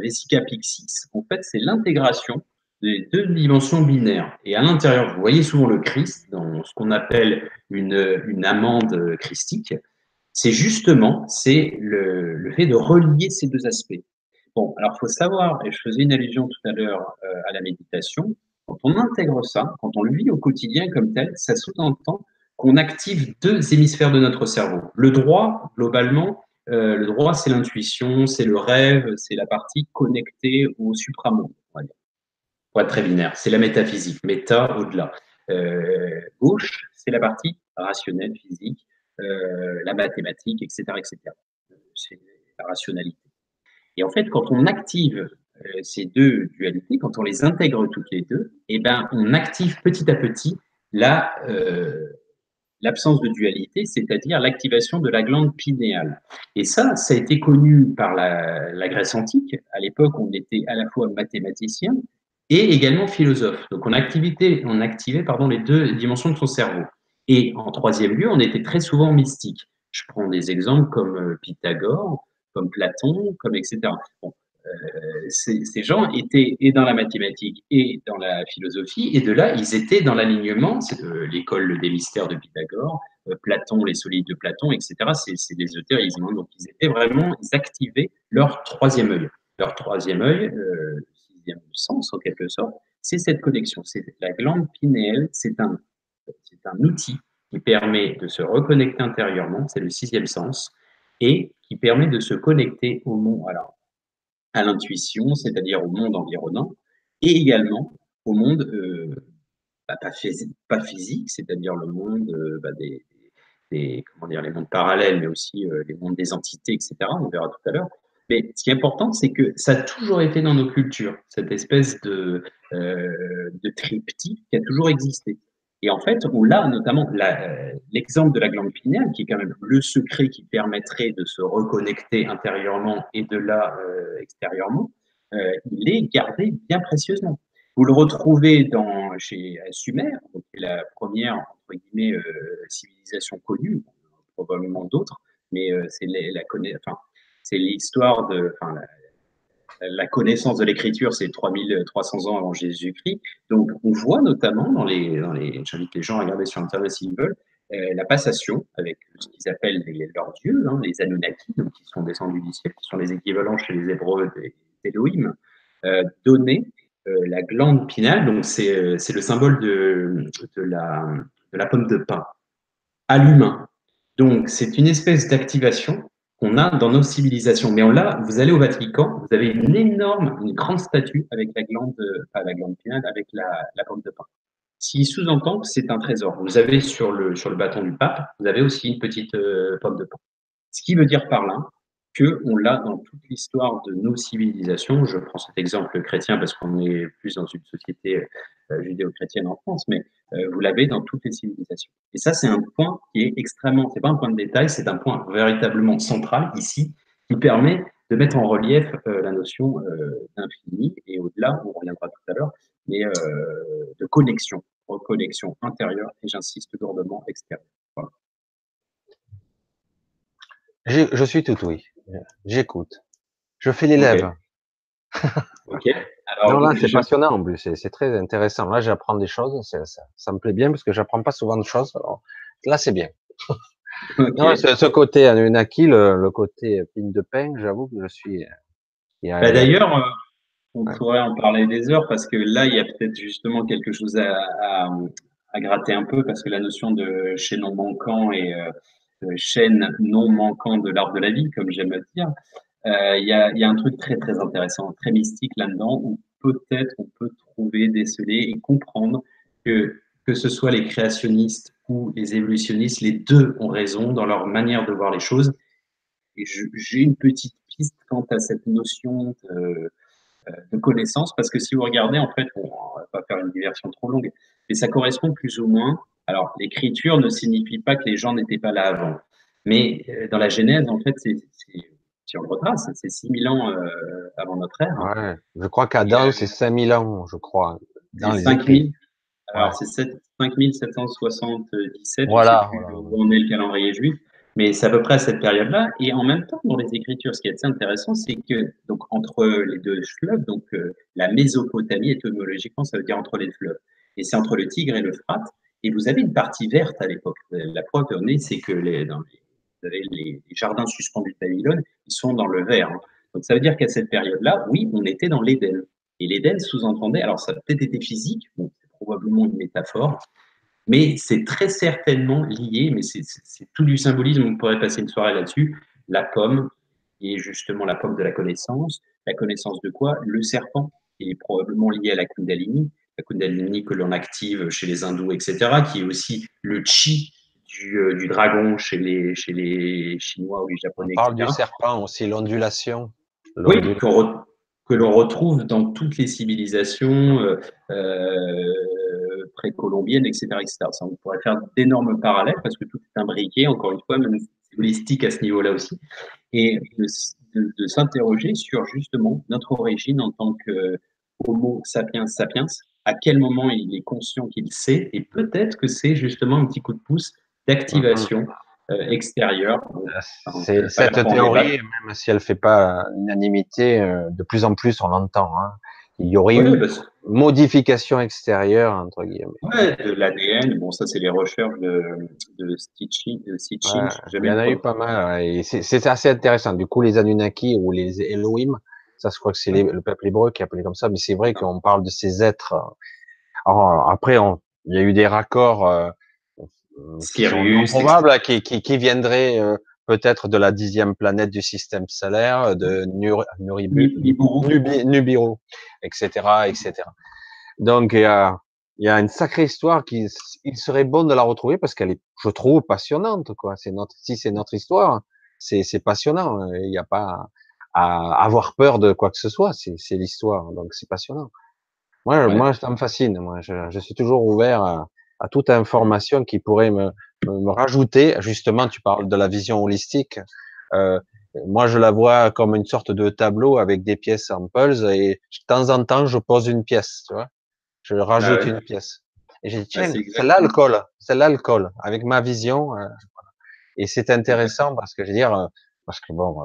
Vesica Pixis, en fait, c'est l'intégration des deux dimensions binaires. Et à l'intérieur, vous voyez souvent le Christ dans ce qu'on appelle une amande christique. C'est justement le fait de relier ces deux aspects. Bon, alors il faut savoir, et je faisais une allusion tout à l'heure à la méditation, quand on intègre ça, quand on le vit au quotidien comme tel, ça sous-entend qu'on active deux hémisphères de notre cerveau. Le droit, globalement, le droit, c'est l'intuition, c'est le rêve, c'est la partie connectée au supramonde, on va dire. Pour être très binaire, c'est la métaphysique, méta au-delà. Gauche, c'est la partie rationnelle, physique, la mathématique, etc., etc. C'est la rationalité. Et en fait, quand on active ces deux dualités, quand on les intègre toutes les deux, eh ben, on active petit à petit la, l'absence de dualité, c'est-à-dire l'activation de la glande pinéale. Et ça a été connu par la Grèce antique. À l'époque, on était à la fois mathématicien et également philosophe. Donc, on activait pardon, les deux dimensions de son cerveau. Et en troisième lieu, on était très souvent mystique. Je prends des exemples comme Pythagore, comme Platon, comme etc. Bon, ces gens étaient et dans la mathématique et dans la philosophie, et de là, ils étaient dans l'alignement, c'est l'école des mystères de Pythagore, Platon, les solides de Platon, etc. C'est des l'ésotérisme, hein. Donc, ils étaient vraiment, ils activaient leur troisième œil. Leur troisième œil, sixième sens en quelque sorte, c'est cette connexion. C'est la glande pinéale, c'est un outil qui permet de se reconnecter intérieurement, c'est le sixième sens, et qui permet de se connecter au monde. Alors, à l'intuition, c'est-à-dire au monde environnant, et également au monde pas physique, c'est-à-dire le monde comment dire, les mondes parallèles, mais aussi les mondes des entités, etc. On verra tout à l'heure. Mais ce qui est important, c'est que ça a toujours été dans nos cultures, cette espèce de triptyque qui a toujours existé. Et en fait, on l'a notamment, l'exemple de la glande pinéale, qui est quand même le secret qui permettrait de se reconnecter intérieurement et de là extérieurement, il est gardé bien précieusement. Vous le retrouvez chez Sumer, donc la première entre guillemets civilisation connue, probablement d'autres, mais enfin, c'est l'histoire enfin, la connaissance de l'écriture, c'est 3300 ans avant Jésus-Christ. Donc, on voit notamment j'invite les gens à regarder sur Internet s'ils veulent, la passation avec ce qu'ils appellent leurs dieux, hein, les Anunnaki, donc, qui sont descendus du ciel, qui sont les équivalents chez les Hébreux des Elohim, donner la glande pinale, donc c'est le symbole de la pomme de pin à l'humain. Donc, c'est une espèce d'activation qu'on a dans nos civilisations. Mais vous allez au Vatican, vous avez une grande statue avec pas la glande pinale, avec la pomme de pin. Ce qui sous-entend que c'est un trésor. Vous avez sur le bâton du pape, vous avez aussi une petite pomme de pin. Ce qui veut dire par là qu'on l'a dans toute l'histoire de nos civilisations. Je prends cet exemple chrétien parce qu'on est plus dans une société judéo-chrétienne en France, mais vous l'avez dans toutes les civilisations. Et ça, c'est un point qui est extrêmement, c'est pas un point de détail, c'est un point véritablement central ici, qui permet de mettre en relief la notion d'infini et au-delà, on reviendra tout à l'heure, mais de connexion, reconnexion intérieure et j'insiste lourdement extérieure. Voilà. Je suis tout oui. J'écoute. Je fais l'élève. Ok. Ok. Non, Alors, là, c'est passionnant en plus. C'est très intéressant. Là, j'apprends des choses. Ça me plaît bien parce que j'apprends pas souvent de choses. Alors, là, c'est bien. Non, ok. ce côté Anunnaki, le côté pine de pain, j'avoue que je suis. Il y a- D'ailleurs, on ouais. pourrait en parler des heures parce que là, il y a peut-être justement quelque chose à gratter un peu parce que la notion de chaînon manquant et chaîne non manquant de l'art de la vie, comme j'aime le dire, il y a un truc très très intéressant, très mystique là-dedans où peut-être on peut trouver, déceler et comprendre que ce soit les créationnistes ou les évolutionnistes, les deux ont raison dans leur manière de voir les choses. Et j'ai une petite piste quant à cette notion de connaissance, parce que si vous regardez, en fait, on va pas faire une diversion trop longue, mais ça correspond plus ou moins. Alors, l'écriture ne signifie pas que les gens n'étaient pas là avant, mais dans la Genèse, en fait, si on le retrace, c'est 6000 ans avant notre ère, hein, Ouais. Je crois et qu'Adam, c'est 5000 ans, je crois, c'est dans les écrits. 5000. Ouais. Alors, c'est 5777, je sais Voilà, plus voilà. où en est le calendrier juif, mais c'est à peu près à cette période-là. Et en même temps, dans les Écritures, ce qui est assez intéressant, c'est que donc entre les deux fleuves, donc la Mésopotamie, étymologiquement, ça veut dire entre les fleuves, et c'est entre le Tigre et le l'Euphrate. Et vous avez une partie verte à l'époque. La preuve en est, c'est que vous avez les jardins suspendus de Babylone, ils sont dans le vert, hein. Donc ça veut dire qu'à cette période-là, oui, on était dans l'Éden. Et l'Éden sous-entendait, alors ça a peut-être été physique, bon, c'est probablement une métaphore, mais c'est très certainement lié, mais c'est tout du symbolisme, on pourrait passer une soirée là-dessus. La pomme, qui est justement la pomme de la connaissance de quoi? Le serpent, qui est probablement lié à la Kundalini que l'on active chez les hindous, etc., qui est aussi le chi du dragon chez les Chinois ou les On Japonais, parle du etc. serpent aussi, l'ondulation. Oui, L'ondulation. que l'on retrouve dans toutes les civilisations précolombiennes, etc., etc. Ça, on pourrait faire d'énormes parallèles parce que tout est imbriqué, encore une fois, même c'est holistique à ce niveau-là aussi, et de s'interroger sur justement notre origine en tant que Homo sapiens sapiens, à quel moment il est conscient qu'il sait, et peut-être que c'est justement un petit coup de pouce Mhm. d'activation extérieure. Bon, enfin, je ne C'est vais pas cette trop en débattre. théorie, même si elle fait pas l'unanimité, de plus en plus on l'entend, hein. Il y aurait Ouais, eu bah, modification extérieure entre guillemets. ouais, de l'ADN. Bon, ça, c'est les recherches de Ouais, Stitching. Je sais il y jamais en le a eu prononcer. pas mal, ouais, et c'est assez intéressant. Du coup, les Anunnaki ou les Elohim, ça, je crois que c'est Ouais, le peuple hébreu qui est appelé comme ça, mais c'est vrai d'accord. qu'on parle de ces êtres. Alors, après, il y a eu des raccords qui sont non Sirius, etc. probables, hein, qui viendraient peut-être de la 10e planète du système solaire, de Nibiru. Nibiru, etc., etc. Donc, il y a une sacrée histoire il serait bon de la retrouver parce qu'elle est, je trouve, passionnante, quoi. Si c'est notre histoire, c'est passionnant. Il n'y a pas à avoir peur de quoi que ce soit. C'est l'histoire, donc c'est passionnant. Ouais, Ça me fascine. Moi, je suis toujours ouvert à toute information qui pourrait me rajouter. Justement, tu parles de la vision holistique. Euh, Moi, je la vois comme une sorte de tableau avec des pièces en puzzle et de temps en temps, je pose une pièce, tu vois. Je bah rajoute ouais. une pièce. Et j'ai dit, Bah, tiens, c'est celle-là, le exactement. colle. Celle-là, le colle. Avec ma vision. Et c'est Exactement. intéressant parce que, je veux dire, parce que bon,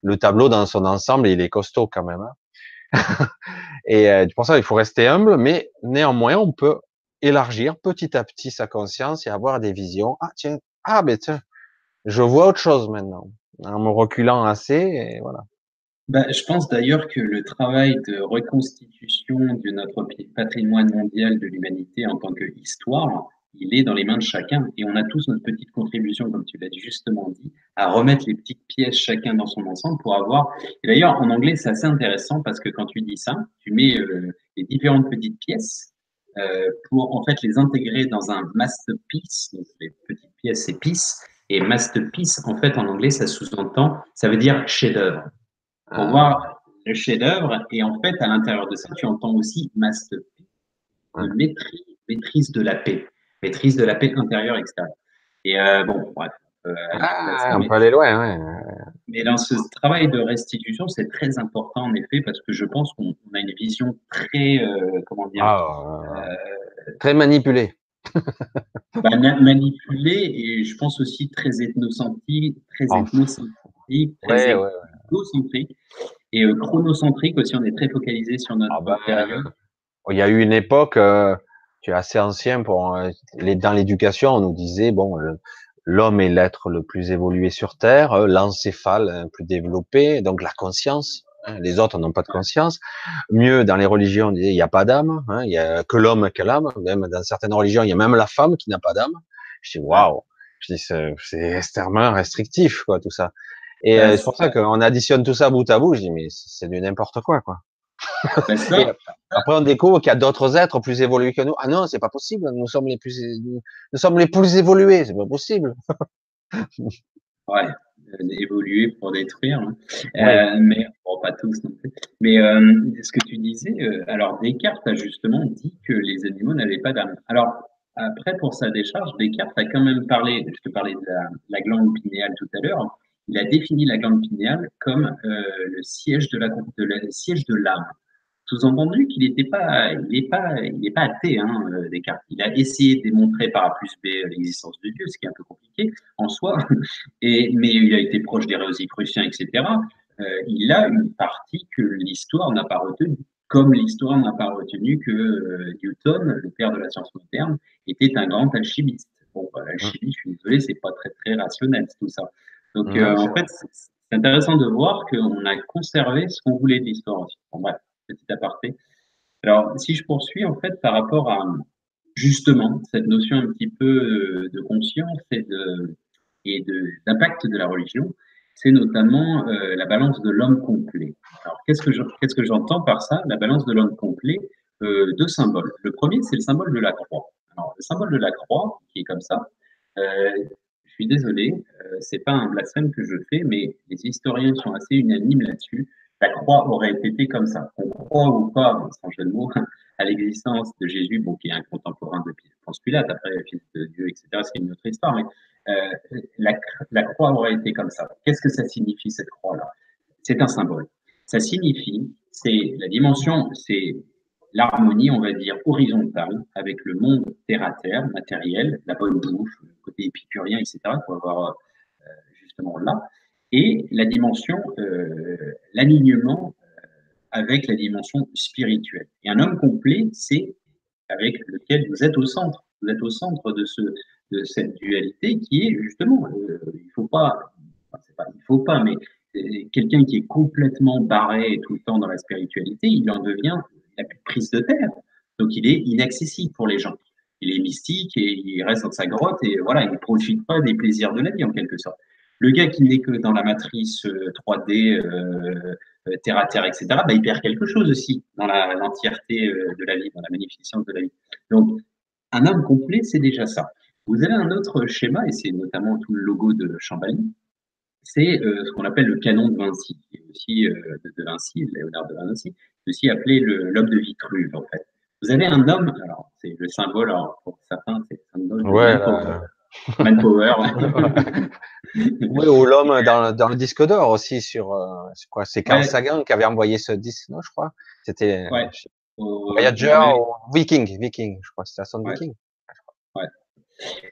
le tableau dans son ensemble, il est costaud quand même, hein. Et pour ça, il faut rester humble, mais néanmoins, on peut élargir petit à petit sa conscience et avoir des visions. Ah tiens, ah ben tiens, je vois autre chose maintenant, en me reculant assez, et voilà. Bah, je pense d'ailleurs que le travail de reconstitution de notre patrimoine mondial de l'humanité en tant qu'histoire, il est dans les mains de chacun. Et on a tous notre petite contribution, comme tu l'as justement dit, à remettre les petites pièces chacun dans son ensemble pour avoir. Et d'ailleurs, en anglais, c'est assez intéressant parce que quand tu dis ça, tu mets les différentes petites pièces pour en fait les intégrer dans un masterpiece. Donc les petites pièces, c'est piece. Et masterpiece, en fait, en anglais, ça sous-entend, ça veut dire chef-d'œuvre pour Ah, voir le chef-d'œuvre. Et en fait, à l'intérieur de ça, tu entends aussi masterpiece, de ouais. maîtrise de la paix, maîtrise de la paix intérieure, extérieure. Et bon, bref, aller au-delà de Ah, ça. on peut aller loin, ouais. Mais dans ce travail de restitution, c'est très important en effet parce que je pense qu'on a une vision très, comment dire, Ah, euh, très manipulé. manipulée et je pense aussi très ethnocentrique, Oh, très ouais, ouais. égocentrique et chronocentrique aussi. On est très focalisé sur Ah notre ben, période. il y a eu une époque, tu es assez ancien pour dans l'éducation, on nous disait bon, l'homme est l'être le plus évolué sur Terre, l'encéphale plus développé, donc la conscience. Hein, les autres n'ont pas de Ouais, conscience. Mieux dans les religions, on disait il n'y a pas d'âme, hein, il y a que l'homme que l'âme. Même dans certaines religions, il y a même la femme qui n'a pas d'âme. Je dis ouais. waouh, je dis c'est extrêmement restrictif quoi tout ça. Et Bah, c'est pour ça qu'on additionne tout ça bout à bout. Je dis mais c'est du n'importe quoi. bah Et ça, après, on découvre qu'il y a d'autres êtres plus évolués que nous. Ah non, c'est pas possible. Nous sommes les plus évolués. C'est pas possible. ouais, évoluer pour détruire, hein. Oui. Mais bon, pas tous non plus. Mais ce que tu disais, alors Descartes a justement dit que les animaux n'avaient pas d'âme. Alors après, pour sa décharge, Descartes a quand même parlé, je te parlais de la glande pinéale tout à l'heure, il a défini la glande pinéale comme le siège le siège de l'âme. Sous-entendu qu'il il est pas athée, hein, Descartes. Il a essayé de démontrer par A plus B l'existence de Dieu, ce qui est un peu compliqué en soi, mais il a été proche des Rosicruciens, etc. Il a une partie que l'histoire n'a pas retenue, comme l'histoire n'a pas retenu que Newton, le père de la science moderne, était un grand alchimiste. Bon, bah, Mm. l'alchimie, je suis désolé, c'est pas très très rationnel tout ça. Donc Non, c'est en vrai. fait, c'est intéressant de voir qu'on a conservé ce qu'on voulait de l'histoire aussi. Bon, bref, petit aparté. Alors, si je poursuis, en fait, par rapport à justement cette notion un petit peu de conscience d'impact de la religion, c'est notamment la balance de l'homme complet. Alors, qu'est-ce que j'entends par ça? La balance de l'homme complet, deux symboles. Le premier, c'est le symbole de la croix. Alors, le symbole de la croix, qui est comme ça, euh, je suis désolé, c'est pas un blasphème que je fais, mais les historiens sont assez unanimes là-dessus. la croix aurait été comme ça. On croit ou pas, sans jeu de mots, à l'existence de Jésus, bon, qui est un contemporain de Ponce Pilate, après fils de Dieu, etc. C'est une autre histoire, mais la croix aurait été comme ça. Qu'est-ce que ça signifie cette croix-là? C'est un symbole. Ça signifie, c'est la dimension, c'est l'harmonie, on va dire, horizontale avec le monde terre à terre, matériel, la bonne bouffe, le côté épicurien, etc. Pour avoir justement là, et la dimension, l'alignement avec la dimension spirituelle. Et un homme complet, c'est avec lequel vous êtes au centre. Vous êtes au centre de cette dualité qui est justement, il faut pas, enfin, il faut pas, mais quelqu'un qui est complètement barré tout le temps dans la spiritualité, il en devient la plus prise de terre. Donc il est inaccessible pour les gens. Il est mystique et il reste dans sa grotte et voilà, il ne profite pas des plaisirs de la vie en quelque sorte. Le gars qui n'est que dans la matrice 3D, terre à terre, etc., bah, il perd quelque chose aussi dans l'entièreté de la vie, dans la magnificence de la vie. Donc, un homme complet, c'est déjà ça. Vous avez un autre schéma, et c'est notamment tout le logo de Chambally, c'est ce qu'on appelle le canon de Vinci, qui est aussi de Vinci, Léonard de Vinci, aussi appelé l'homme de Vitruve, en fait. Vous avez un homme, alors c'est le symbole, alors, pour certains, c'est le symbole de Ouais, manpower. Manpower. oui, ou l'homme dans le disque d'or aussi c'est quoi? C'est Carl Ouais, Sagan qui avait envoyé ce disque, non, je crois. C'était ouais. Voyager Ouais, ou Viking, je crois. C'était un son de ouais, Viking. ouais.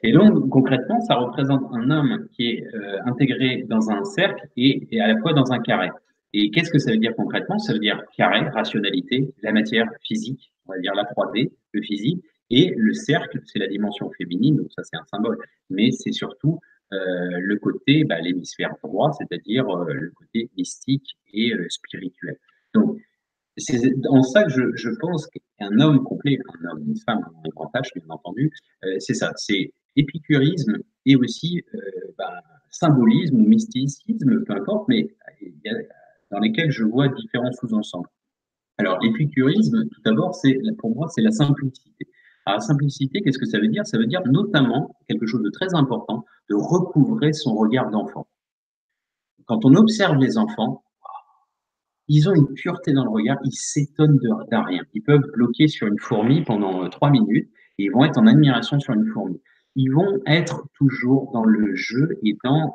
Et donc, concrètement, ça représente un homme qui est intégré dans un cercle et à la fois dans un carré. Et qu'est-ce que ça veut dire concrètement? Ça veut dire carré, rationalité, la matière physique, on va dire la 3D, le physique, et le cercle, c'est la dimension féminine, donc ça c'est un symbole, mais c'est surtout le côté, bah, l'hémisphère droit, c'est-à-dire le côté mystique et spirituel. Donc, c'est en ça que je pense qu'un homme complet, un homme, une femme, un grand H, bien entendu, c'est ça, c'est épicurisme et aussi bah, symbolisme ou mysticisme, peu importe, mais dans lesquels je vois différents sous-ensembles. Alors, l'épicurisme, tout d'abord, pour moi, c'est la simplicité. Alors, la simplicité, qu'est-ce que ça veut dire? Ça veut dire notamment quelque chose de très important, de recouvrer son regard d'enfant. Quand on observe les enfants, ils ont une pureté dans le regard, ils s'étonnent d'un rien. Ils peuvent bloquer sur une fourmi pendant 3 minutes et ils vont être en admiration sur une fourmi. Ils vont être toujours dans le jeu et dans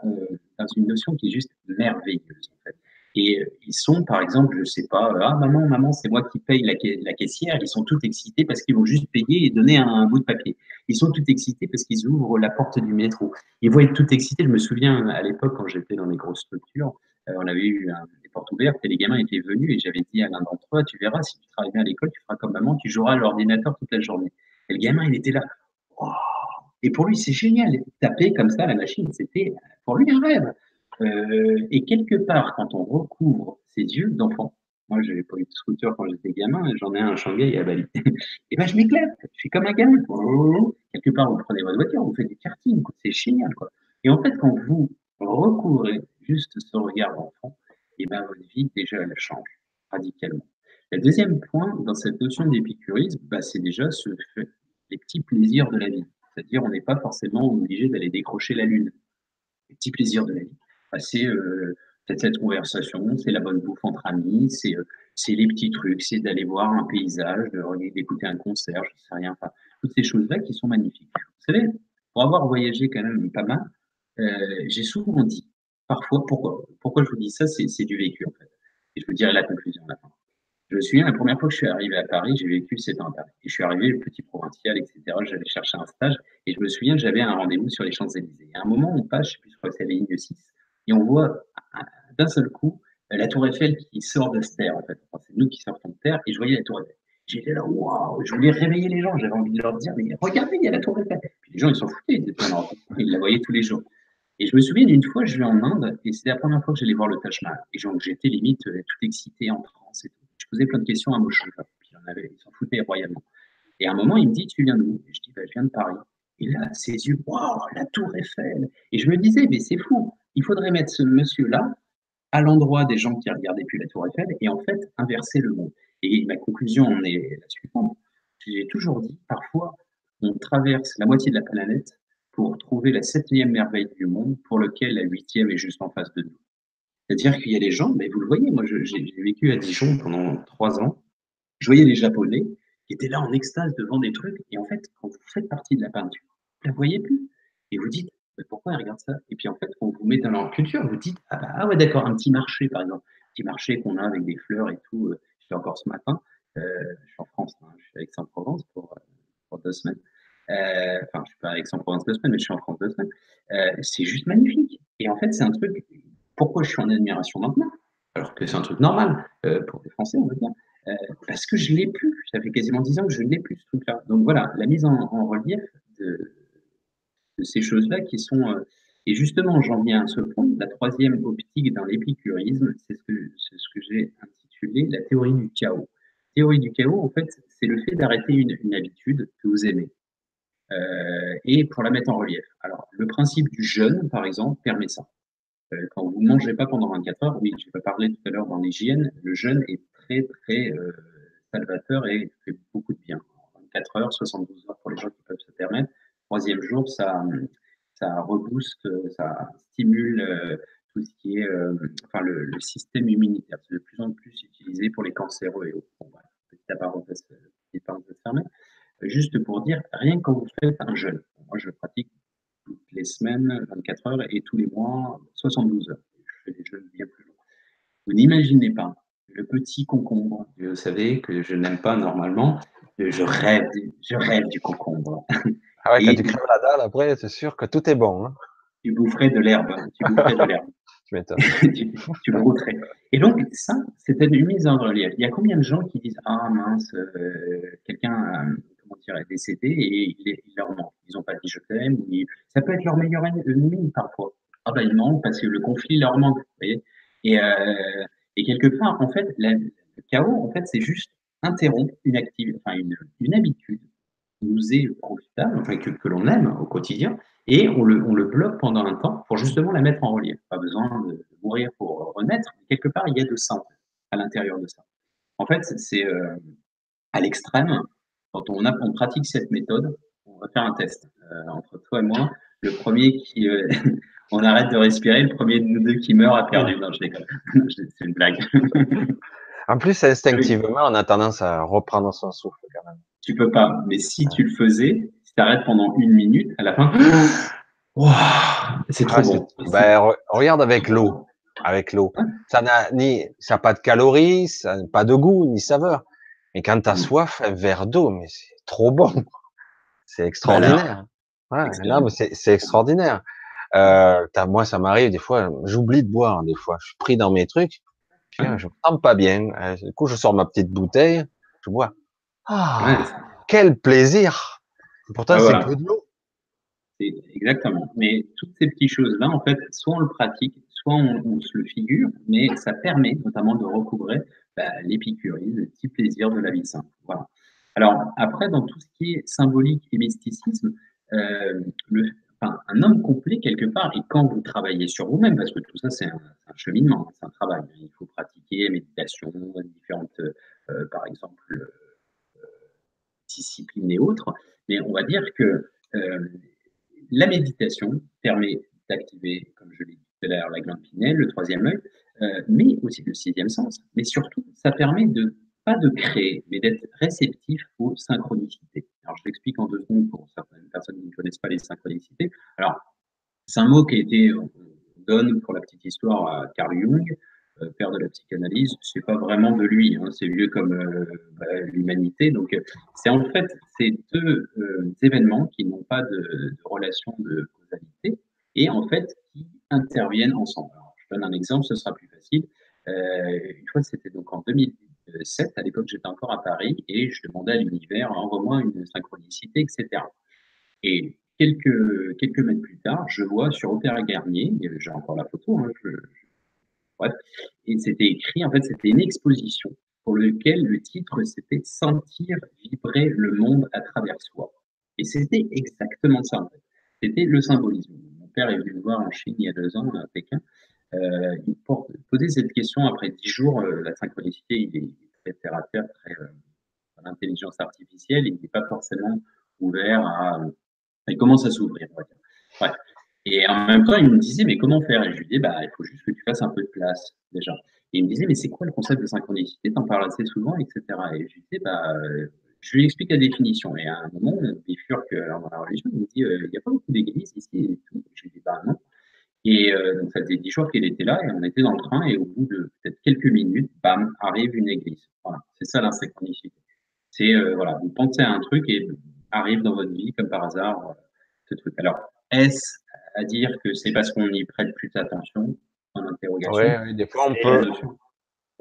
une notion qui est juste merveilleuse. En fait. Et ils sont, par exemple, je sais pas, ah maman, maman, c'est moi qui paye la caissière. Ils sont tous excités parce qu'ils vont juste payer et donner un bout de papier. Ils sont tous excités parce qu'ils ouvrent la porte du métro. Ils vont être tout excités. Je me souviens à l'époque quand j'étais dans les grosses structures, on avait eu des portes ouvertes et les gamins étaient venus et j'avais dit à l'un d'entre eux, tu verras, si tu travailles bien à l'école, tu feras comme maman, tu joueras à l'ordinateur toute la journée. Et le gamin, il était là. Wow. Et pour lui, c'est génial. Taper comme ça la machine, c'était pour lui un rêve. Et quelque part, quand on recouvre ses yeux d'enfant, moi, je n'avais pas eu de scooter quand j'étais gamin, j'en ai un à Shanghai et à Bali. Et ben, je m'éclate, je suis comme un gamin. Quelque part, vous prenez votre voiture, vous faites du karting, c'est génial, quoi. Et en fait, quand vous recouvrez juste ce regard d'enfant, et ben, votre vie, déjà, elle change radicalement. Le deuxième point dans cette notion d'épicurisme, bah, c'est déjà les petits plaisirs de la vie. C'est-à-dire, on n'est pas forcément obligé d'aller décrocher la lune. Les petits plaisirs de la vie. Bah, c'est peut-être cette conversation, c'est la bonne bouffe entre amis, c'est les petits trucs, c'est d'aller voir un paysage, d'écouter un concert, je sais rien. Enfin, toutes ces choses-là qui sont magnifiques. Vous savez, pour avoir voyagé quand même pas mal, j'ai souvent dit, parfois, pourquoi je vous dis ça, c'est du vécu en fait. Et je vous dirai la conclusion à la fin. Je me souviens, la première fois que je suis arrivé à Paris, j'ai vécu 7 ans à Paris. Et je suis arrivé, le petit provincial, etc. J'allais chercher un stage. Et je me souviens que j'avais un rendez-vous sur les Champs-Élysées. Et à un moment, on passe, je sais plus, je crois que c'est la ligne 6, et on voit d'un seul coup la Tour Eiffel qui sort de terre, en fait. Enfin, c'est nous qui sortons de terre, et je voyais la Tour Eiffel. J'étais là, waouh, je voulais réveiller les gens, j'avais envie de leur dire, mais regardez, il y a la Tour Eiffel. Puis les gens, ils s'en foutaient, ils étaient plein leur ils la voyaient tous les jours. Et je me souviens d'une fois, je vais en Inde, et c'était la première fois que j'allais voir le Taj Mahal. Et donc, j'étais limite tout excité en transe et tout. Je posais plein de questions à Moshe. Puis ils s'en foutaient royalement. Et à un moment, il me dit, tu viens d'où? Et je dis, bah, je viens de Paris. Et là, ses yeux, waouh, la Tour Eiffel. Et je me disais, mais c'est fou. Il faudrait mettre ce monsieur-là à l'endroit des gens qui regardaient plus la Tour Eiffel et en fait inverser le monde. Et ma conclusion en est la suivante. J'ai toujours dit, parfois, on traverse la moitié de la planète pour trouver la septième merveille du monde, pour lequel la huitième est juste en face de nous. C'est-à-dire qu'il y a des gens, mais vous le voyez, moi j'ai vécu à Dijon pendant 3 ans, je voyais les Japonais qui étaient là en extase devant des trucs, et en fait, quand vous faites partie de la peinture, vous la voyez plus. Et vous dites, mais pourquoi ils regardent ça? Et puis en fait, quand vous mettez dans leur culture, vous dites, ah, bah, ah ouais, d'accord, un petit marché, par exemple, un petit marché qu'on a avec des fleurs et tout. J'étais encore ce matin, je suis en France, hein, je suis à Aix-en-Provence pour 2 semaines. Enfin, je suis pas à Aix-en-Provence 2 semaines, mais je suis en France 2 semaines. C'est juste magnifique. Et en fait, c'est un truc, pourquoi je suis en admiration maintenant? Alors que c'est un truc normal pour des Français, on va dire. Euh, Parce que je l'ai plus. Ça fait quasiment 10 ans que je ne l'ai plus, ce truc-là. Donc voilà, la mise en relief de, de ces choses-là qui sont. Et justement, j'en viens à ce point. La troisième optique dans l'épicurisme, c'est ce que j'ai intitulé la théorie du chaos. Théorie du chaos, en fait, c'est le fait d'arrêter une habitude que vous aimez et pour la mettre en relief. Alors, le principe du jeûne, par exemple, permet ça. Quand vous ne mangez pas pendant 24 heures, oui, je vais parler tout à l'heure dans l'hygiène, le jeûne est très, très salvateur et fait beaucoup de bien. 24 heures, 72 heures pour les gens qui peuvent se permettre. Troisième jour, ça rebooste, ça stimule tout ce qui est enfin, le système immunitaire. C'est de plus en plus utilisé pour les cancéreux et autres. Bon, voilà, petite parenthèse fermée. Juste pour dire, rien que quand vous faites un jeûne, moi je pratique toutes les semaines, 24 heures, et tous les mois, 72 heures. Je fais des jeûnes bien plus longs. Vous n'imaginez pas le petit concombre. Vous savez que je n'aime pas normalement. Je rêve du concombre. Ah ouais, quand Et tu crèves la dalle, après, c'est sûr que tout est bon, hein. tu boufferais de l'herbe. Tu boufferais de l'herbe. Tu m'étonnes. Tu brouterais. Et donc, ça, c'était une mise en relief. Il y a combien de gens qui disent, ah mince, quelqu'un comment dire, est décédé et il leur manque. Ils n'ont pas dit je t'aime. Ça peut être leur meilleur ennemi parfois. Ah ben, ils manquent parce que le conflit leur manque. Vous voyez, et, et quelque part, en fait, le chaos, en fait, c'est juste interrompre enfin, une habitude qui nous est profitable, enfin, que l'on aime au quotidien, et on le bloque pendant un temps pour justement la mettre en relief. Pas besoin de mourir pour renaître. Quelque part, il y a de ça en fait, à l'intérieur de ça. En fait, c'est à l'extrême. Quand on pratique cette méthode, on va faire un test entre toi et moi. Le premier qui, on arrête de respirer, le premier de nous deux qui meurt a perdu. Non, je déconne. C'est une blague. En plus, instinctivement, on a tendance à reprendre son souffle quand même. Tu peux pas. Mais si tu le faisais, si tu arrêtes pendant 1 minute, à la fin, wow, c'est trop Ah, bon. ben, regarde avec l'eau. Avec l'eau. Ça n'a pas de calories, ça n'a pas de goût, ni saveur. Mais quand tu as soif, un verre d'eau, mais c'est trop bon. C'est Bah là, extraordinaire. Ouais, non, mais excellent. c'est extraordinaire. Moi, ça m'arrive des fois, j'oublie de boire, des fois. Je suis pris dans mes trucs. Ouais, Je me sens pas bien. Du coup, je sors ma petite bouteille, je bois. ouais, Ah, quel plaisir! Pourtant, ouais, c'est que voilà. de l'eau. Exactement. Mais toutes ces petites choses-là, en fait, soit on le pratique, soit on se le figure, mais ça permet notamment de recouvrer l'épicurie, le petit plaisir de la vie simple. Voilà. Alors, après, dans tout ce qui est symbolique et mysticisme, euh, le, enfin, un homme complet, quelque part, et quand vous travaillez sur vous-même, parce que tout ça, c'est un cheminement, c'est un travail. Il faut pratiquer méditation, différentes, par exemple, disciplines et autres, mais on va dire que la méditation permet d'activer, comme je l'ai dit tout à l'heure, la glande pinéale, le troisième œil, mais aussi le sixième sens. Mais surtout, ça permet de pas de créer, mais d'être réceptif aux synchronicités. Alors, je l'explique en 2 secondes pour certaines personnes qui ne connaissent pas les synchronicités. Alors, c'est un mot qui a été, on donne pour la petite histoire à Carl Jung, père de la psychanalyse. C'est pas vraiment de lui, hein, c'est vieux comme l'humanité. Donc, c'est en fait ces deux événements qui n'ont pas de relation de causalité et en fait qui interviennent ensemble. Alors, je donne un exemple, ce sera plus facile. Une fois, c'était donc en 2007, à l'époque j'étais encore à Paris et je demandais à l'univers, envoie-moi une synchronicité, etc. Et quelques mètres plus tard, je vois sur Opéra Garnier, j'ai encore la photo, hein, bref, et c'était écrit, en fait, c'était une exposition pour laquelle le titre, c'était Sentir vibrer le monde à travers soi. Et c'était exactement ça, en fait. C'était le symbolisme. Mon père est venu me voir en Chine il y a 2 ans, à Pékin. Il posait cette question après 10 jours. La synchronicité, il est très terre à terre, très l'intelligence artificielle, il n'est pas forcément ouvert à. Il commence à s'ouvrir, on va dire. Bref. Et en même temps, il me disait, mais comment faire? Et je lui disais, bah, il faut juste que tu fasses un peu de place, déjà. Et il me disait, mais c'est quoi le concept de synchronicité? T'en parles assez souvent, etc. Et je lui disais, bah, je lui explique la définition. Et à un moment, on bifurque alors, dans la religion, il me dit, il n'y a pas beaucoup d'églises ici et tout. Je lui dis, bah, non. Et donc, ça faisait 10 jours qu'il était là et on était dans le train et au bout de peut-être quelques minutes, bam, arrive une église. Voilà, c'est ça la synchronicité. C'est voilà, vous pensez à un truc et arrive dans votre vie comme par hasard ce truc. Alors, est-ce à dire que c'est parce qu'on y prête plus attention? En Oui, interrogation. oui, des fois on C'est la peut, notion. mais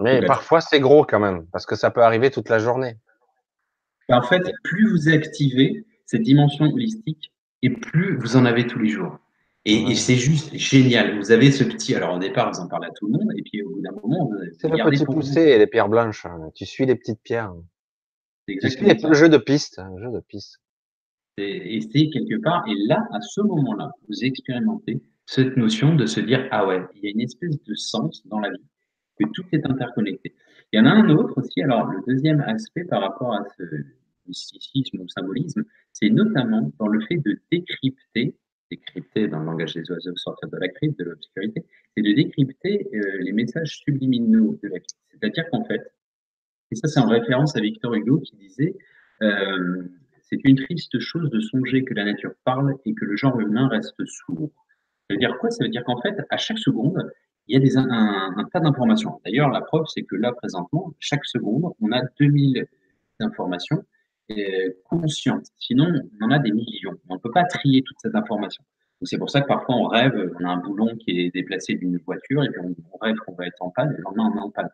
Complètement. parfois c'est gros quand même, parce que ça peut arriver toute la journée. En fait, plus vous activez cette dimension holistique et plus vous en avez tous les jours. Et Ouais. c'est juste génial. Vous avez ce petit. Alors au départ, vous en parlez à tout le monde, et puis au bout d'un moment, vous C'est le le gardez petit pour vous. poussé et les pierres blanches, hein. Tu suis les petites pierres. C'est Tu suis exactement le ça. jeu de piste, un jeu de piste. Et c'est quelque part, et là, à ce moment-là, vous expérimentez cette notion de se dire, ah ouais, il y a une espèce de sens dans la vie, que tout est interconnecté. Il y en a un autre aussi, alors le deuxième aspect par rapport à ce mysticisme ou symbolisme, c'est notamment dans le fait de décrypter dans le langage des oiseaux, sortir de la crypte, de l'obscurité, c'est de décrypter les messages subliminaux de la vie. C'est-à-dire qu'en fait, et ça, c'est en référence à Victor Hugo qui disait c'est une triste chose de songer que la nature parle et que le genre humain reste sourd. Ça veut dire quoi? Ça veut dire qu'en fait, à chaque seconde, il y a un tas d'informations. D'ailleurs, la preuve, c'est que là, présentement, chaque seconde, on a 2000 informations conscientes. Sinon, on en a des millions. On ne peut pas trier toute cette information. Donc, c'est pour ça que parfois, on rêve, on a un boulon qui est déplacé d'une voiture et puis on rêve qu'on va être en panne et le lendemain, on est en panne.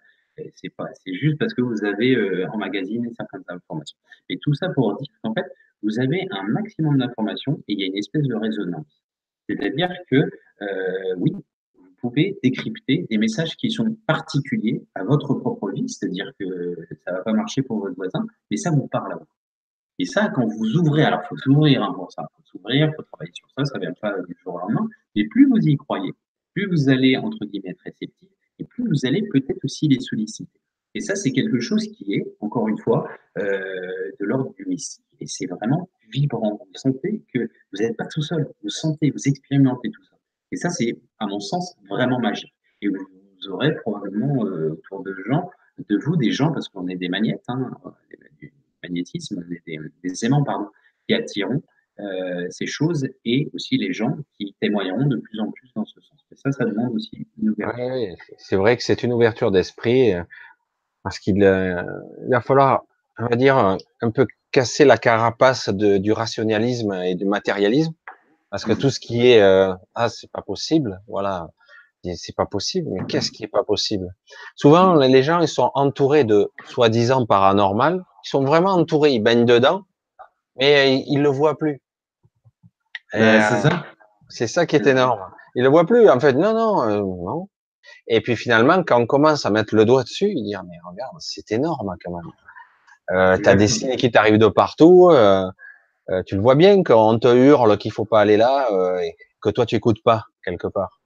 C'est pas, c'est juste parce que vous avez emmagasiné certaines informations. Et tout ça pour dire qu'en fait, vous avez un maximum d'informations et il y a une espèce de résonance. C'est-à-dire que oui, vous pouvez décrypter des messages qui sont particuliers à votre propre vie, c'est-à-dire que ça ne va pas marcher pour votre voisin, mais ça vous parle à vous. Et ça, quand vous ouvrez, alors il faut s'ouvrir hein, pour ça, il faut s'ouvrir, il faut travailler sur ça ne vient pas du jour au lendemain, mais plus vous y croyez, plus vous allez, entre guillemets, être réceptif, et plus vous allez peut-être aussi les solliciter. Et ça, c'est quelque chose qui est, encore une fois, de l'ordre du mystique. Et c'est vraiment vibrant. Vous sentez que vous n'êtes pas tout seul. Vous sentez, vous expérimentez tout ça. Et ça, c'est, à mon sens, vraiment magique. Et vous aurez probablement autour de gens, de vous, des gens, parce qu'on est des magnettes, hein, magnétisme, des aimants, pardon, qui attireront ces choses et aussi les gens qui témoigneront de plus en plus dans ce sens. Et ça demande aussi une ouverture. Ouais, c'est vrai que c'est une ouverture d'esprit, parce il va falloir, on va dire, un peu casser la carapace du rationalisme et du matérialisme, parce que tout Mhm. ce qui est ah c'est pas possible, voilà, et c'est pas possible, mais qu'est-ce qui est pas possible? Souvent, Mhm. les gens ils sont entourés de soi-disant paranormal, ils sont vraiment entourés, ils baignent dedans, mais ils le voient plus. Et Ben, c'est ça. c'est ça qui est énorme. Ils le voient plus. En fait, non, non, non. Et puis finalement, quand on commence à mettre le doigt dessus, il dit ah, mais regarde, c'est énorme quand même. T'as des Exactement. signes qui t'arrivent de partout. Tu le vois bien qu'on te hurle qu'il faut pas aller là, et que toi tu écoutes pas quelque part.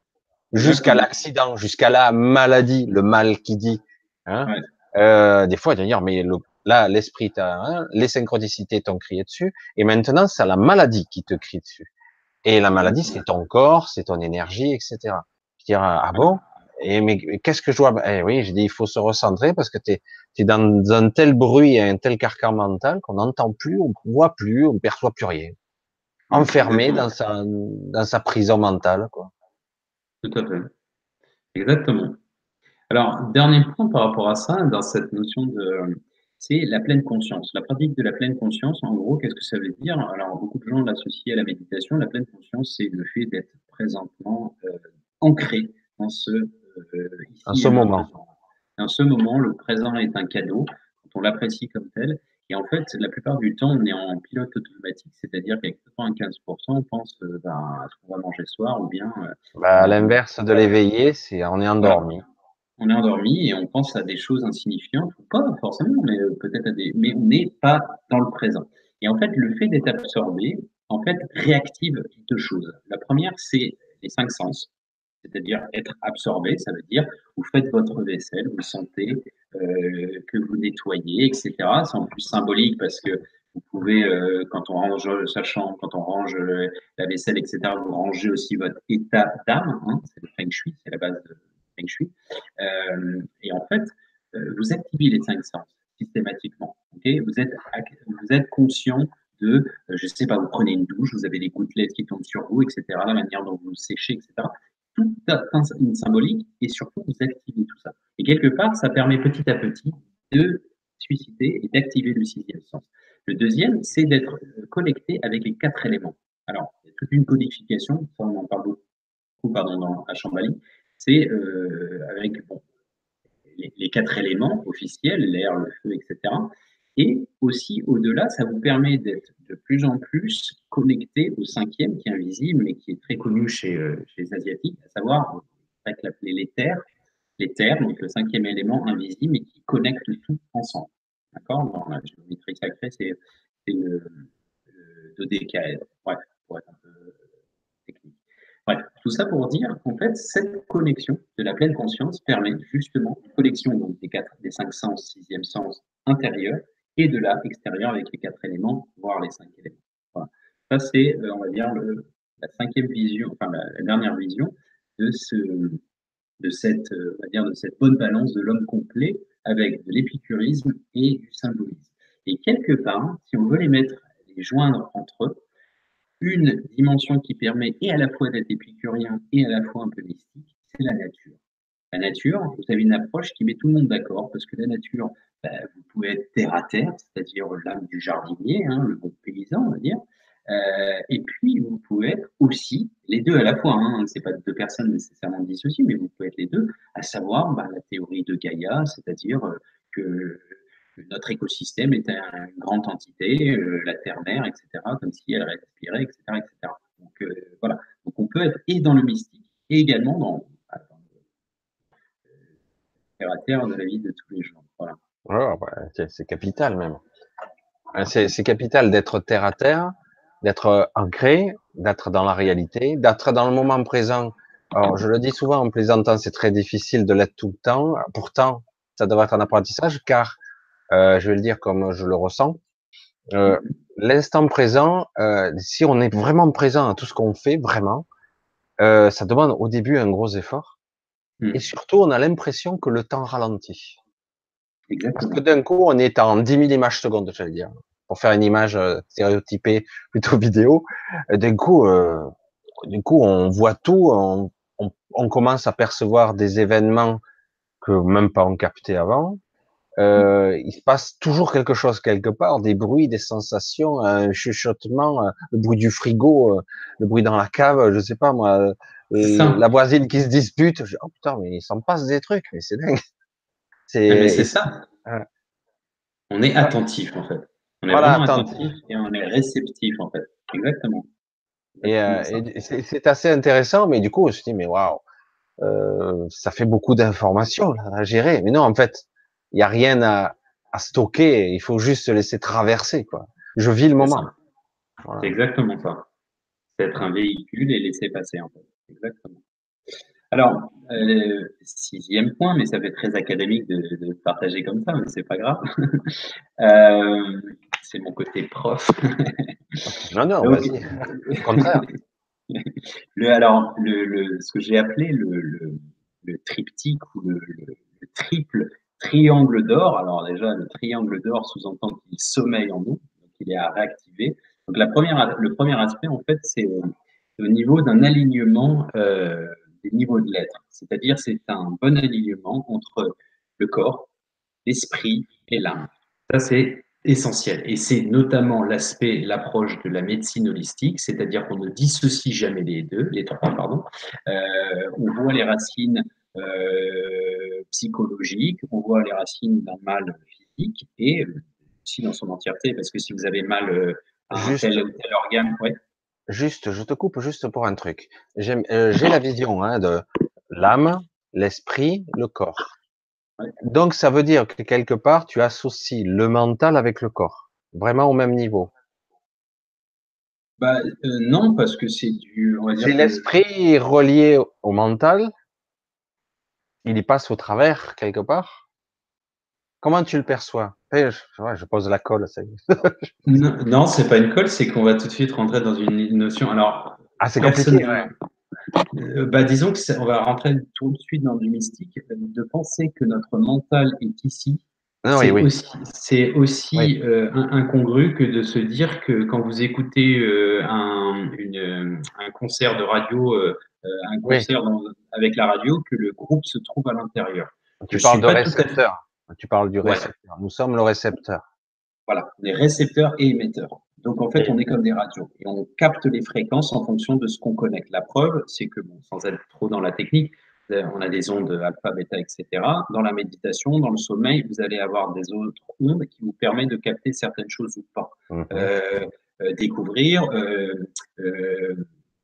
Jusqu'à Exactement. l'accident, jusqu'à la maladie, le mal qui dit. Hein. Ouais. Des fois, tu vas dire mais là l'esprit hein, les synchronicités t'ont crié dessus, et maintenant c'est la maladie qui te crie dessus. Et la maladie, c'est Exactement. ton corps, c'est ton énergie, etc. Je dis, ah Ouais. bon? Et mais qu'est-ce que je dois? Eh oui, j'ai dit, il faut se recentrer parce que t'es dans un tel bruit et un tel carcan mental qu'on n'entend plus, on voit plus, on perçoit plus rien. Ouais, Enfermé exactement. dans sa prison mentale, quoi. Tout à fait. Exactement. Alors, dernier point par rapport à ça, dans cette notion de, c'est la pleine conscience. La pratique de la pleine conscience, en gros, qu'est-ce que ça veut dire? Alors, beaucoup de gens l'associent à la méditation. La pleine conscience, c'est le fait d'être présentement ancré dans ce En ici ce et moment. maintenant. Dans ce moment, le présent est un cadeau, quand on l'apprécie comme tel. Et en fait, la plupart du temps, on est en pilote automatique, c'est-à-dire qu'avec 95%, on pense ben, à ce qu'on va manger ce soir ou bien Bah, à on, l'inverse de l'éveillé, c'est on est voilà, endormi. on est endormi et on pense à des choses insignifiantes, ou pas forcément, mais peut-être à des, mais on n'est pas dans le présent. Et en fait, le fait d'être absorbé, en fait, réactive deux choses. La première, c'est les cinq sens, c'est-à-dire être absorbé, ça veut dire vous faites votre vaisselle, vous sentez que vous nettoyez, etc. C'est en plus symbolique parce que Vous pouvez, quand on range sa chambre, quand on range la vaisselle, etc., vous rangez aussi votre état d'âme. Hein, c'est le feng shui, c'est la base de feng shui. Et en fait, vous activez les cinq sens systématiquement. Okay, vous êtes conscient de, je sais pas, vous prenez une douche, vous avez des gouttelettes qui tombent sur vous, etc., la manière dont vous séchez, etc. Tout a une symbolique et surtout vous activez tout ça. Et quelque part, ça permet petit à petit de susciter et d'activer le sixième sens. Le deuxième, c'est d'être connecté avec les quatre éléments. Alors, il y a toute une codification, ça on en parle beaucoup pardon, à Chambali, c'est avec bon, les quatre éléments officiels, l'air, le feu, etc. Et aussi, au-delà, ça vous permet d'être de plus en plus connecté au cinquième, qui est invisible, mais qui est très connu chez les Asiatiques, à savoir, on va l'appeler les terres, donc le cinquième élément invisible, et qui connecte tout ensemble. D'accord. Dans la géométrie sacrée, c'est le dodécaèdre. Bref, pour être un peu technique. Bref, tout ça pour dire qu'en fait, cette connexion de la pleine conscience permet justement une connexion donc, des cinq sens, sixième sens intérieur, et de là extérieur avec les quatre éléments, voire les cinq éléments. Voilà. Ça, c'est, on va dire, la cinquième vision, enfin la dernière vision de on va dire, de cette bonne balance de l'homme complet avec de l'épicurisme et du symbolisme. Et quelque part, si on veut les joindre entre eux, une dimension qui permet et à la fois d'être épicurien et à la fois un peu mystique, c'est la nature. La nature, vous avez une approche qui met tout le monde d'accord, parce que la nature, vous pouvez être terre à terre, c'est-à-dire l'âme du jardinier, hein, le bon paysan, on va dire. Et puis, vous pouvez être aussi les deux à la fois. Hein, c'est pas deux personnes nécessairement dissociées, mais vous pouvez être les deux, à savoir la théorie de Gaïa, c'est-à-dire que notre écosystème est une grande entité, la terre-mère, etc., comme si elle respirait, etc., etc. Donc voilà. Donc on peut être et dans le mystique et également dans terre à terre de la vie de tous les jours. Voilà. Oh, bah, c'est capital même. C'est capital d'être terre à terre, d'être ancré, d'être dans la réalité, d'être dans le moment présent. Alors, je le dis souvent en plaisantant, c'est très difficile de l'être tout le temps. Pourtant, ça devrait être un apprentissage, car je vais le dire comme je le ressens. Euh, L'instant présent, si on est vraiment présent à tout ce qu'on fait, vraiment, ça demande au début un gros effort. Et Mm. surtout, on a l'impression que le temps ralentit. Parce que Exactement. d'un coup, on est en 10 000 images secondes, j'allais dire. Pour faire une image stéréotypée, plutôt vidéo. D'un coup, on voit tout, on commence à percevoir des événements que même pas on captait avant. Il se passe toujours quelque chose quelque part, des bruits, des sensations, un chuchotement, le bruit du frigo, le bruit dans la cave, je sais pas moi, C'est ça. la voisine qui se dispute. Oh putain, mais il s'en passe des trucs, mais c'est dingue. Ah, mais C'est, c'est ça. euh, On est attentif, en fait. On est voilà, vraiment attends. attentif et on est réceptif, en fait. Exactement. Exactement ça. Et c'est assez intéressant, mais du coup, on se dit, mais waouh, ça fait beaucoup d'informations là, à gérer. Mais non, en fait, il n'y a rien à stocker. Il faut juste se laisser traverser, quoi. Je vis le C'est moment. ça. C'est Voilà. exactement ça. C'est être un véhicule et laisser passer, en fait. Exactement. Alors, sixième point, mais ça fait très académique de partager comme ça, mais c'est pas grave. Euh, c'est mon côté prof. Non, non, Donc, vas-y. Au contraire. ce que j'ai appelé le triptyque ou le triple triangle d'or. Alors déjà, le triangle d'or sous-entend qu'il sommeille en nous, donc il est à réactiver. Donc le premier aspect, en fait, c'est au niveau d'un alignement des niveaux de l'être. C'est-à-dire, c'est un bon alignement entre le corps, l'esprit et l'âme. Ça, c'est essentiel. Et c'est notamment l'approche de la médecine holistique, c'est-à-dire qu'on ne dissocie jamais les trois, pardon. On voit les racines psychologiques, on voit les racines d'un mal physique et aussi dans son entièreté, parce que si vous avez mal à un Juste, tel organe, ouais, je te coupe juste pour un truc. J'ai la vision hein, de l'âme, l'esprit, le corps. ouais. Donc, ça veut dire que quelque part, tu associes le mental avec le corps, vraiment au même niveau. Bah, non, parce que on va Si dire que l'esprit est relié au mental, il y passe au travers quelque part. Comment tu le perçois? Ouais, je pose la colle, ça y est. Non, non, c'est pas une colle, c'est qu'on va tout de suite rentrer dans une notion. Alors, Ah, c'est compliqué, ouais. personnellement, bah, disons que on va rentrer tout de suite dans du mystique. De penser que notre mental est ici, Non, oui, oui, c'est oui, aussi incongru que de se dire que quand vous écoutez un concert de radio, un oui. concert avec la radio, que le groupe se trouve à l'intérieur. Je Tu parles suis de pas tout à fait. récepteur. Tu parles du Ouais, récepteur. Nous sommes le récepteur. voilà, des récepteurs et émetteurs. Donc en fait, Et on est comme des radios et on capte les fréquences en fonction de ce qu'on connecte. La preuve, c'est que, bon, sans être trop dans la technique, on a des ondes alpha, bêta, etc. Dans la méditation, dans le sommeil, vous allez avoir des autres ondes qui vous permettent de capter certaines choses ou pas. mhm. Euh, Découvrir,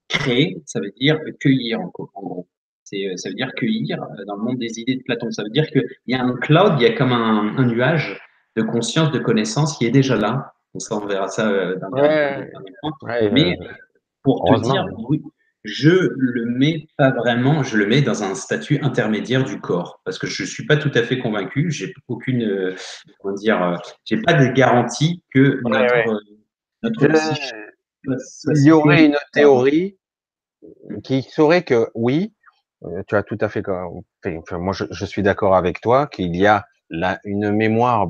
créer, ça veut dire cueillir en gros. Ça veut dire cueillir dans le monde des idées de Platon. Ça veut dire qu'il y a un cloud, il y a comme un nuage de conscience, de connaissance qui est déjà là. Donc ça, on verra ça dans le Ouais, dernier point. ouais, Mais pour te heureusement. dire, oui, je le mets pas vraiment, je le mets dans un statut intermédiaire du corps parce que je suis pas tout à fait convaincu. J'ai aucune, comment dire, j'ai pas de garantie que Ouais, ouais. notre psyché Je- soit Il y située aurait une quelque part. théorie qui saurait que oui, tu as tout à fait, enfin, moi je suis d'accord avec toi qu'il y a là une mémoire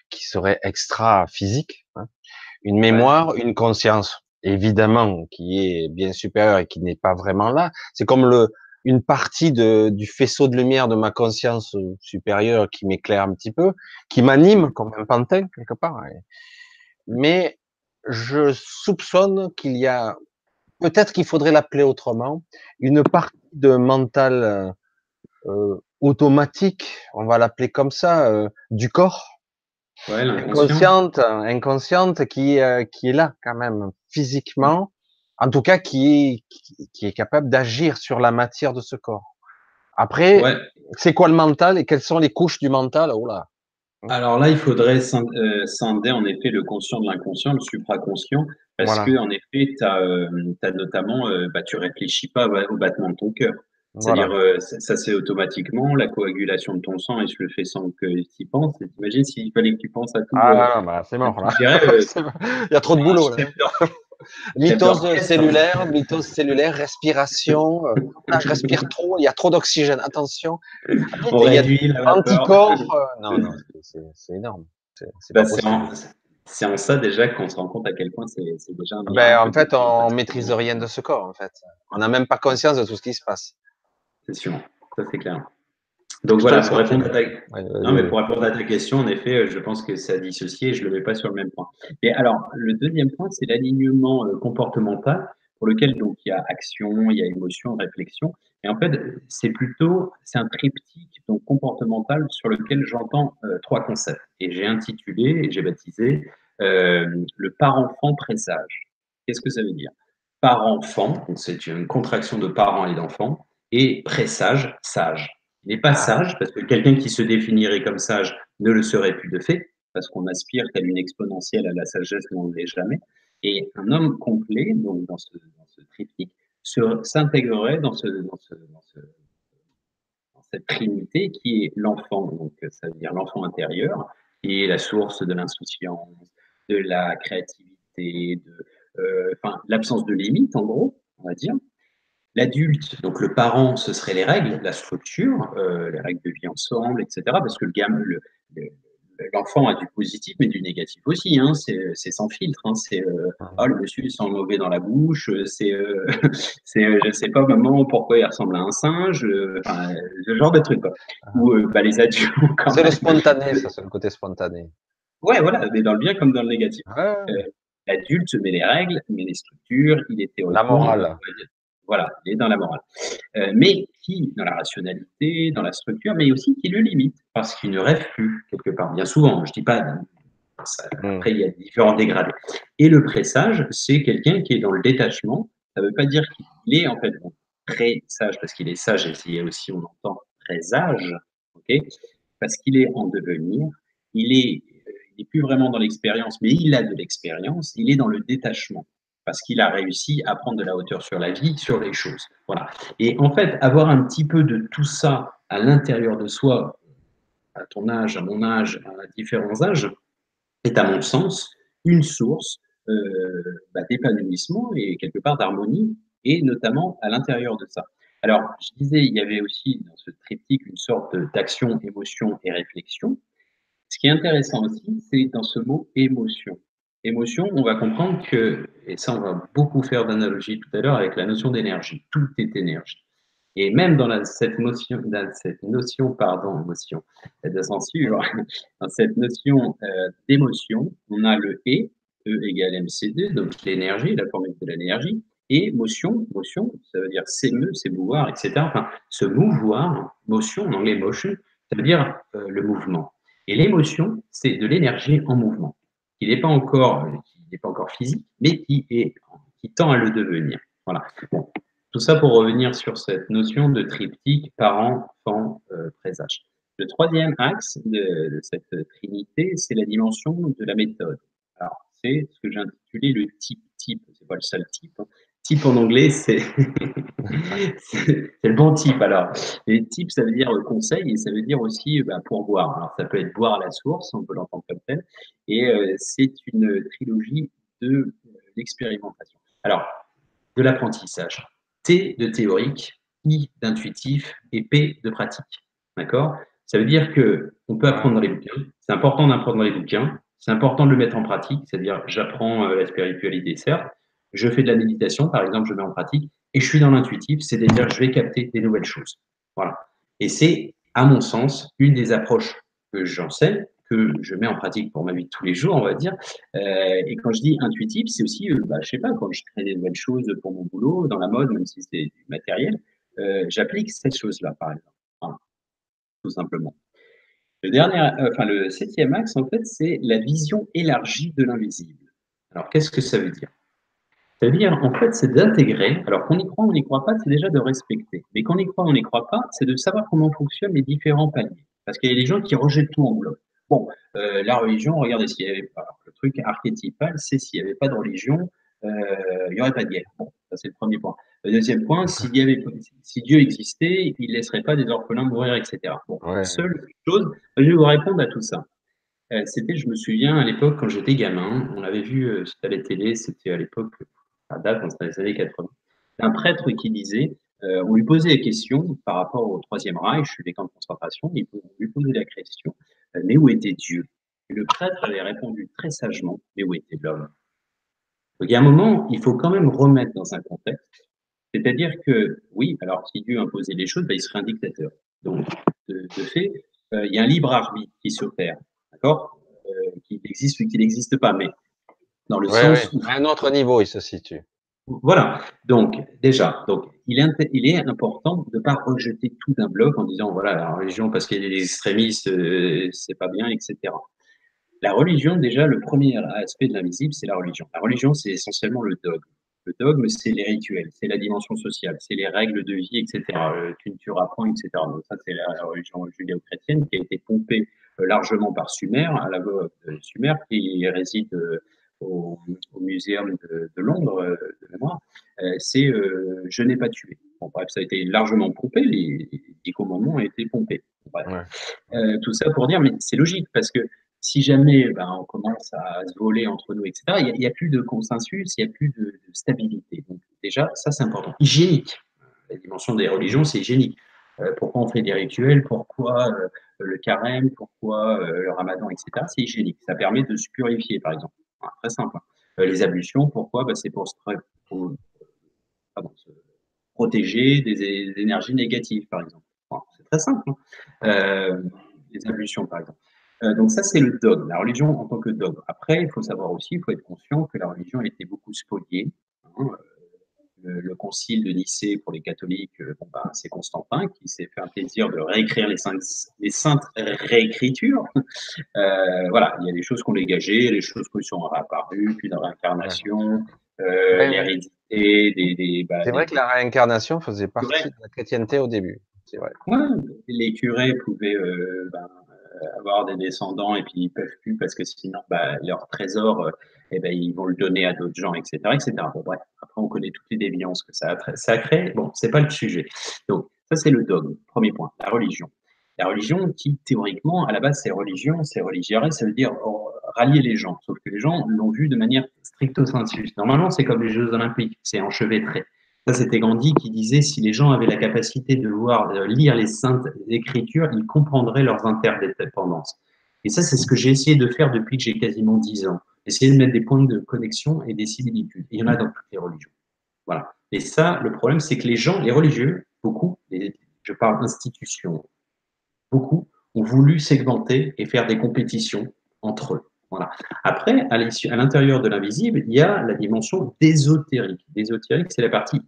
qui serait extra physique, hein, une Ouais, mémoire, une conscience, évidemment, qui est bien supérieure et qui n'est pas vraiment là. C'est comme une partie du faisceau de lumière de ma conscience supérieure qui m'éclaire un petit peu, qui m'anime comme un pantin quelque part. Mais je soupçonne qu'il y a, peut-être qu'il faudrait l'appeler autrement, une partie de mental automatique, on va l'appeler comme ça, du corps, ouais, l'inconscient. inconsciente qui est là quand même physiquement, en tout cas qui est capable d'agir sur la matière de ce corps. Après, Ouais. c'est quoi le mental et quelles sont les couches du mental? Oh là, Alors là, il faudrait scinder en effet le conscient de l'inconscient, le supraconscient, parce voilà, que en effet, t'as notamment, bah, tu réfléchis pas au battement de ton cœur. C'est-à-dire, voilà. ça c'est automatiquement la coagulation de ton sang et je le fais sans que tu y penses. Et t'imagines s'il fallait que tu penses Ah, bah, c'est à mort tout là. gérer, Il y a trop de boulot là. chef Mitose d'orchestre. cellulaire, mitose cellulaire, respiration. Là, je respire trop, il y a trop d'oxygène. Attention. Vite, On il y a réduit la vapeur. anticorps. Non, non, c'est énorme. C'est pas Bah, possible. c'est en ça déjà qu'on se rend compte à quel point c'est déjà un Ben, miracle en que fait, tu aies on maîtrise pratiquement. rien de ce corps, en fait. On n'a même pas conscience de tout ce qui se passe. C'est sûr, ça c'est clair. Donc Je te voilà, laisse pour répondre à continuer. ta, Ouais, non, vas-y, mais vas-y. pour répondre à ta question, en effet, je pense que c'est à dissocier et je ne le mets pas sur le même point. Et alors, le deuxième point, c'est l'alignement comportemental pour lequel donc il y a action, il y a émotion, réflexion. Et en fait, c'est un triptyque donc comportemental sur lequel j'entends trois concepts. Et j'ai intitulé et j'ai baptisé le parent-enfant présage. Qu'est-ce que ça veut dire? Parent-enfant, donc c'est une contraction de parents et d'enfants, et présage, sage. Il n'est pas Ah, sage, parce que quelqu'un qui se définirait comme sage ne le serait plus de fait, parce qu'on aspire tel une exponentielle à la sagesse, mais on ne l'est jamais. Et un homme complet, donc dans ce triptyque, s'intégrerait dans cette trinité qui est l'enfant, donc ça veut dire l'enfant intérieur, qui est la source de l'insouciance, de la créativité, enfin, l'absence de limite, en gros, on va dire. L'adulte, donc le parent, ce serait les règles, la structure, les règles de vie ensemble, etc. Parce que le- l'enfant a du positif, mais du négatif aussi. Hein. C'est sans filtre. Hein. C'est oh, le monsieur il sent mauvais dans la bouche. Je sais pas maman pourquoi il ressemble à un singe. Enfin, ce genre de truc. Quoi. ah. Ou bah, les adultes quand C'est le même. spontané, ça, c'est le côté spontané. Ouais, voilà, mais dans le bien comme dans le négatif. Ouais, L'adulte met les règles, met les structures. Il est la théoriquement, morale. voilà, il est dans la morale. Mais qui, dans la rationalité, dans la structure, mais aussi qui le limite, parce qu'il ne rêve plus quelque part. Bien souvent, je dis pas, Hmm. après il y a différents dégradés. Et le présage, c'est quelqu'un qui est dans le détachement. Ça ne veut pas dire qu'il est en fait bon, très sage, parce qu'il est sage, et c'est aussi on entend présage, ok, parce qu'il est en devenir. Il est plus vraiment dans l'expérience, mais il a de l'expérience. Il est dans le détachement parce qu'il a réussi à prendre de la hauteur sur la vie, sur les choses. Voilà. Et en fait, avoir un petit peu de tout ça à l'intérieur de soi, à ton âge, à mon âge, à différents âges, est à mon sens une source d'épanouissement et quelque part d'harmonie, et notamment à l'intérieur de ça. Alors, je disais, il y avait aussi dans ce triptyque une sorte d'action, émotion et réflexion. Ce qui est intéressant aussi, c'est dans ce mot émotion. Émotion, on va comprendre que, et ça on va beaucoup faire d'analogie tout à l'heure avec la notion d'énergie, tout est énergie. Et même cette notion, pardon, émotion, de censure, dans cette notion d'émotion, on a le E égale mc2, donc l'énergie, la formule de l'énergie, et motion, ça veut dire s'émeu, s'émouvoir, etc. Enfin, se mouvoir, motion, en anglais motion, ça veut dire le mouvement. Et l'émotion, c'est de l'énergie en mouvement, qui n'est pas encore physique, mais qui tend à le devenir. Voilà. Bon, tout ça pour revenir sur cette notion de triptyque parent, enfant, présage. Le troisième axe de cette trinité, c'est la dimension de la méthode. Alors, c'est ce que j'ai intitulé le type. Type, c'est pas le seul type, hein. Type en anglais, c'est c'est le bon type. Alors, les types, ça veut dire conseil, et ça veut dire aussi pourboire. Alors, ça peut être boire à la source, on peut l'entendre comme tel, et c'est une trilogie de l'expérimentation. Alors, de l'apprentissage. T de théorique, I d'intuitif et P de pratique. D'accord? Ça veut dire que on peut apprendre dans les bouquins. C'est important d'apprendre dans les bouquins. C'est important de le mettre en pratique. C'est-à-dire, j'apprends la spiritualité, certes. Je fais de la méditation, par exemple, je mets en pratique. Et je suis dans l'intuitif, c'est-à-dire, je vais capter des nouvelles choses. Voilà. Et c'est, à mon sens, une des approches que j'enseigne, que je mets en pratique pour ma vie de tous les jours, on va dire. Et quand je dis intuitif, c'est aussi, je sais pas, quand je crée des nouvelles choses pour mon boulot, dans la mode, même si c'est du matériel, j'applique cette chose-là, par exemple. Voilà, tout simplement. Le septième axe, en fait, c'est la vision élargie de l'invisible. Alors, qu'est-ce que ça veut dire? C'est-à-dire, en fait, c'est d'intégrer, alors qu'on y croit, on n'y croit pas, c'est déjà de respecter. Mais qu'on y croit, on n'y croit pas, c'est de savoir comment fonctionnent les différents paliers. Parce qu'il y a des gens qui rejettent tout en bloc. Bon, la religion, regardez, s'il y avait pas, le truc archétypal, c'est s'il n'y avait pas de religion, il n'y aurait pas de guerre. Bon, ça c'est le premier point. Le deuxième point, si Dieu existait, il ne laisserait pas des orphelins mourir, etc. Bon, Ouais. seule chose, je vais vous répondre à tout ça. C'était, je me souviens, à l'époque, quand j'étais gamin, on avait vu, c'était à la télé, c'était à l'époque, à date, c'était dans les années 80, un prêtre qui disait, on lui posait la question par rapport au Troisième Reich, les camps de concentration, on lui posait la question, mais où était Dieu? Et le prêtre avait répondu très sagement, mais où était l'homme? Donc il y a un moment, il faut quand même remettre dans un contexte, c'est-à-dire que, oui, alors si Dieu imposait les choses, il serait un dictateur. Donc, de fait, il y a un libre arbitre qui s'opère, d'accord, qu'il existe ou qu'il n'existe pas, mais dans le Ouais, ouais. sens où, À un autre niveau, il se situe. voilà. Donc, déjà, donc, il est important de ne pas rejeter tout d'un bloc en disant, voilà, la religion, parce qu'il y a des extrémistes, c'est pas bien, etc. La religion, déjà, le premier aspect de l'invisible, c'est la religion. La religion, c'est essentiellement le dogme. Le dogme, c'est les rituels, c'est la dimension sociale, c'est les règles de vie, etc. Tu ne tueras point, etc. Donc ça, c'est la religion judéo-chrétienne qui a été pompée largement par Sumer, à la voix de Sumer, qui réside au Muséum de Londres, de mémoire. C'est je n'ai pas tué. Bon, bref, ça a été largement pompé, les 10 commandements ont été pompés. Bref. Ouais. Tout ça pour dire, mais c'est logique, parce que si jamais on commence à se voler entre nous, etc., il n'y a plus de consensus, il n'y a plus de stabilité. Donc déjà, ça c'est important. Hygiénique. La dimension des religions, c'est hygiénique. Pourquoi on fait des rituels, pourquoi le carême, pourquoi le ramadan, etc. C'est hygiénique. Ça permet de se purifier, par exemple. Voilà, très simple. Les ablutions, pourquoi? C'est pour, se protéger des énergies négatives, par exemple. Voilà, c'est très simple, hein. Les ablutions, par exemple. Donc ça, c'est le dogme, la religion en tant que dogme. Après, il faut savoir aussi, il faut être conscient que la religion a été beaucoup spoliée, hein. Le concile de Nicée pour les catholiques, c'est Constantin qui s'est fait un plaisir de réécrire les saintes réécritures. Voilà, il y a des choses qu'on dégagées, les choses qui sont réapparues, puis la Ouais. réincarnation, Ouais, ouais. l'hérédité, C'est vrai que la réincarnation faisait curés. partie de la chrétienté au début. C'est vrai. Ouais, les curés pouvaient avoir des descendants et puis ils peuvent plus parce que sinon leur trésor ils vont le donner à d'autres gens, etc., etc. Bon, bref, après on connaît toutes les déviances que ça a créé. Bon, c'est pas le sujet. Donc ça c'est le dogme, premier point, la religion. La religion qui, théoriquement, à la base, c'est religion, c'est religare, ça veut dire rallier les gens. Sauf que les gens l'ont vu de manière stricto sensu. Normalement, c'est comme les Jeux Olympiques, c'est enchevêtré. Ça, c'était Gandhi qui disait si les gens avaient la capacité de voir, lire les saintes écritures, ils comprendraient leurs interdépendances. Et ça, c'est ce que j'ai essayé de faire depuis que j'ai quasiment 10 ans. Essayer de mettre des points de connexion et des similitudes. Et il y en a dans toutes les religions. Voilà. Et ça, le problème, c'est que les gens, les religieux, beaucoup, je parle institutions, beaucoup ont voulu segmenter et faire des compétitions entre eux. Voilà. Après, à l'intérieur de l'invisible, il y a la dimension désotérique. Désotérique, c'est la partie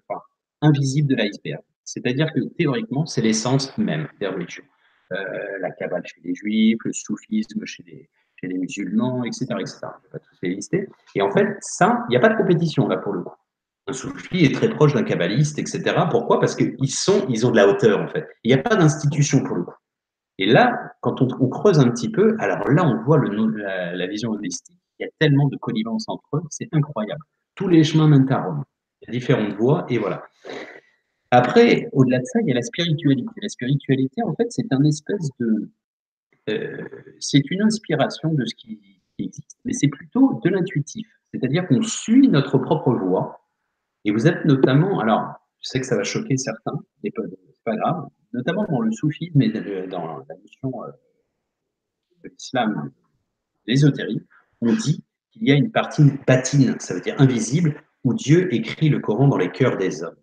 enfin, invisible de l'iceberg. C'est-à-dire que théoriquement, c'est l'essence même des religions. La Kabbale chez les juifs, le soufisme chez les musulmans, etc., etc. Je ne vais pas tous les lister. Et en fait, ça, il n'y a pas de compétition là pour le coup. Un soufi est très proche d'un kabbaliste, etc. Pourquoi? Parce ils ont de la hauteur, en fait. Il n'y a pas d'institution pour le coup. Et là, quand on creuse un petit peu, alors là, on voit la vision holistique. Il y a tellement de connivence entre eux, c'est incroyable. Tous les chemins mènent à Rome. Il y a différentes voies, et voilà. Après, au-delà de ça, il y a la spiritualité. La spiritualité, en fait, c'est un espèce de... euh, c'est une inspiration de ce qui existe, mais c'est plutôt de l'intuitif. C'est-à-dire qu'on suit notre propre voie, et vous êtes notamment, alors, je sais que ça va choquer certains, mais c'est pas grave, notamment dans le soufisme et dans la notion de l'islam, l'ésotérie, on dit qu'il y a une partie patine, ça veut dire invisible, où Dieu écrit le Coran dans les cœurs des hommes.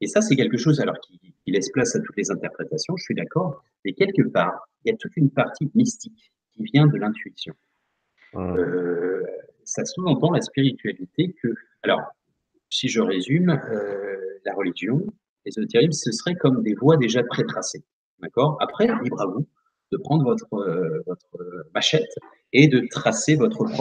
Et ça, c'est quelque chose alors qui laisse place à toutes les interprétations, je suis d'accord, mais quelque part, il y a toute une partie mystique qui vient de l'intuition. Hum. Euh, Ça sous-entend la spiritualité que, alors, si je résume, la religion, l'ésotérisme, ce serait comme des voies déjà pré-tracées. D'accord? Après, libre à vous de prendre votre machette et de tracer votre Hum.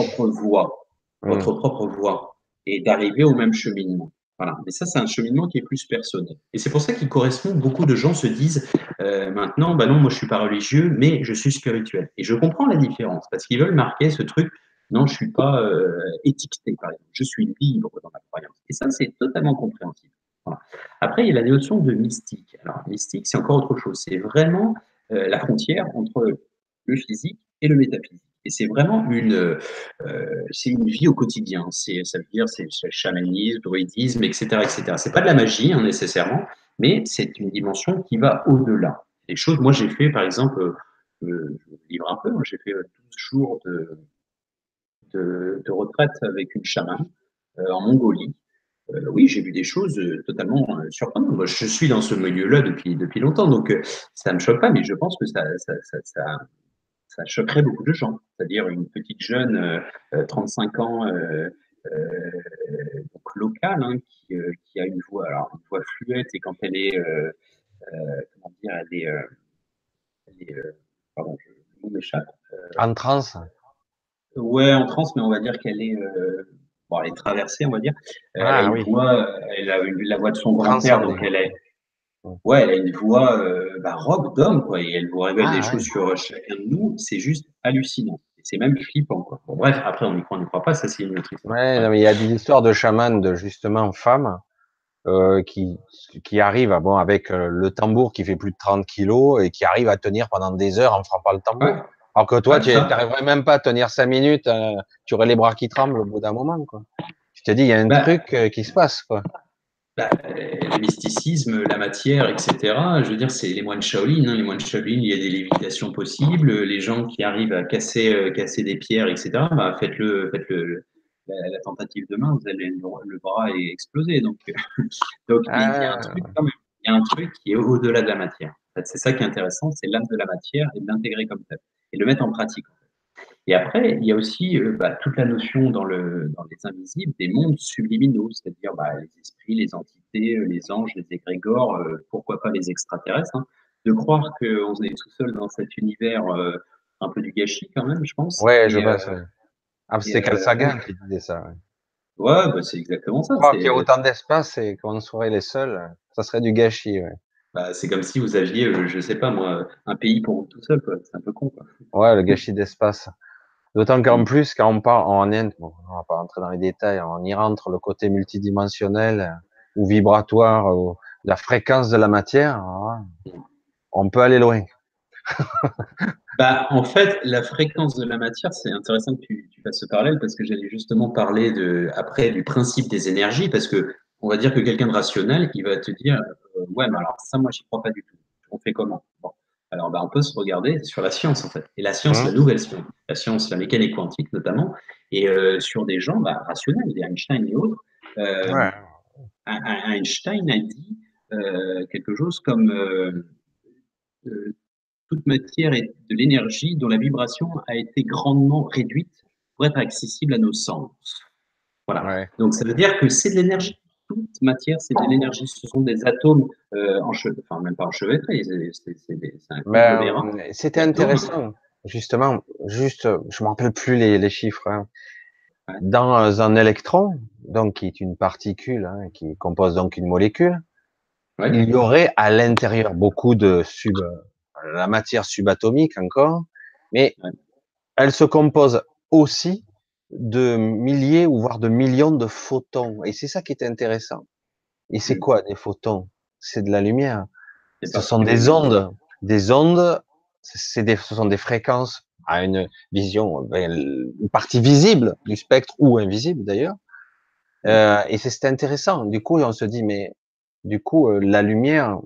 propre voie, et d'arriver au même cheminement. Voilà. Mais ça, c'est un cheminement qui est plus personnel. Et c'est pour ça qu'il correspond, beaucoup de gens se disent maintenant, bah non, moi je suis pas religieux, mais je suis spirituel. Et je comprends la différence, parce qu'ils veulent marquer ce truc, non, je suis pas étiqueté, par exemple. Je suis libre dans ma croyance. Et ça, c'est totalement compréhensible. Voilà. Après, il y a la notion de mystique. Alors, mystique, c'est encore autre chose. C'est vraiment la frontière entre le physique et le métaphysique. Et c'est une vie au quotidien. Ça veut dire, c'est chamanisme, druidisme, etc., etc. C'est pas de la magie, hein, nécessairement, mais c'est une dimension qui va au-delà. Des choses, moi, j'ai fait, par exemple, je vous livre un peu, hein, j'ai fait 12 jours de retraite avec une chamane en Mongolie. Oui, j'ai vu des choses totalement surprenantes. Moi, je suis dans ce milieu-là depuis longtemps, donc ça ne me choque pas, mais je pense que ça choquerait beaucoup de gens. C'est-à-dire une petite jeune, 35 ans, donc locale, hein, qui a une voix, alors une voix fluette, et quand elle est, comment dire, elle est pardon, le mot m'échappe. En transe. Ouais, en transe, mais on va dire qu'elle est, bon, elle est traversée, on va dire. Ah oui, Elle a la voix de son grand-père, donc transcendé. Hum. elle a une voix rock d'homme, quoi, et elle vous révèle des Ah choses ouais. sur chacun de nous. C'est juste hallucinant. C'est même flippant, quoi. Bon, bref, après, on n'y croit pas, ça, c'est une autre histoire. Ouais, Bref. non, mais il y a des histoires de chamans, de justement femmes, euh, qui, qui arrivent bon, avec le tambour qui fait plus de 30 kilos et qui arrivent à tenir pendant des heures en frappant le Ouais, tambour. Alors que toi, ouais, tu ça. n'arriverais même pas à tenir 5 minutes, tu aurais les bras qui tremblent au bout d'un moment, quoi. Je te dis, il y a un Bah, truc qui se passe, quoi. le mysticisme, la matière, etc. Je veux dire, c'est les moines Shaolin, hein. Les moines Shaolin, il y a des lévitations possibles. Les gens qui arrivent à casser des pierres, etc. Bah, faites la tentative demain, vous allez le bras est explosé. Donc, mais il y a un truc Ah, quand même. Il y a un truc qui est au-delà de la matière. En fait, c'est ça qui est intéressant, c'est l'âme de la matière et de l'intégrer comme tel et de le mettre en pratique. Et après, il y a aussi toute la notion dans les invisibles des mondes subliminaux, c'est-à-dire les esprits, les entités, les anges, les égrégores, pourquoi pas les extraterrestres, hein. De croire qu'on est tout seul dans cet univers un peu du gâchis quand même, je pense. ouais, je pense, ouais. Ah, Et c'était Carl Sagan qui disait ça, ouais. ouais, bah, c'est exactement ça. Croire qu'il y a autant d'espace et qu'on serait les seuls, ça serait du gâchis, ouais. C'est comme si vous aviez, je sais pas moi, un pays pour vous tout seul, quoi. C'est un peu con, quoi. Ouais, le gâchis d'espace. D'autant qu'en Mm. plus, quand on part en Inde, bon, on va pas rentrer dans les détails, on y rentre le côté multidimensionnel ou vibratoire, ou la fréquence de la matière. Alors là, on peut aller loin. Bah, en fait, la fréquence de la matière, c'est intéressant que tu fasses ce parallèle parce que j'allais justement parler après du principe des énergies parce que on va dire que quelqu'un de rationnel, il va te dire, ouais, mais alors ça, moi, j'y crois pas du tout. On fait comment? Bon. Alors, bah, on peut se regarder sur la science, en fait. Et la science, la Hum, nouvelle science, la science, la mécanique quantique notamment, et sur des gens bah, rationnels, des Einstein et autres. Euh, ouais, Einstein a dit quelque chose comme euh, toute matière est de l'énergie dont la vibration a été grandement réduite pour être accessible à nos sens. Voilà. ouais. Donc ça veut dire que c'est de l'énergie. Toute matière, c'est de l'énergie. Ce sont des atomes, enfin même pas enchevêtrés, c'est un conglomérat C'était d'atomes. intéressant, justement. Juste, je me rappelle plus les chiffres, hein. Ouais, Dans un électron, donc qui est une particule, hein, qui compose donc une molécule, ouais, il y aurait à l'intérieur beaucoup de la matière subatomique encore, mais ouais. elle se compose aussi de milliers ou voire de millions de photons. Et c'est ça qui est intéressant. Et c'est Mm. quoi des photons? C'est de la lumière. Des Ce sont particules des lumineuses. ondes. Des ondes, ce sont des fréquences à une vision, une partie visible du spectre ou invisible d'ailleurs. Mm. Et c'est intéressant. Du coup, on se dit, mais du coup, la lumière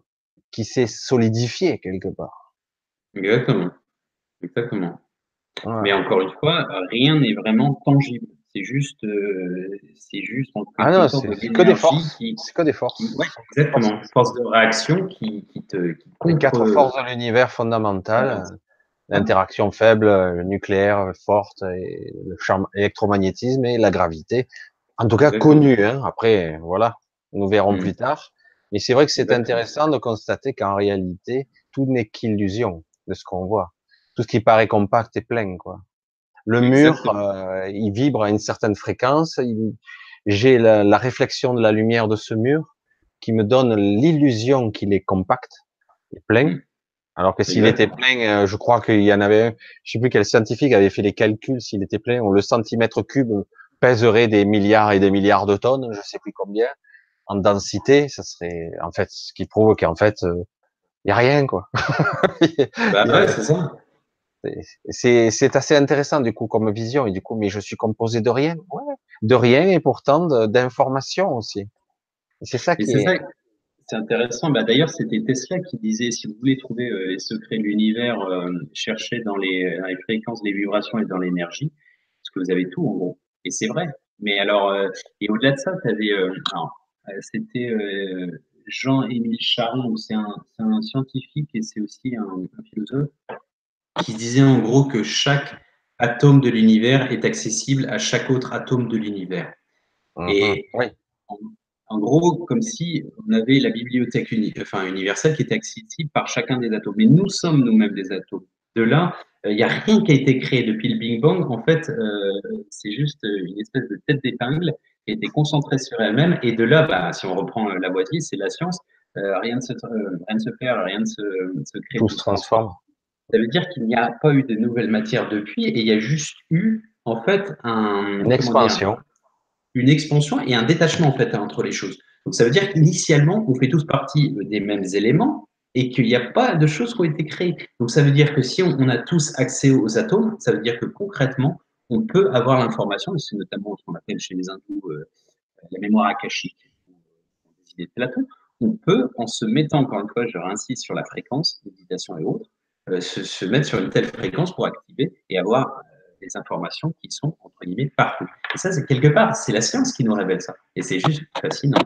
qui s'est solidifiée quelque part. Exactement, exactement. Mais Voilà. encore une fois, rien n'est vraiment tangible. C'est juste en Ah quelque non, sorte de c'est que des l'énergie forces. C'est que des forces. ouais, Ce sont des forces. exactement, force de réaction qui Les contre, quatre forces de l'univers voilà, fondamentales, ça. l'interaction faible, le nucléaire forte, et le champ électromagnétisme et la gravité. En tout cas Exactement. connu, hein. Après, voilà, nous verrons Mm. plus tard. Mais c'est vrai que c'est Exactement. intéressant de constater qu'en réalité, tout n'est qu'illusion de ce qu'on voit. Tout ce qui paraît compact est plein, quoi. Le mur, Exactement. il vibre à une certaine fréquence. J'ai la réflexion de la lumière de ce mur qui me donne l'illusion qu'il est compact et plein. Mm. Alors que s'il était Exactement. plein, je crois qu'il y en avait un, je sais plus quel scientifique avait fait les calculs, s'il était plein, le centimètre cube pèserait des milliards et des milliards de tonnes, je sais plus combien, en densité, ça serait, en fait, ce qui prouve qu'en fait, il y a rien, quoi. Bah Il y ouais, a- c'est ça. c'est assez intéressant, du coup, comme vision, et du coup, mais je suis composé de rien, ouais, de rien, et pourtant d'informations aussi. Et c'est ça Et qui c'est ça, est, c'est intéressant. Bah, d'ailleurs, c'était Tesla qui disait, si vous voulez trouver les secrets de l'univers, cherchez dans les fréquences, les vibrations et dans l'énergie, parce que vous avez tout en gros. Et c'est vrai. Mais alors, et au-delà de ça, tu avais, c'était Jean-Émile Charon, donc c'est un scientifique et c'est aussi un philosophe, qui disait en gros que chaque atome de l'univers est accessible à chaque autre atome de l'univers. mhm, Et oui, en, en gros, comme si on avait la bibliothèque universelle qui était accessible par chacun des atomes. Mais nous sommes nous-mêmes des atomes. De là, il n'y a rien qui a été créé depuis le Big Bang. En fait, c'est juste une espèce de tête d'épingle qui a été concentrée sur elle-même. Et de là, bah, si on reprend la boîtier, c'est la science. Rien ne se perd, rien ne se crée, tout tout se se transforme. transforme. Ça veut dire qu'il n'y a pas eu de nouvelle matière depuis, et il y a juste eu, en fait, Une comment dire, expansion. une expansion et un détachement, en fait, entre les choses. Donc, ça veut dire qu'initialement, on fait tous partie des mêmes éléments et qu'il n'y a pas de choses qui ont été créées. Donc, ça veut dire que si on a tous accès aux atomes, ça veut dire que concrètement, on peut avoir l'information, et c'est notamment ce qu'on appelle chez les hindous la mémoire akashique, des idées de Platon. On peut, en se mettant, encore une fois, je réinsiste sur la fréquence, méditation et autres, se mettre sur une telle fréquence pour activer et avoir des informations qui sont, entre guillemets, partout. Et ça, c'est quelque part, c'est la science qui nous révèle ça. Et c'est juste fascinant.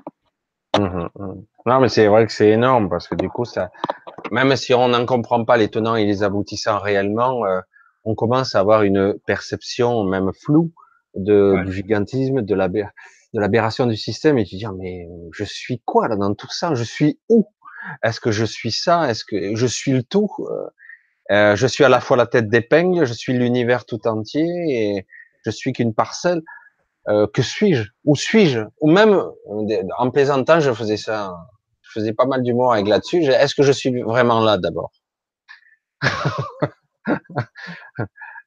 Mhm, mhm. Non, mais c'est vrai que c'est énorme parce que du coup, ça, même si on n'en comprend pas les tenants et les aboutissants réellement, on commence à avoir une perception même floue Ouais. du gigantisme, de l'aberration du système et tu te dis, ah, mais je suis quoi là dans tout ça? Je suis où? Est-ce que je suis ça? Est-ce que je suis le tout? Je suis à la fois la tête d'épingle, je suis l'univers tout entier et je suis qu'une parcelle. Que suis-je? Où suis-je? Ou même, en plaisantant, je faisais ça, je faisais pas mal d'humour avec là-dessus. Est-ce que je suis vraiment là d'abord?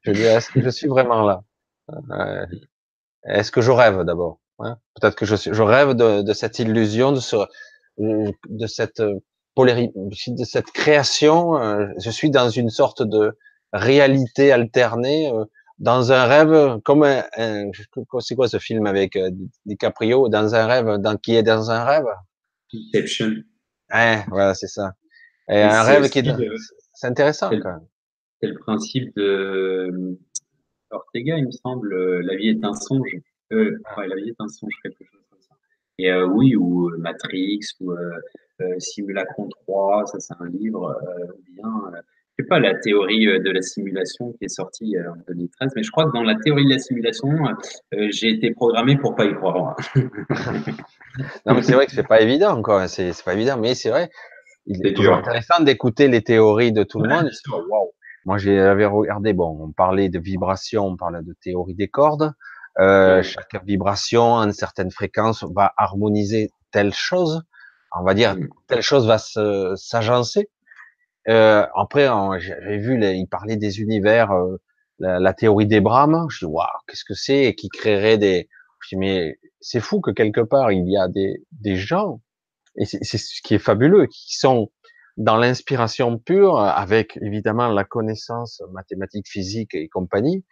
Je dis, est-ce que je suis vraiment là? Euh, Est-ce que je rêve d'abord? Hein. Peut-être que je rêve de cette illusion, de cette cette création, je suis dans une sorte de réalité alternée, dans un rêve, comme c'est quoi ce film avec DiCaprio, dans un rêve, qui est dans un rêve? Inception. Ouais, voilà, c'est ça. Et Et un c'est rêve qui est, aussi c'est intéressant c'est quand même. le principe de Ortega, il me semble, La vie est un songe. Ouais, La vie est un songe, quelque chose comme ça. Et oui, ou Matrix, ou Simulacron 3, ça c'est un livre, ou bien, je sais pas, la théorie de la simulation qui est sortie en 2013, mais je crois que dans la théorie de la simulation, j'ai été programmé pour pas y croire. Non, mais c'est vrai que c'est pas évident, quoi. C'est pas évident, mais c'est vrai. Il C'est est toujours dur. intéressant d'écouter les théories de tout le Ouais, monde. bien sûr. Waouh. Moi, j'avais regardé, bon, on parlait de vibration, on parlait de théorie des cordes. Ouais. Chaque vibration à une certaine fréquence va harmoniser telle chose. On va dire, Mm. telle chose va s'agencer. Après, j'avais vu, il parlait des univers, la théorie d'Abraham. Je dis, waouh, qu'est-ce que c'est? Et qui créerait des, je dis, mais c'est fou que quelque part, il y a des gens, et c'est ce qui est fabuleux, qui sont dans l'inspiration pure, avec évidemment la connaissance mathématique, physique et compagnie,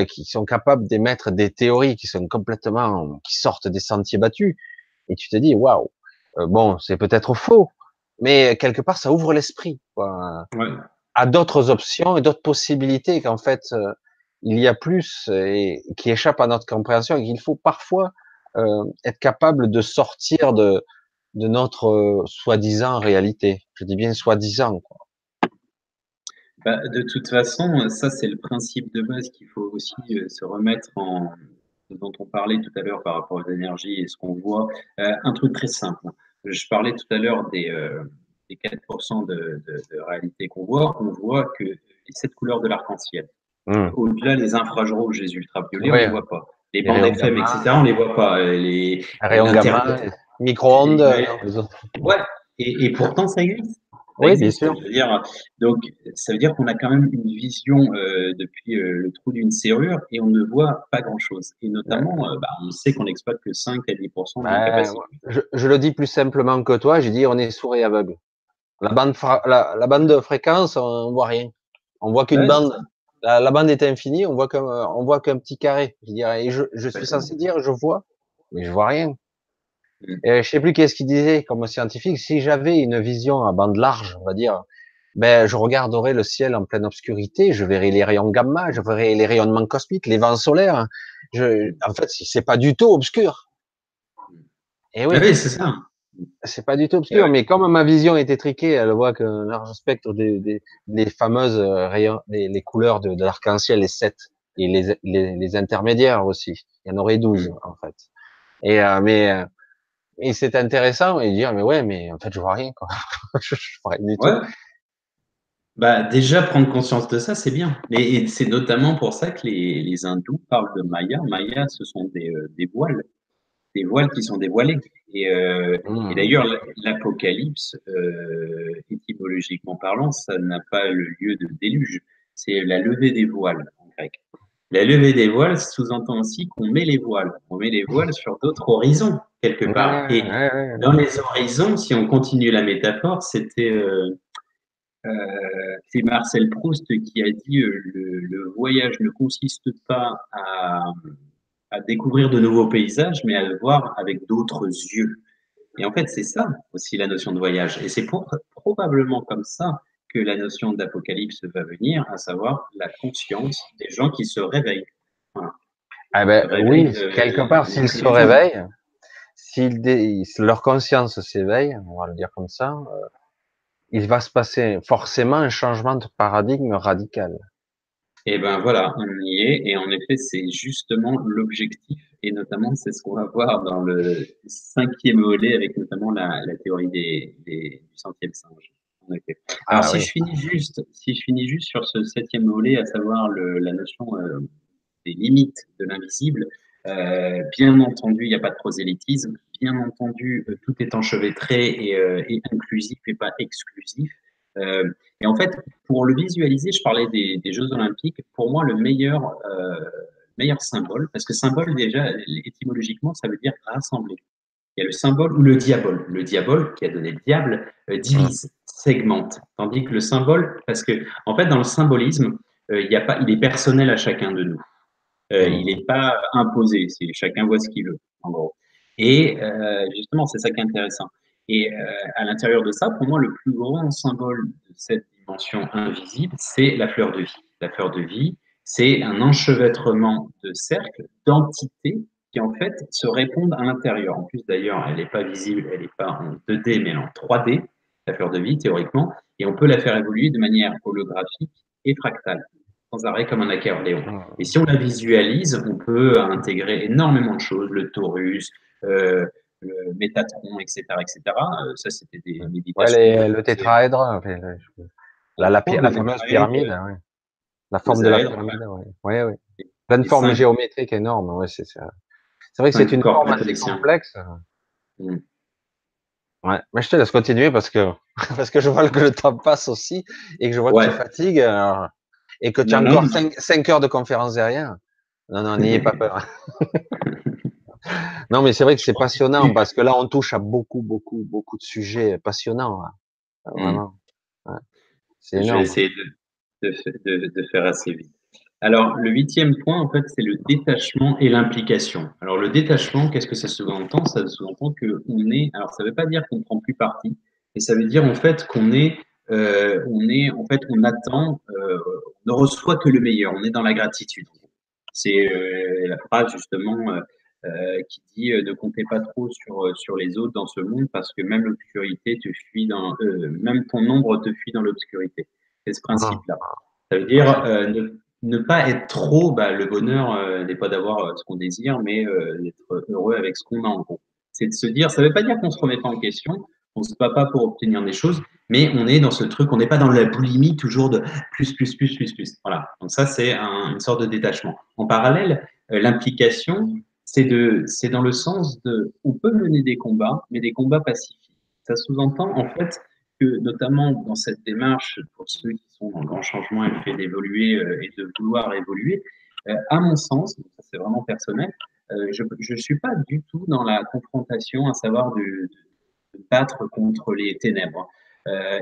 qui sont capables d'émettre des théories qui sont complètement, qui sortent des sentiers battus. Et tu te dis, waouh, bon, c'est peut-être faux, mais quelque part, ça ouvre l'esprit, quoi, Ouais. à d'autres options et d'autres possibilités qu'en fait, il y a plus et qui échappent à notre compréhension et qu'il faut parfois être capable de sortir de notre soi-disant réalité. Je dis bien soi-disant, quoi. Bah, de toute façon, ça c'est le principe de base qu'il faut aussi se remettre en, dont on parlait tout à l'heure par rapport aux énergies et ce qu'on voit. Un truc très simple. Je parlais tout à l'heure des 4% de réalité qu'on voit. On voit que les 7 couleurs de l'arc-en-ciel. Hmm. Au-delà, les infrarouges, les ultraviolets, on Oui, les voit pas. Les les bandes rayons FM, gamma, etc., on les voit pas. les rayons gamma, L'internet, les micro-ondes, ouais, non, les autres. ouais. Et pourtant, ça existe. Ça Oui, bien existe. sûr. Je veux dire, donc, ça veut dire qu'on a quand même une vision depuis le trou d'une serrure et on ne voit pas grand-chose. Et notamment, bah, on sait qu'on n'exploite que 5 à 10% de nos Ben, capacités. je le dis plus simplement que toi, j'ai dit on est sourd et aveugle. La bande de fréquence, on voit rien. On voit qu'une Ouais, c'est ça. bande. La bande est infinie, on voit qu'un petit carré. Je dirais, et je suis censé Exactement. dire, je vois, mais je vois rien. Mm. Et je sais plus qu'est-ce qu'il disait comme scientifique. Si j'avais une vision à bande large, on va dire, ben, je regarderais le ciel en pleine obscurité, je verrais les rayons gamma, je verrais les rayonnements cosmiques, les vents solaires. En fait, c'est pas du tout obscur. Et Ah oui, oui, c'est ça. c'est pas du tout Et obscur, ouais. mais comme ma vision est étriquée, elle voit qu'un large spectre des fameuses rayons, les couleurs de l'arc-en-ciel, les 7, et les intermédiaires aussi. Il y en aurait 12 Mm. en fait. Et, et c'est intéressant et dire, mais ouais, mais en fait, je vois rien, quoi. Je vois rien du tout. Ouais. Bah, déjà, prendre conscience de ça, c'est bien. Et c'est notamment pour ça que les hindous parlent de Maya. Maya, ce sont des voiles qui sont dévoilés. Et Mmh. d'ailleurs, l'Apocalypse, étymologiquement parlant, ça n'a pas le lieu de déluge. C'est la levée des voiles en grec. La levée des voiles sous-entend aussi qu'on met les voiles. On met les voiles sur d'autres horizons, quelque Ouais, part. Et ouais, ouais. dans les horizons, si on continue la métaphore, c'était c'est Marcel Proust qui a dit le voyage ne consiste pas à découvrir de nouveaux paysages, mais à le voir avec d'autres yeux. Et en fait, c'est ça aussi la notion de voyage. Et c'est probablement comme ça que la notion d'apocalypse va venir, à savoir la conscience des gens qui se réveillent. Voilà. Ah ben Réveil oui, quelque part, s'ils se intelligent. réveillent, leur conscience s'éveille, on va le dire comme ça, il va se passer forcément un changement de paradigme radical. Et ben voilà, on y est. Et en effet, c'est justement l'objectif. Et notamment, c'est ce qu'on va voir dans le cinquième volet avec notamment la théorie du centième singe. En effet. Alors, Ah oui. si je finis juste sur ce septième volet, à savoir la notion des limites de l'invisible, bien entendu, il n'y a pas de prosélytisme. Bien entendu, tout est enchevêtré et inclusif et pas exclusif. Euh, et en fait, pour le visualiser, je parlais des Jeux Olympiques. Pour moi, le meilleur symbole, parce que symbole déjà, étymologiquement, ça veut dire rassembler. Il y a le symbole ou le diabole. Le diabole, qui a donné le diable, Hum, divise, segmente. Tandis que le symbole, parce que, en fait, dans le symbolisme, il y a pas, il est personnel à chacun de nous. Il hum. n'est pas imposé, c'est chacun voit ce qu'il veut, en gros. Et justement, c'est ça qui est intéressant. Et à l'intérieur de ça, pour moi, le plus grand symbole de cette dimension invisible, c'est la fleur de vie. La fleur de vie, c'est un enchevêtrement de cercles, d'entités qui en fait se répondent à l'intérieur. En plus, d'ailleurs, elle n'est pas visible, elle n'est pas en 2D, mais en 3D, la fleur de vie, théoriquement, et on peut la faire évoluer de manière holographique et fractale, sans arrêt comme un accordéon. Et si on la visualise, on peut intégrer énormément de choses, le torus, le Métatron, etc., etc. Ça, c'était des Ouais, méditations que je le faisais, tétraèdre, enfin, entre autres, la le fameuse tétraèdre, pyramide, hein, ouais. La forme de la l'osaèdre, pyramide, ouais. Ouais, ouais. les, Plein de les formes cinq, géométriques énormes, ouais, c'est ça. C'est vrai que c'est cinq une corps forme assez platoniciens. complexe. Mm. Ouais. Mais je te laisse continuer parce que, parce que je vois que le temps passe aussi et que je vois que tu Ouais, fatigues, et que tu as non, non, encore non. 5 heures de conférence derrière. Non, non, n'ayez pas peur. Non, mais c'est vrai que Je c'est passionnant continue. parce que là, on touche à beaucoup, beaucoup, beaucoup de sujets passionnants, hein. Mm. Vraiment. Ouais. C'est Je vais énorme. essayer de faire assez vite. Alors, le huitième point, en fait, c'est le détachement et l'implication. Alors, le détachement, qu'est-ce que ça sous-entend? Ça sous-entend qu'on est, alors ça ne veut pas dire qu'on ne prend plus parti, mais ça veut dire en fait en fait, on attend, on ne reçoit que le meilleur, on est dans la gratitude. C'est la phrase justement qui dit ne comptez pas trop sur les autres dans ce monde parce que même l'obscurité te fuit même ton ombre te fuit dans l'obscurité. C'est ce Ah, principe-là. Ça veut ah, dire ne pas être trop, bah, le bonheur n'est pas d'avoir ce qu'on désire, mais d'être heureux avec ce qu'on a en gros. C'est de se dire, ça ne veut pas dire qu'on se remet pas en question, on ne se bat pas pour obtenir des choses, mais on est dans ce truc, on n'est pas dans la boulimie toujours de plus. Voilà. Donc ça, c'est une sorte de détachement. En parallèle, l'implication, c'est dans le sens de, on peut mener des combats, mais des combats pacifiques. Ça sous-entend en fait que, notamment dans cette démarche, pour ceux qui sont dans le grand changement et le fait d'évoluer et de vouloir évoluer, à mon sens, ça c'est vraiment personnel, je ne suis pas du tout dans la confrontation, à savoir de battre contre les ténèbres.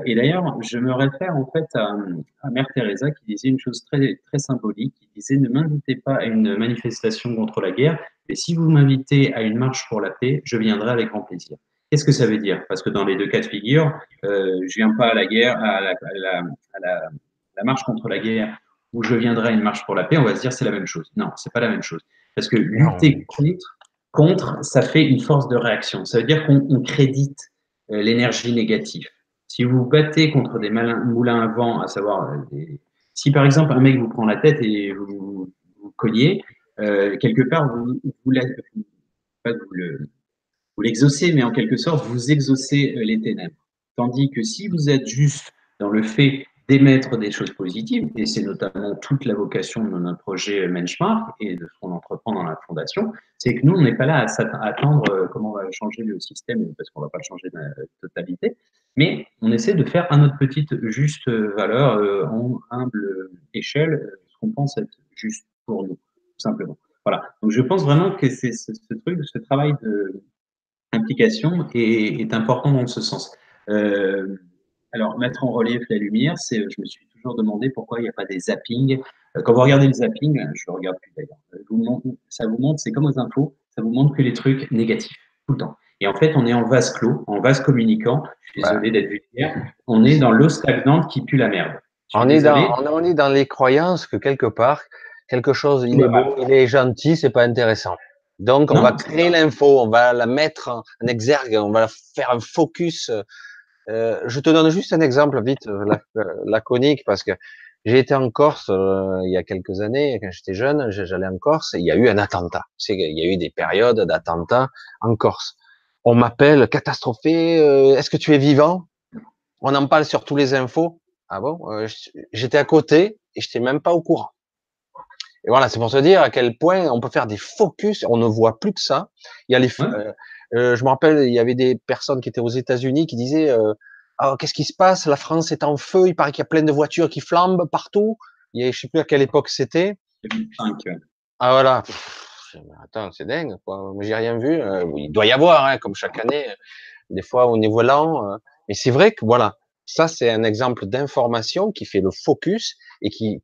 Et d'ailleurs, je me réfère en fait à Mère Teresa qui disait une chose très, très symbolique, qui disait ne m'invitez pas à une manifestation contre la guerre, mais si vous m'invitez à une marche pour la paix, je viendrai avec grand plaisir. Qu'est-ce que ça veut dire? Parce que dans les deux cas de figure, je viens pas à la guerre, la marche contre la guerre, ou je viendrai à une marche pour la paix, on va se dire c'est la même chose. Non, c'est pas la même chose. Parce que lutter non. contre, ça fait une force de réaction. Ça veut dire qu'on crédite l'énergie négative. Si vous vous battez contre des moulins à vent, à savoir, si par exemple un mec vous prend la tête et vous cogniez, quelque part, pas que vous l'exaucez, mais en quelque sorte, vous exaucez les ténèbres. Tandis que si vous êtes juste dans le fait d'émettre des choses positives, et c'est notamment toute la vocation de notre projet Benchmark et de ce qu'on entreprend dans la fondation, c'est que nous, on n'est pas là à attendre comment on va changer le système, parce qu'on ne va pas le changer de la totalité, mais on essaie de faire à notre petite juste valeur, en humble échelle, ce qu'on pense être juste pour nous, tout simplement. Voilà. Donc je pense vraiment que c'est ce truc, ce travail de implication est important dans ce sens. Euh, alors, mettre en relief la lumière, je me suis toujours demandé pourquoi il n'y a pas des zappings. Quand vous regardez le zapping, je le regarde plus d'ailleurs, ça vous montre, c'est comme aux infos, ça vous montre que les trucs négatifs, tout le temps. Et en fait, on est en vase clos, en vase communicant. Je suis Bah, désolé d'être vulgaire. On est dans l'eau stagnante qui pue la merde. Je suis désolé. on est dans les croyances que quelque part, quelque chose, Tout il est va mal. beau, il est gentil, c'est pas intéressant. Donc, on va Non, c'est créer ça. l'info, on va la mettre en exergue, on va faire un focus. Je te donne juste un exemple vite, laconique, parce que j'ai été en Corse il y a quelques années, quand j'étais jeune, j'allais en Corse, et il y a eu un attentat. C'est il y a eu des périodes d'attentats en Corse. On m'appelle catastrophé, est-ce que tu es vivant? On en parle sur tous les infos. Ah bon? J'étais à côté et j'étais même pas au courant. Et voilà, c'est pour se dire à quel point on peut faire des focus, on ne voit plus que ça. Il y a Ouais. je me rappelle, il y avait des personnes qui étaient aux États-Unis qui disaient ah, qu'est-ce qui se passe? La France est en feu, il paraît qu'il y a plein de voitures qui flambent partout. Je sais plus à quelle époque c'était. 2005. Ah voilà. Je dis, mais attends, c'est dingue, quoi. Moi, j'ai rien vu. Oui, il doit y avoir, hein, comme chaque année, des fois au niveau lent. Mais c'est vrai que voilà, ça c'est un exemple d'information qui fait le focus et qui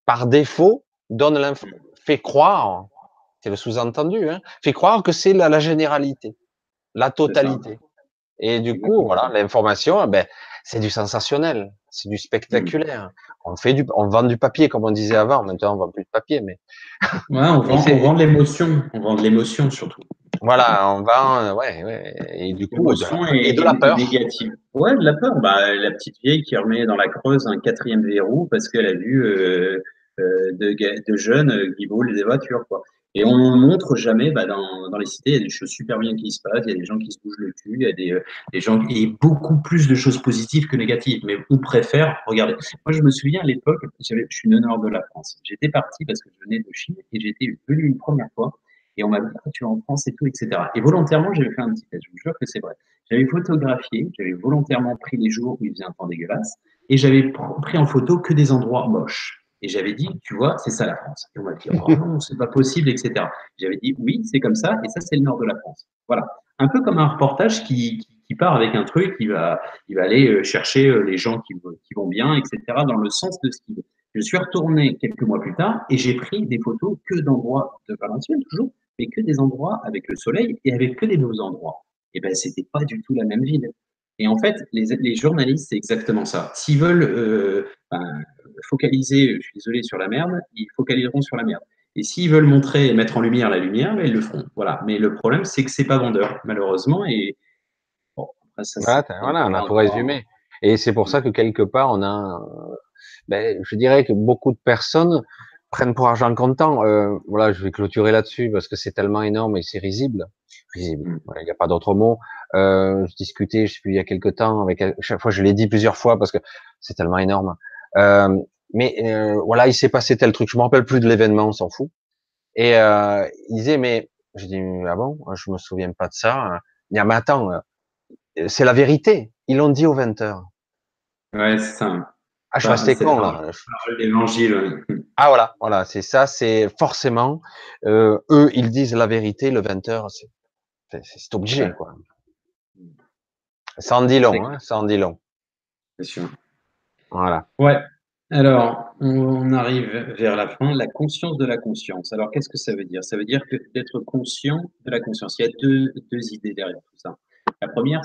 par défaut donne l'info, fait croire, c'est le sous-entendu, hein, fait croire que c'est la généralité, la C'est ça, totalité. Et du coup, exactement voilà, ça. l'information, ben, c'est du sensationnel, c'est du Mmh. spectaculaire. On vend du papier, comme on disait avant. Maintenant, on vend plus de papier, Ouais, mais on c'est, vend de l'émotion. On vend de l'émotion surtout. voilà, on vend, ouais, ouais, et du coup, L'émotion et de la est peur. négative. Ouais, de la peur. Bah, la petite vieille qui remet dans la Creuse un quatrième verrou parce qu'elle a vu de jeunes qui volent des voitures, quoi. Et on ne montre jamais, bah, dans les cités, il y a des choses super bien qui se passent, il y a des gens qui se bougent le cul, il y a des gens, et beaucoup plus de choses positives que négatives. Mais on préfère, regardez, moi je me souviens à l'époque, je suis né au nord de la France. J'étais parti parce que je venais de Chine et j'étais venu une première fois. Et on m'a dit, ah, tu es en France et tout, etc. Et volontairement, j'avais fait un petit test. Je vous jure que c'est vrai. J'avais photographié, j'avais volontairement pris les jours où il faisait un temps dégueulasse, et j'avais pris en photo que des endroits moches. Et j'avais dit, tu vois, c'est ça la France. Et on m'a dit, oh non, c'est pas possible, etc. J'avais dit, oui, c'est comme ça, et ça, c'est le nord de la France. Voilà. Un peu comme un reportage qui part avec un truc, il va aller chercher les gens qui vont bien, etc., dans le sens de ce qu'il veut. Je suis retourné quelques mois plus tard et j'ai pris des photos que d'endroits de Valenciennes, toujours, mais que des endroits avec le soleil et avec que des beaux endroits. Et ben, c'était pas du tout la même ville. Et en fait, les journalistes, c'est exactement ça. S'ils veulent ben, focaliser, je suis désolé, sur la merde, ils focaliseront sur la merde. Et s'ils veulent montrer et mettre en lumière la lumière, ben, ils le feront. Voilà. Mais le problème, c'est que c'est pas vendeur, malheureusement. Et bon, après, ça, c'est Voilà, on a tout encore. résumé. Et c'est pour ça que quelque part, on a, ben, je dirais que beaucoup de personnes prennent pour argent comptant. Voilà, je vais clôturer là-dessus parce que c'est tellement énorme et c'est risible. Risible. Voilà, il n'y a pas d'autre mot. Je discutais, je sais plus, il y a quelque temps avec, chaque fois, je l'ai dit plusieurs fois parce que c'est tellement énorme. Euh, voilà, il s'est passé tel truc. Je me rappelle plus de l'événement, on s'en fout. Et il disait, mais je dis, ah bon, je me souviens pas de ça. Il dit, ah, mais attends, c'est la vérité. Ils l'ont dit aux 20 heures. Ouais, c'est ça. Ah, je suis resté Cette con parole, là. parole d'évangile. Ouais. Ah voilà, voilà, c'est ça, c'est forcément eux, ils disent la vérité le 20 heures, c'est obligé Ouais, quoi. Ça en dit c'est long, hein, ça en dit long. c'est sûr. Voilà. Ouais. Alors, on arrive vers la fin. La conscience de la conscience. Alors, qu'est-ce que ça veut dire? Ça veut dire que d'être conscient de la conscience. Il y a deux idées derrière tout ça. La première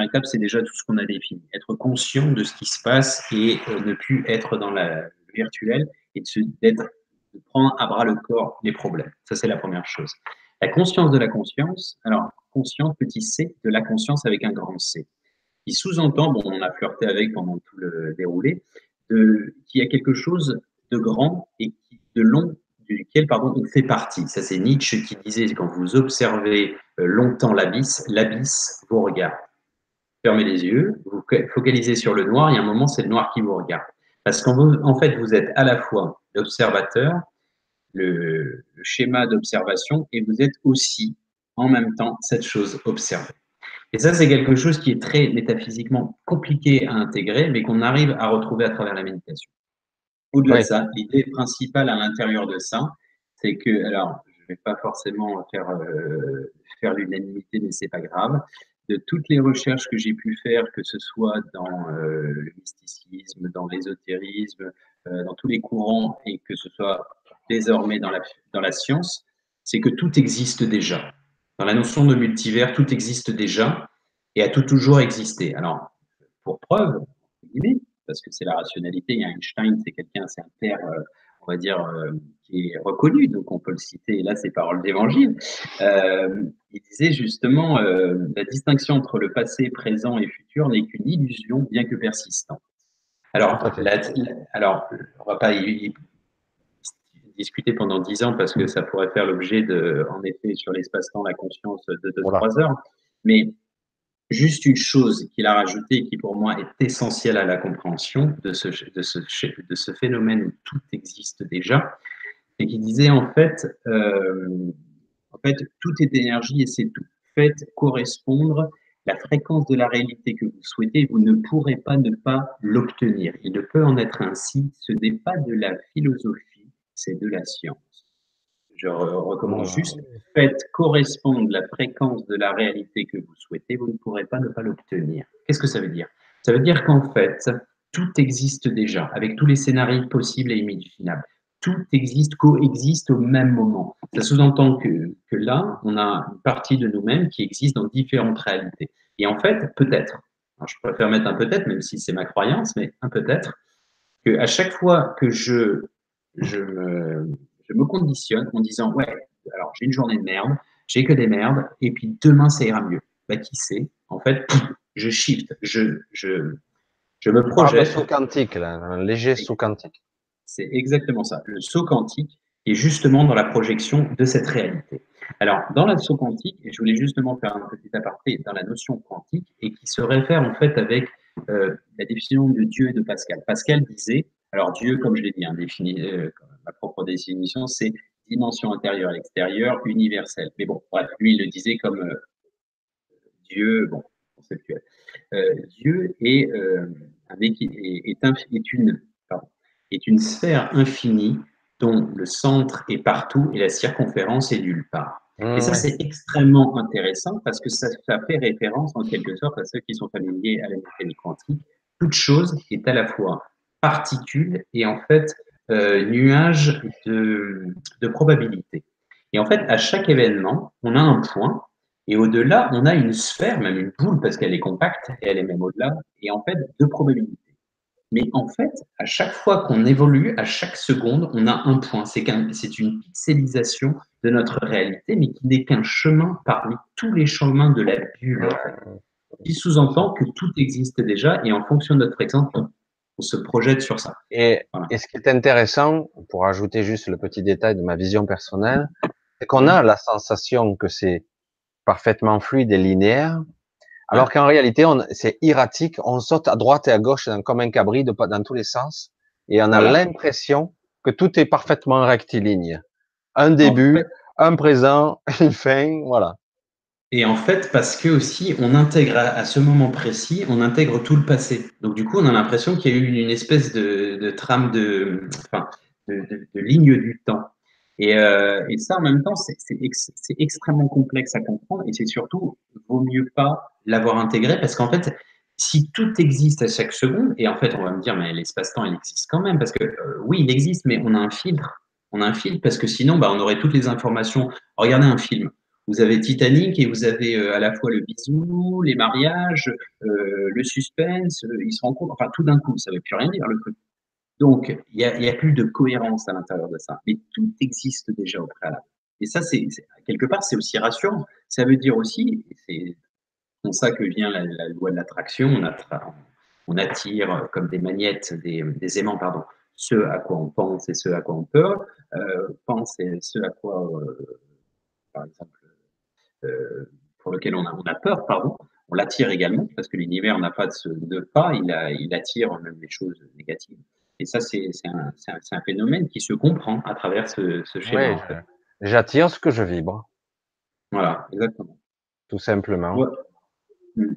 étape, c'est déjà tout ce qu'on a défini. Être conscient de ce qui se passe et ne plus être dans le virtuel et de prendre à bras le corps les problèmes. Ça, c'est la première chose. La conscience de la conscience. Alors, conscience, petit c, de la conscience avec un grand C qui sous-entend, bon, on a flirté avec pendant tout le déroulé, qu'il y a quelque chose de grand et de long duquel pardon, on fait partie. Ça, c'est Nietzsche qui disait, quand vous observez longtemps l'abysse vous regarde. Fermez les yeux, vous focalisez sur le noir, il y a un moment, c'est le noir qui vous regarde. Parce qu'en fait, vous êtes à la fois l'observateur, le schéma d'observation, et vous êtes aussi, en même temps, cette chose observée. Et ça, c'est quelque chose qui est très métaphysiquement compliqué à intégrer, mais qu'on arrive à retrouver à travers la méditation. Au-delà de Oui, ça, l'idée principale à l'intérieur de ça, c'est que, alors, je ne vais pas forcément faire l'unanimité, mais c'est pas grave. De toutes les recherches que j'ai pu faire, que ce soit dans le mysticisme, dans l'ésotérisme, dans tous les courants, et que ce soit désormais dans la science, c'est que tout existe déjà. Dans la notion de multivers, tout existe déjà et a tout toujours existé. Alors, pour preuve, parce que c'est la rationalité. Il y a Einstein, c'est quelqu'un, c'est un père, on va dire, qui est reconnu, donc on peut le citer, et là, c'est paroles d'évangile. Il disait justement, la distinction entre le passé, présent et futur n'est qu'une illusion, bien que persistante. tout à Alors, fait. alors on va pas discuter pendant 10 ans parce que ça pourrait faire l'objet de, en effet, sur l'espace-temps, la conscience de Voilà. 2-3 heures. Mais juste une chose qu'il a rajoutée qui pour moi est essentielle à la compréhension de ce phénomène où tout existe déjà, et qui disait en fait tout est énergie et c'est tout. Faites correspondre la fréquence de la réalité que vous souhaitez, vous ne pourrez pas ne pas l'obtenir. Il ne peut en être ainsi, ce n'est pas de la philosophie, c'est de la science. Je recommence Voilà. juste, faites correspondre la fréquence de la réalité que vous souhaitez, vous ne pourrez pas ne pas l'obtenir. Qu'est-ce que ça veut dire? Ça veut dire qu'en fait, tout existe déjà, avec tous les scénarios possibles et imaginables. Tout existe, coexiste au même moment. Ça sous-entend que là, on a une partie de nous-mêmes qui existe dans différentes réalités. Et en fait, peut-être, je préfère mettre un peut-être, même si c'est ma croyance, mais un peut-être, que à chaque fois que je me, je me conditionne en disant ouais, alors j'ai une journée de merde, j'ai que des merdes, et puis demain ça ira mieux. Bah qui sait? En fait, je shift, je me Tu parles de projette. saut quantique, là, un léger saut quantique. C'est exactement ça. Le saut quantique est justement dans la projection de cette réalité. Alors, dans la saut quantique, je voulais justement faire un petit aparté dans la notion quantique et qui se réfère en fait avec la définition de Dieu et de Pascal. Pascal disait, alors Dieu, comme je l'ai dit, hein, défini, ma propre définition, c'est dimension intérieure et extérieure, universelle. Mais bon, bref, lui, il le disait comme Dieu, bon, conceptuel. Dieu est, pardon, est une sphère infinie dont le centre est partout et la circonférence est nulle part. Et ça, Ouais. c'est extrêmement intéressant parce que ça fait référence en quelque sorte à ceux qui sont familiers à la mécanique quantique. Toute chose est à la fois particule et en fait nuage de probabilité. Et en fait, à chaque événement, on a un point et au-delà, on a une sphère, même une boule, parce qu'elle est compacte, et elle est même au-delà, et en fait, deux probabilités. Mais en fait, à chaque fois qu'on évolue, à chaque seconde, on a un point. C'est une pixelisation de notre réalité, mais qui n'est qu'un chemin parmi tous les chemins de la bulle, en fait. Il sous-entend que tout existe déjà, et en fonction de notre fréquence, on se projette sur ça. Voilà. Et ce qui est intéressant, pour ajouter juste le petit détail de ma vision personnelle, c'est qu'on Oui, a la sensation que c'est parfaitement fluide et linéaire, ouais, alors qu'en réalité, c'est erratique, on saute à droite et à gauche comme un cabri dans tous les sens, et on a voilà. l'impression que tout est parfaitement rectiligne. Un En début, fait, un présent, une fin, voilà. Et en fait, parce que aussi, on intègre à ce moment précis, on intègre tout le passé. Donc du coup, on a l'impression qu'il y a eu une espèce de trame enfin, de ligne du temps. Et ça, en même temps, c'est extrêmement complexe à comprendre et c'est surtout, vaut mieux pas l'avoir intégré parce qu'en fait, si tout existe à chaque seconde, et en fait, on va me dire, mais l'espace-temps, il existe quand même, parce que oui, il existe, mais on a un filtre. On a un filtre parce que sinon, bah, on aurait toutes les informations. Regardez un film. Vous avez Titanic et vous avez à la fois le bisou, les mariages, le suspense, ils se rencontrent, enfin tout d'un coup, ça ne veut plus rien dire le truc. Donc, il y a plus de cohérence à l'intérieur de ça. Mais tout existe déjà au préalable. Et ça, quelque part, c'est aussi rassurant. Ça veut dire aussi, et c'est pour ça que vient la loi de l'attraction, on attire comme des magnettes, des aimants, pardon, ce à quoi on pense et ce à quoi on peur, pense et ce à quoi, par exemple, pour lequel on a peur, pardon, on l'attire également, parce que l'univers n'a pas de pas, il attire même les choses négatives. Et ça, c'est un phénomène qui se comprend à travers ce schéma, Ouais, en fait. j'attire ce que je vibre, Voilà, exactement. tout simplement. Ouais. Mm.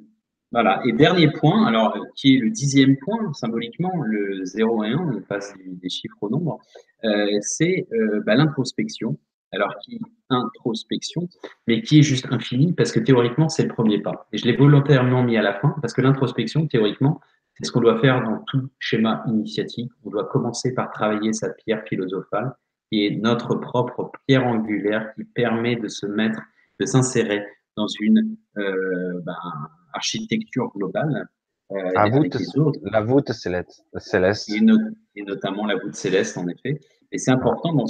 Voilà. Et dernier point, alors qui est le 10e point, symboliquement, le 0 et 1, on passe des chiffres au nombre, c'est bah, l'introspection. Alors qui introspection, mais qui est juste infini parce que théoriquement c'est le premier pas. Et je l'ai volontairement mis à la fin parce que l'introspection, théoriquement, c'est ce qu'on doit faire dans tout schéma initiatique. On doit commencer par travailler sa pierre philosophale, qui est notre propre pierre angulaire qui permet de se mettre, de s'insérer dans une ben, architecture globale La avec voûte, les autres, la voûte céleste, et, céleste. no et notamment la voûte céleste, en effet. Et c'est important dans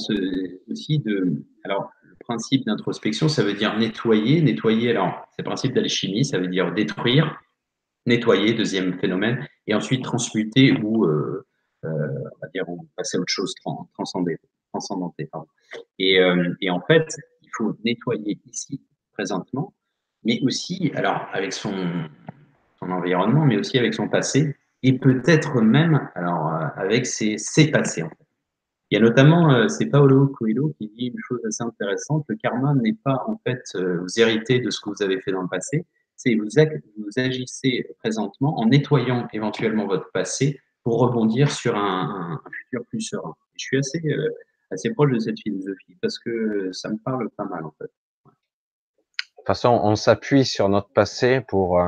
aussi de. Alors, le principe d'introspection, ça veut dire nettoyer. Nettoyer, alors, c'est le principe d'alchimie, ça veut dire détruire, nettoyer, deuxième phénomène, et ensuite transmuter ou, on va dire, passer à autre chose, transcendenter. Pardon. Et en fait, il faut nettoyer ici, présentement, mais aussi, alors, avec son environnement, mais aussi avec son passé, et peut-être même, alors, avec ses passés. En fait. Il y a notamment, c'est Paolo Coelho qui dit une chose assez intéressante, le karma n'est pas en fait vous héritez de ce que vous avez fait dans le passé, c'est vous agissez présentement en nettoyant éventuellement votre passé pour rebondir sur un futur plus serein. Je suis assez assez proche de cette philosophie parce que ça me parle pas mal, en fait. De toute façon, on s'appuie sur notre passé pour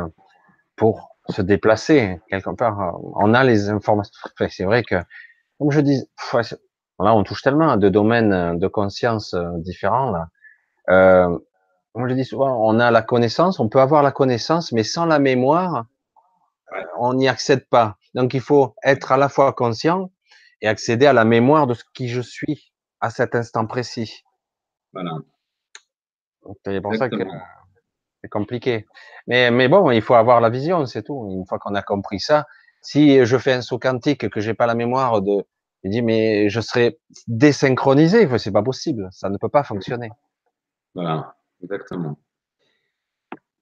se déplacer quelque part. On a les informations. Enfin, c'est vrai que, comme je dis, ouais, là, on touche tellement à deux domaines de conscience différents là. Euh, Comme je dis souvent, on a la connaissance, on peut avoir la connaissance, mais sans la mémoire, Ouais, on n'y accède pas. Donc, il faut être à la fois conscient et accéder à la mémoire de ce qui je suis à cet instant précis. voilà, Donc, c'est pour ça que exactement. c'est compliqué. Mais bon, il faut avoir la vision, c'est tout. Une fois qu'on a compris ça, si je fais un saut quantique que j'ai pas la mémoire de, je dis mais je serai désynchronisé. Enfin, c'est pas possible, ça ne peut pas fonctionner. Voilà, exactement.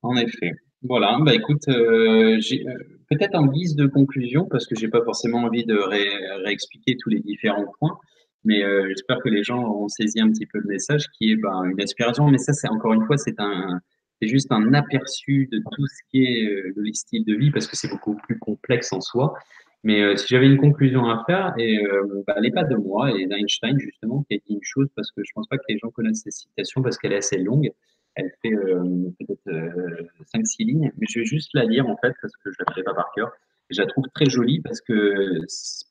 En effet. Voilà, bah écoute, peut-être en guise de conclusion, parce que j'ai pas forcément envie de réexpliquer tous les différents points, mais j'espère que les gens auront saisi un petit peu le message qui est ben, une aspiration. Mais ça, c'est encore une fois, c'est juste un aperçu de tout ce qui est le style de vie, parce que c'est beaucoup plus complexe en soi. Mais si j'avais une conclusion à faire, et bah, elle n'est pas de moi, et d'Einstein justement, qui a dit une chose, parce que je pense pas que les gens connaissent cette citation, parce qu'elle est assez longue. Elle fait peut-être 5-6 lignes, mais je vais juste la lire en fait parce que je la connais pas par cœur. Et je la trouve très jolie parce que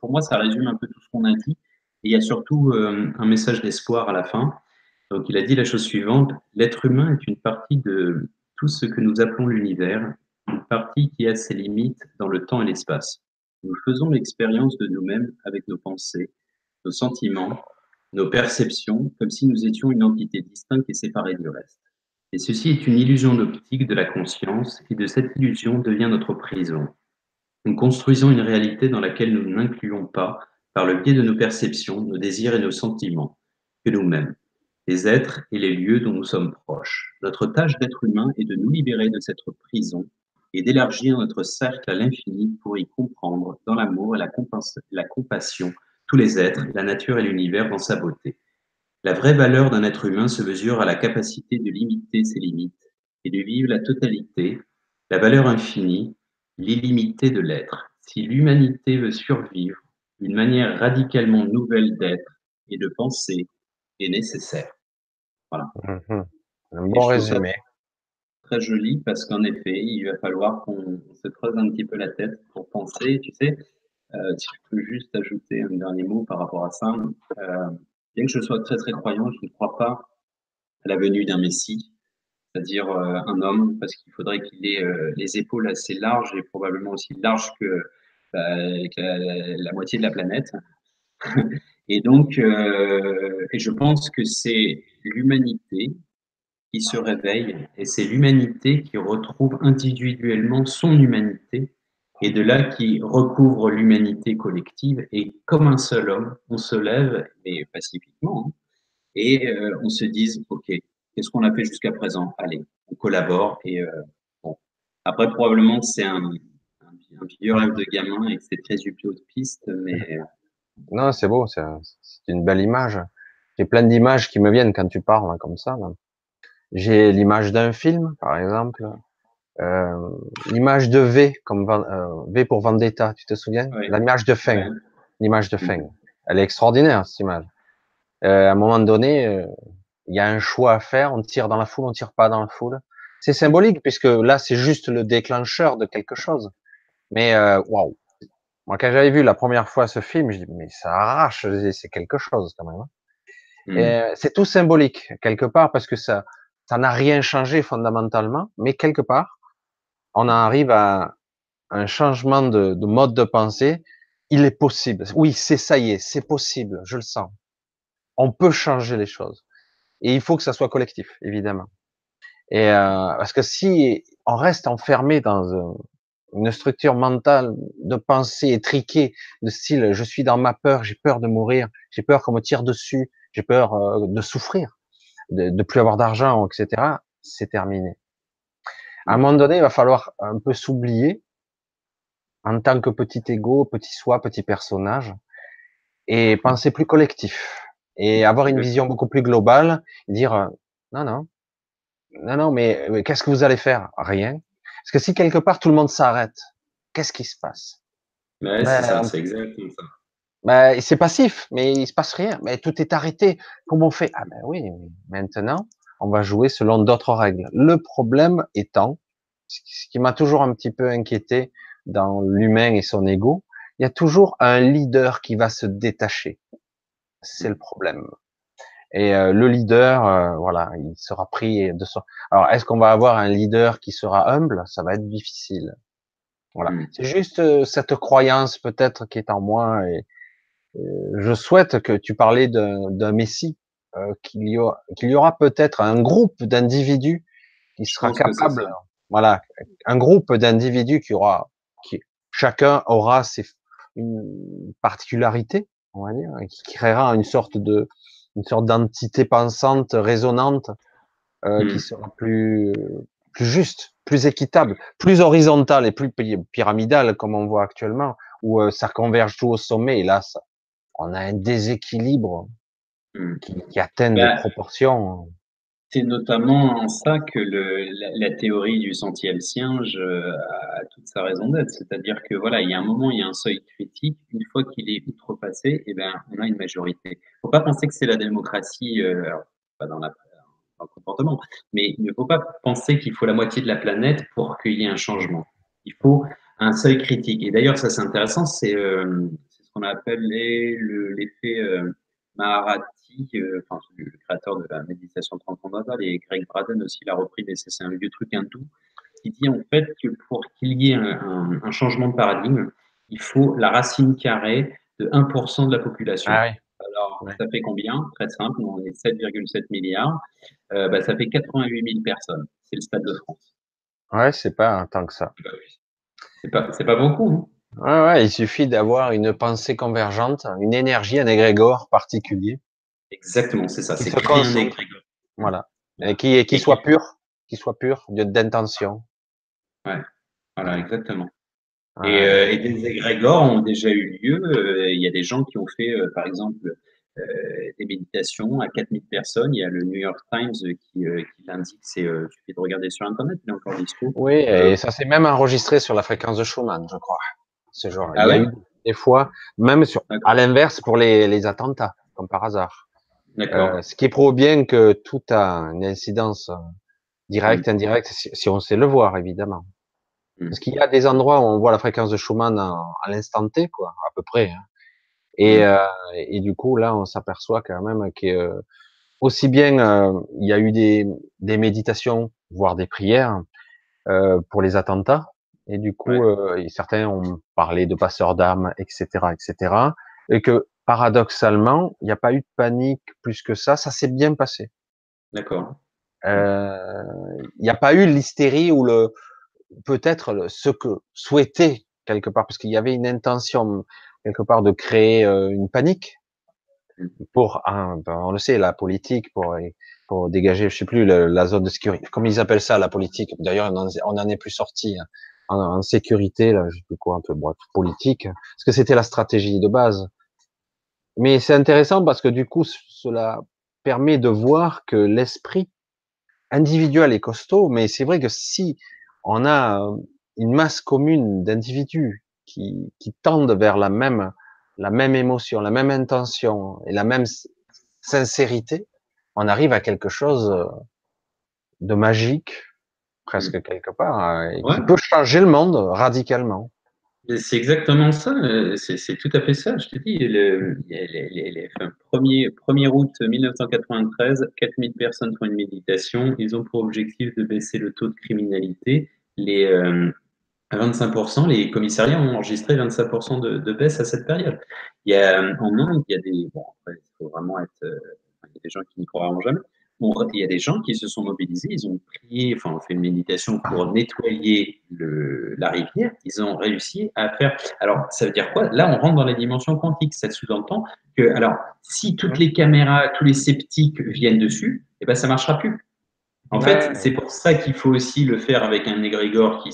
pour moi ça résume un peu tout ce qu'on a dit. Et il y a surtout un message d'espoir à la fin. Donc il a dit la chose suivante, l'être humain est une partie de tout ce que nous appelons l'univers, une partie qui a ses limites dans le temps et l'espace. Nous faisons l'expérience de nous-mêmes avec nos pensées, nos sentiments, nos perceptions, comme si nous étions une entité distincte et séparée du reste. Et ceci est une illusion d'optique de la conscience, qui de cette illusion devient notre prison. Nous construisons une réalité dans laquelle nous n'incluons pas, par le biais de nos perceptions, nos désirs et nos sentiments, que nous-mêmes, les êtres et les lieux dont nous sommes proches. Notre tâche d'être humain est de nous libérer de cette prison et d'élargir notre cercle à l'infini pour y comprendre, dans l'amour et la compassion, tous les êtres, la nature et l'univers dans sa beauté. La vraie valeur d'un être humain se mesure à la capacité de limiter ses limites et de vivre la totalité, la valeur infinie, l'illimité de l'être. Si l'humanité veut survivre, une manière radicalement nouvelle d'être et de penser est nécessaire. Voilà. Mhm. Un Et bon je trouve ça résumé. très joli parce qu'en effet, il va falloir qu'on se creuse un petit peu la tête pour penser, tu sais. Si je peux juste ajouter un dernier mot par rapport à ça, bien que je sois très très croyant, je ne crois pas à la venue d'un Messie, c'est-à-dire un homme, parce qu'il faudrait qu'il ait les épaules assez larges et probablement aussi larges que la moitié de la planète. Et donc, et je pense que c'est l'humanité qui se réveille et c'est l'humanité qui retrouve individuellement son humanité et de là qui recouvre l'humanité collective et comme un seul homme, on se lève, et pacifiquement, hein, et on se dise, OK, qu'est-ce qu'on a fait jusqu'à présent? Allez, on collabore et bon. Après, probablement, c'est un vieux rêve de gamin et que c'est très utopiste, mais Non, c'est beau, c'est une belle image. J'ai plein d'images qui me viennent quand tu parles hein, comme ça. Là. J'ai l'image d'un film, par exemple, euh, l'image de V, comme V pour Vendetta, tu te souviens? ouais, L'image de fin, ouais. l'image de fin. Mhm. Elle est extraordinaire, cette image. À un moment donné, il y a un choix à faire, on tire dans la foule, on tire pas dans la foule. C'est symbolique, puisque là, c'est juste le déclencheur de quelque chose. Mais waouh! Moi, quand j'avais vu la première fois ce film, je dis mais ça arrache, c'est quelque chose quand même. Hein. Mhm. C'est tout symbolique quelque part parce que ça n'a rien changé fondamentalement, mais quelque part, on en arrive à un changement de mode de pensée. Il est possible. Oui, c'est ça y est, c'est possible. Je le sens. On peut changer les choses. Et il faut que ça soit collectif, évidemment. Et parce que si on reste enfermé dans une structure mentale de pensée étriquée, de style je suis dans ma peur, j'ai peur de mourir, j'ai peur qu'on me tire dessus, j'ai peur de souffrir, de plus avoir d'argent, etc. C'est terminé. À un moment donné, il va falloir un peu s'oublier en tant que petit ego, petit soi, petit personnage, et penser plus collectif, et avoir une vision Exactement. beaucoup plus globale, et dire non, non, non, non, mais qu'est-ce que vous allez faire? Rien. Parce que si quelque part tout le monde s'arrête, qu'est-ce qui se passe? Ouais, c'est ça, Ben, c'est exactement ça. Ben, c'est passif, mais il se passe rien. Mais tout est arrêté. Comment on fait? Ah ben oui, maintenant, on va jouer selon d'autres règles. Le problème étant, ce qui m'a toujours un petit peu inquiété dans l'humain et son ego, il y a toujours un leader qui va se détacher. C'est le problème. Et le leader, voilà, il sera pris de son. Alors, est-ce qu'on va avoir un leader qui sera humble? Ça va être difficile. Voilà. Mm. C'est juste cette croyance peut-être qui est en moi. Et je souhaite que tu parlais d'un Messie, qu'il y aura peut-être un groupe d'individus qui Je sera pense que c'est capable, ça. voilà, un groupe d'individus qui chacun aura une particularité, on va dire, et qui créera une sorte d'entité pensante, résonante, qui Mm. sera plus juste, plus équitable, plus horizontale et plus pyramidale, comme on voit actuellement, où ça converge tout au sommet. Et là, on a un déséquilibre Mm. qui atteint des Bah, proportions. c'est notamment en ça que la théorie du centième singe a toute sa raison d'être. C'est-à-dire que voilà, il y a un moment, il y a un seuil critique. Une fois qu'il est outrepassé, eh ben, on a une majorité. Faut pas penser que c'est la démocratie, alors, pas dans le comportement, mais il ne faut pas penser qu'il faut la moitié de la planète pour qu'il y ait un changement. Il faut un seuil critique. Et d'ailleurs, ça c'est intéressant, c'est ce qu'on a appelé l'effet Maharati, enfin, le créateur de la méditation transcendantale, et Greg Braden aussi l'a repris, mais c'est un vieux truc hindou, qui dit en fait que pour qu'il y ait un changement de paradigme, il faut la racine carrée de 1% de la population. Ah oui, Alors, ouais. ça fait combien? Très simple, on est 7,7 milliards, bah, ça fait 88 000 personnes. C'est le Stade de France. Ouais, c'est pas tant que ça. Bah oui. C'est pas beaucoup, hein. Ouais, ouais, il suffit d'avoir une pensée convergente, une énergie, un égrégore particulier Exactement, c'est ça, qui c'est se créer un concentre, égrégore. voilà, et Voilà. qui Et qui, soit pur d'intention. ouais, voilà, Voilà. exactement. Voilà. Et des égrégores ont déjà eu lieu. Il y a des gens qui ont fait, par exemple, des méditations à 4000 personnes. Il y a le New York Times qui l'indique. Il suffit de regarder sur Internet, il est encore dispo. Oui, Euh, et ça s'est même enregistré sur la fréquence de Schumann, je crois. Ce genre, il ah y a ouais? eu des fois, même à D'accord. l'inverse pour les attentats, comme par hasard. D'accord. Ce qui prouve bien que tout a une incidence Mm, directe, indirecte, si on sait le voir, évidemment. Parce mm, qu'il y a des endroits où on voit la fréquence de Schumann à l'instant T, quoi, à peu près, hein. Et, mm, euh, et du coup, là, on s'aperçoit quand même que aussi bien il y a eu des méditations, voire des prières pour les attentats. Et du ouais, coup, certains ont parlé de passeurs d'armes, etc., etc. Et que paradoxalement, il n'y a pas eu de panique plus que ça s'est bien passé. d'accord. Mm, Euh, Il n'y a pas eu l'hystérie ou peut-être ce que souhaitait quelque part, parce qu'il y avait une intention quelque part de créer une panique mm. pour, on le sait, la politique pour dégager, je sais plus, la zone de sécurité. Comme ils appellent ça, la politique. D'ailleurs, on en est plus sorti hein, en sécurité, là, je sais plus quoi, un peu bref, politique, parce que c'était la stratégie de base. Mais c'est intéressant parce que du coup, cela permet de voir que l'esprit individuel est costaud, mais c'est vrai que si on a une masse commune d'individus qui tendent vers la même émotion, la même intention et la même sincérité, on arrive à quelque chose de magique, Mm. presque quelque part, et qui Ouais, peut changer le monde radicalement. et c'est exactement ça. C'est tout à fait ça. Je te dis, enfin, 1er août 1993, 4000 personnes font une méditation. Ils ont pour objectif de baisser le taux de criminalité. À 25%, les commissariats ont enregistré 25% de baisse à cette période. En Inde, il y a des, bon, après, il faut vraiment être, il y a des gens qui n'y croiront jamais. Bon, il y a des gens qui se sont mobilisés, ils ont prié, enfin, ont fait une méditation pour nettoyer la rivière. Ils ont réussi à faire. Alors, ça veut dire quoi? Là, on rentre dans la dimension quantique. Ça sous-entend que, alors, si toutes les caméras, tous les sceptiques viennent dessus, eh ben, ça marchera plus. En fait, Ouais, c'est pour ça qu'il faut aussi le faire avec un égrégore qui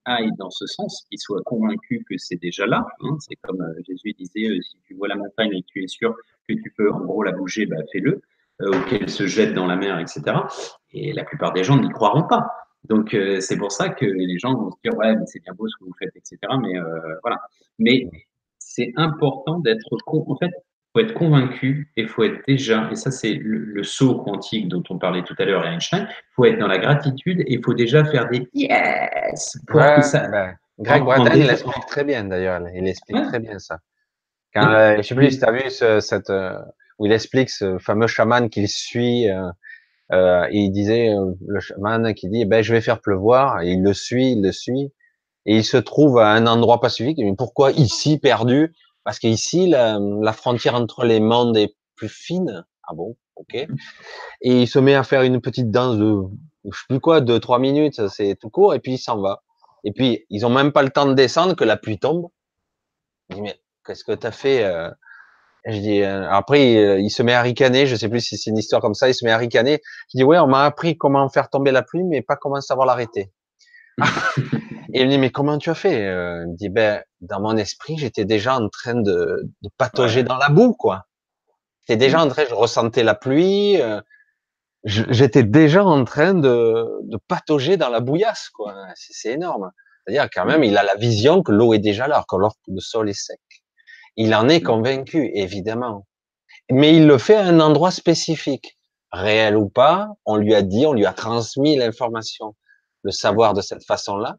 aille dans ce sens, qui soit convaincu que c'est déjà là, hein. C'est comme Jésus disait, si tu vois la montagne et que tu es sûr que tu peux en gros la bouger, bah, fais-le, ou qu'elle se jette dans la mer, etc. Et la plupart des gens n'y croiront pas. Donc c'est pour ça que les gens vont se dire ouais, mais c'est bien beau ce que vous faites, etc. Mais voilà. Mais c'est important d'être en fait, faut être convaincu et faut être déjà, et ça c'est le saut quantique dont on parlait tout à l'heure et Einstein, faut être dans la gratitude et il faut déjà faire des yes pour que Ouais, ça, ben, Greg en Braden, il déjà, explique très bien d'ailleurs, il explique ouais, très bien ça. Quand, ouais, je sais plus si mais tu as vu où il explique ce fameux chaman qu'il suit, et il disait, le chaman qui dit, ben, je vais faire pleuvoir, et il le suit, et il se trouve à un endroit pacifique. Mais pourquoi ici perdu? Parce qu'ici, la frontière entre les mondes est plus fine. Ah bon, ok. Et il se met à faire une petite danse de, je sais plus quoi, 2, 3 minutes, c'est tout court, et puis il s'en va. Et puis, ils ont même pas le temps de descendre que la pluie tombe. Je dis, mais qu'est-ce que t'as fait? Je dis, après, il se met à ricaner, je sais plus si c'est une histoire comme ça, il se met à ricaner. Je dis, ouais, on m'a appris comment faire tomber la pluie, mais pas comment savoir l'arrêter. Et il me dit, mais comment tu as fait? Il me dit, ben, dans mon esprit, j'étais déjà en train de patauger ouais, dans la boue, quoi. J'étais déjà mmh, en train, je ressentais la pluie, j'étais déjà en train de patauger dans la bouillasse, quoi. C'est énorme. C'est-à-dire, quand même, mmh, il a la vision que l'eau est déjà là, alors que le sol est sec. Il en est mmh, convaincu, évidemment. Mais il le fait à un endroit spécifique. Réel ou pas, on lui a dit, on lui a transmis l'information, le savoir de cette façon-là.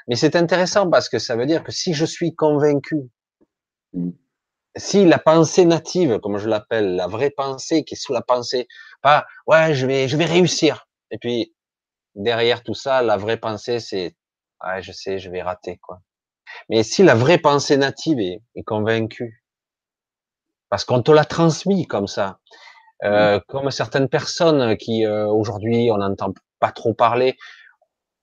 Mais c'est intéressant parce que ça veut dire que si je suis convaincu, mmh, si la pensée native, comme je l'appelle, la vraie pensée qui est sous la pensée, pas, ouais, je vais réussir. Et puis, derrière tout ça, la vraie pensée, c'est, ouais, je sais, je vais rater, quoi. Mais si la vraie pensée native est convaincue, parce qu'on te l'a transmis comme ça, mmh, comme certaines personnes qui, aujourd'hui, on n'entend pas trop parler,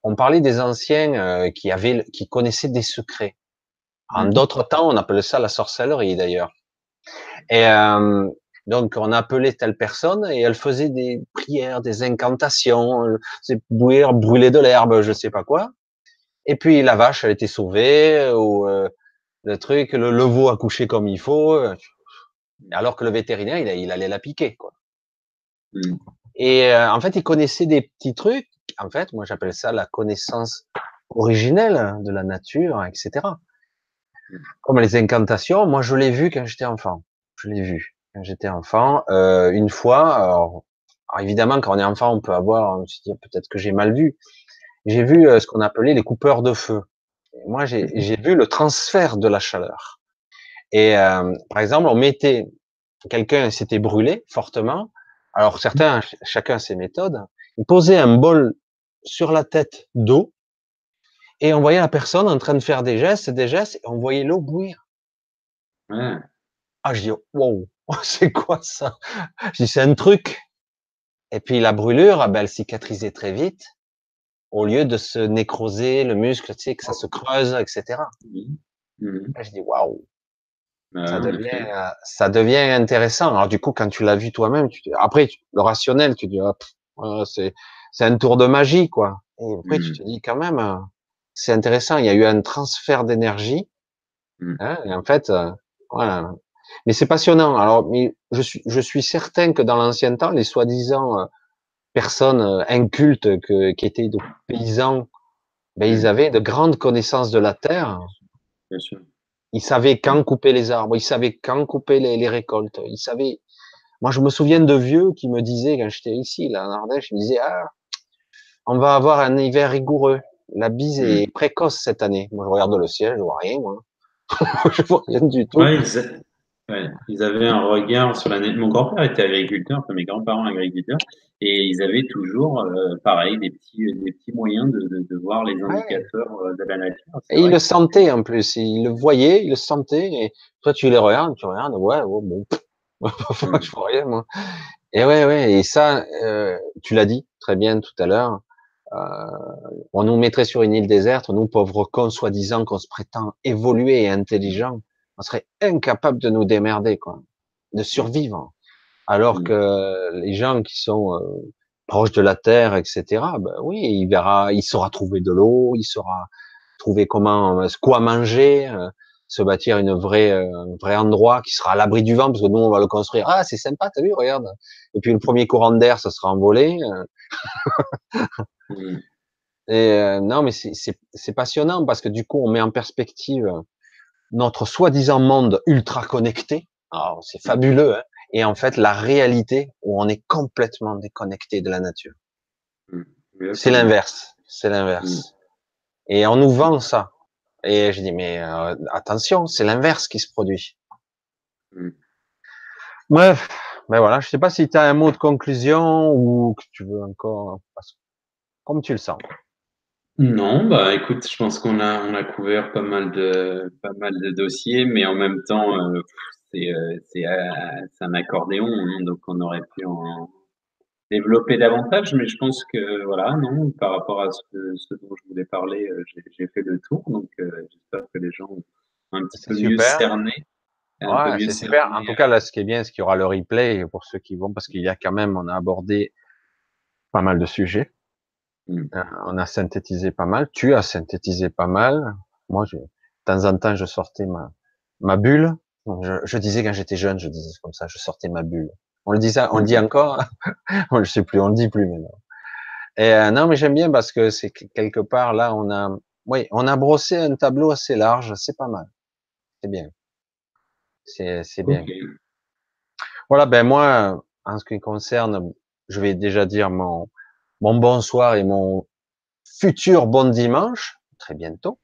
on parlait des anciens, qui connaissaient des secrets. En mmh, d'autres temps, on appelait ça la sorcellerie, d'ailleurs. Et donc, on appelait telle personne et elle faisait des prières, des incantations, c'est bouillir, brûler de l'herbe, je sais pas quoi. Et puis la vache, elle était sauvée, ou le truc, le veau a couché comme il faut, alors que le vétérinaire, il allait la piquer, quoi. mmh, Et en fait, il connaissait des petits trucs. En fait, moi, j'appelle ça la connaissance originelle de la nature, etc. mmh, Comme les incantations, moi, je l'ai vu quand j'étais enfant. Je l'ai vu quand j'étais enfant. Une fois, alors évidemment, quand on est enfant, on peut avoir, on se dit peut-être que j'ai mal vu. J'ai vu ce qu'on appelait les coupeurs de feu. Et moi, mmh, j'ai vu le transfert de la chaleur. Et par exemple, on mettait quelqu'un s'était brûlé fortement. Alors certains, chacun ses méthodes. Il posait un bol sur la tête d'eau et on voyait la personne en train de faire des gestes, et on voyait l'eau bouillir. ouais, Ah, je dis, wow, c'est quoi ça? Je dis, c'est un truc. Et puis la brûlure, ah ben, elle cicatrisait très vite, au lieu de se nécroser le muscle, tu sais, que ça se creuse, etc. mmh, mmh, Ah, je dis, waouh, bah, ouais, en effet. ça devient intéressant. Alors du coup, quand tu l'as vu toi-même, après, le rationnel, tu dis, ah, c'est un tour de magie, quoi. Et après, tu Mmh, te dis quand même, c'est intéressant. Il y a eu un transfert d'énergie, mmh, hein, et en fait, voilà. Mais c'est passionnant. Alors, mais je suis certain que dans l'ancien temps, les soi-disant personnes incultes qui étaient de paysans, ben, ils mmh, avaient de grandes connaissances de la terre. bien sûr. Ils savaient Mmh, quand couper les arbres, ils savaient quand couper les récoltes, ils savaient. Moi, je me souviens de vieux qui me disaient, quand j'étais ici, là, en Ardèche, ils me disaient, ah, on va avoir un hiver rigoureux. La bise mmh. est précoce cette année. Moi, je regarde le ciel, je vois rien, moi. Je vois rien du tout. Ouais, ouais, ils avaient un regard sur l'année. Mon grand-père était agriculteur, enfin mes grands-parents agriculteurs, et ils avaient toujours, pareil, des petits moyens de voir les Ouais. indicateurs de la nature. C'est Et ils vrai le que c'était. sentaient, en plus. Ils le voyaient, ils le sentaient. Et toi, tu regardes, ouais, ouais, bon. Je Hmm, vois rien, moi. Et ouais, ouais. Et ça, tu l'as dit très bien tout à l'heure. Euh, on nous mettrait sur une île déserte, nous pauvres cons, soi-disant qu'on se prétend évoluer et intelligent, on serait incapable de nous démerder, quoi, de survivre. Alors hmm, que les gens qui sont proches de la terre, etc., ben oui, il verra, il saura trouver de l'eau, il saura trouver comment, quoi manger, se bâtir un vrai endroit qui sera à l'abri du vent, parce que nous on va le construire. Ah, c'est sympa, t'as vu, regarde. Et puis le premier courant d'air, ça sera envolé. hmm, Et non, mais c'est passionnant parce que du coup, on met en perspective. notre soi-disant monde ultra connecté. Alors, c'est fabuleux, hein, et en fait, la réalité où on est complètement déconnecté de la nature. mmh, C'est exactement. l'inverse. C'est Mmh, l'inverse. Et on nous vend ça. Et je dis, mais attention, c'est l'inverse qui se produit. mmh. Bref, ben voilà, je sais pas si tu as un mot de conclusion ou que tu veux encore, comme tu le sens. Non, bah, écoute, je pense qu'on a couvert pas mal de dossiers, mais en même temps, c'est un accordéon, hein, donc on aurait pu en développer davantage, mais je pense que voilà, non, par rapport à ce dont je voulais parler, j'ai fait le tour, donc j'espère que les gens ont un petit C'est peu mieux super. cerné un peu Ouais, mieux c'est super. En cerné, tout cas, là, ce qui est bien, c'est qu'il y aura le replay pour ceux qui vont, parce qu'il y a quand même, on a abordé pas mal de sujets. mmh, On a synthétisé pas mal. Tu as synthétisé pas mal. Moi, de temps en temps, je sortais ma bulle. Donc, je disais quand j'étais jeune, je disais comme ça, je sortais ma bulle. On le dit ça, on le dit mmh, encore. Je sais plus, on le dit plus maintenant. Et non, mais j'aime bien parce que c'est quelque part là, oui, on a brossé un tableau assez large. C'est pas mal. C'est bien. C'est bien. OK. Voilà. Ben moi, en ce qui me concerne, je vais déjà dire mon bonsoir et mon futur bon dimanche. Très bientôt.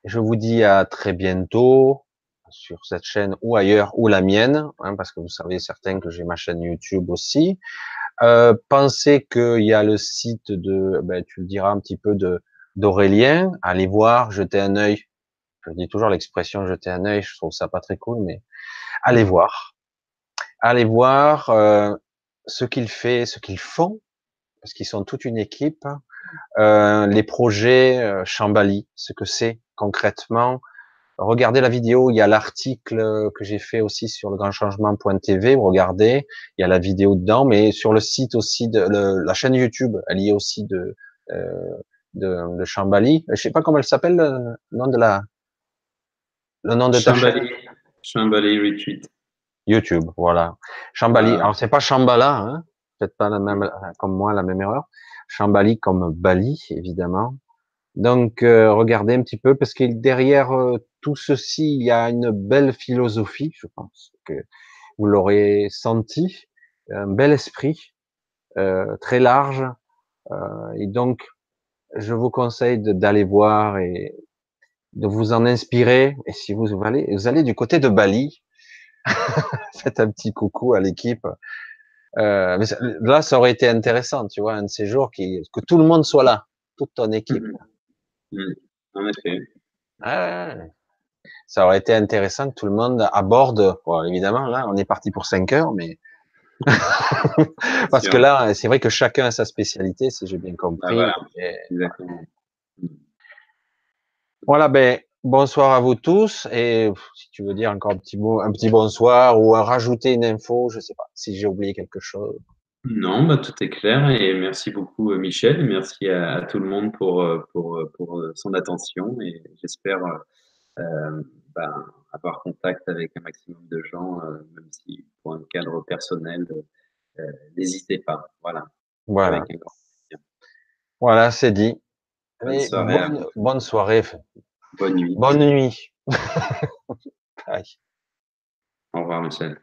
Je vous dis à très bientôt sur cette chaîne ou ailleurs ou la mienne, hein, parce que vous savez certains que j'ai ma chaîne YouTube aussi. Pensez qu'il y a le site de, ben, tu le diras un petit peu d'Aurélien. Allez voir, jetez un œil. Je dis toujours l'expression jeter un œil. Je trouve ça pas très cool, mais allez voir. Allez voir ce qu'il fait, ce qu'ils font, parce qu'ils sont toute une équipe. Les projets Chambali, ce que c'est concrètement. Regardez la vidéo, il y a l'article que j'ai fait aussi sur le grand changement.tv, vous regardez, il y a la vidéo dedans, mais sur le site aussi la chaîne YouTube, elle y est aussi euh, de Chambali. Je sais pas comment elle s'appelle, le nom de ta chaîne. Shambhala Shambhala Retreat. YouTube, voilà. Chambali. Voilà. Alors c'est pas Shambhala, hein. Faites pas la même, comme moi, la même erreur. Chambali comme Bali, évidemment. Donc, regardez un petit peu, parce que derrière tout ceci, il y a une belle philosophie, je pense que vous l'aurez senti, un bel esprit, très large, et donc je vous conseille d'aller voir et de vous en inspirer. Et si vous allez du côté de Bali, faites un petit coucou à l'équipe. Là, ça aurait été intéressant, tu vois, un de ces jours que tout le monde soit là, toute ton équipe. Mmh mh. Mmh. En effet. Ah, ouais. Ça aurait été intéressant que tout le monde aborde, bon, évidemment, là, on est parti pour 5 heures, mais Bien parce que sûr. là, c'est vrai que chacun a sa spécialité, si j'ai bien Bah, compris. voilà, Et voilà. exactement. Mmh. Voilà, ben, bonsoir à vous tous. Et si tu veux dire encore un petit mot, un petit bonsoir ou rajouter une info, je sais pas si j'ai oublié quelque chose. Non, bah, tout est clair et merci beaucoup, Michel et merci à tout le monde pour son attention et j'espère, ben, avoir contact avec un maximum de gens, même si pour un cadre personnel, n'hésitez pas. Voilà, Voilà, avec un grand plaisir. voilà, c'est dit. Bonne Allez, soirée à vous. bonne soirée, Bonne nuit. bonne nuit. Bye. Au revoir, Michel.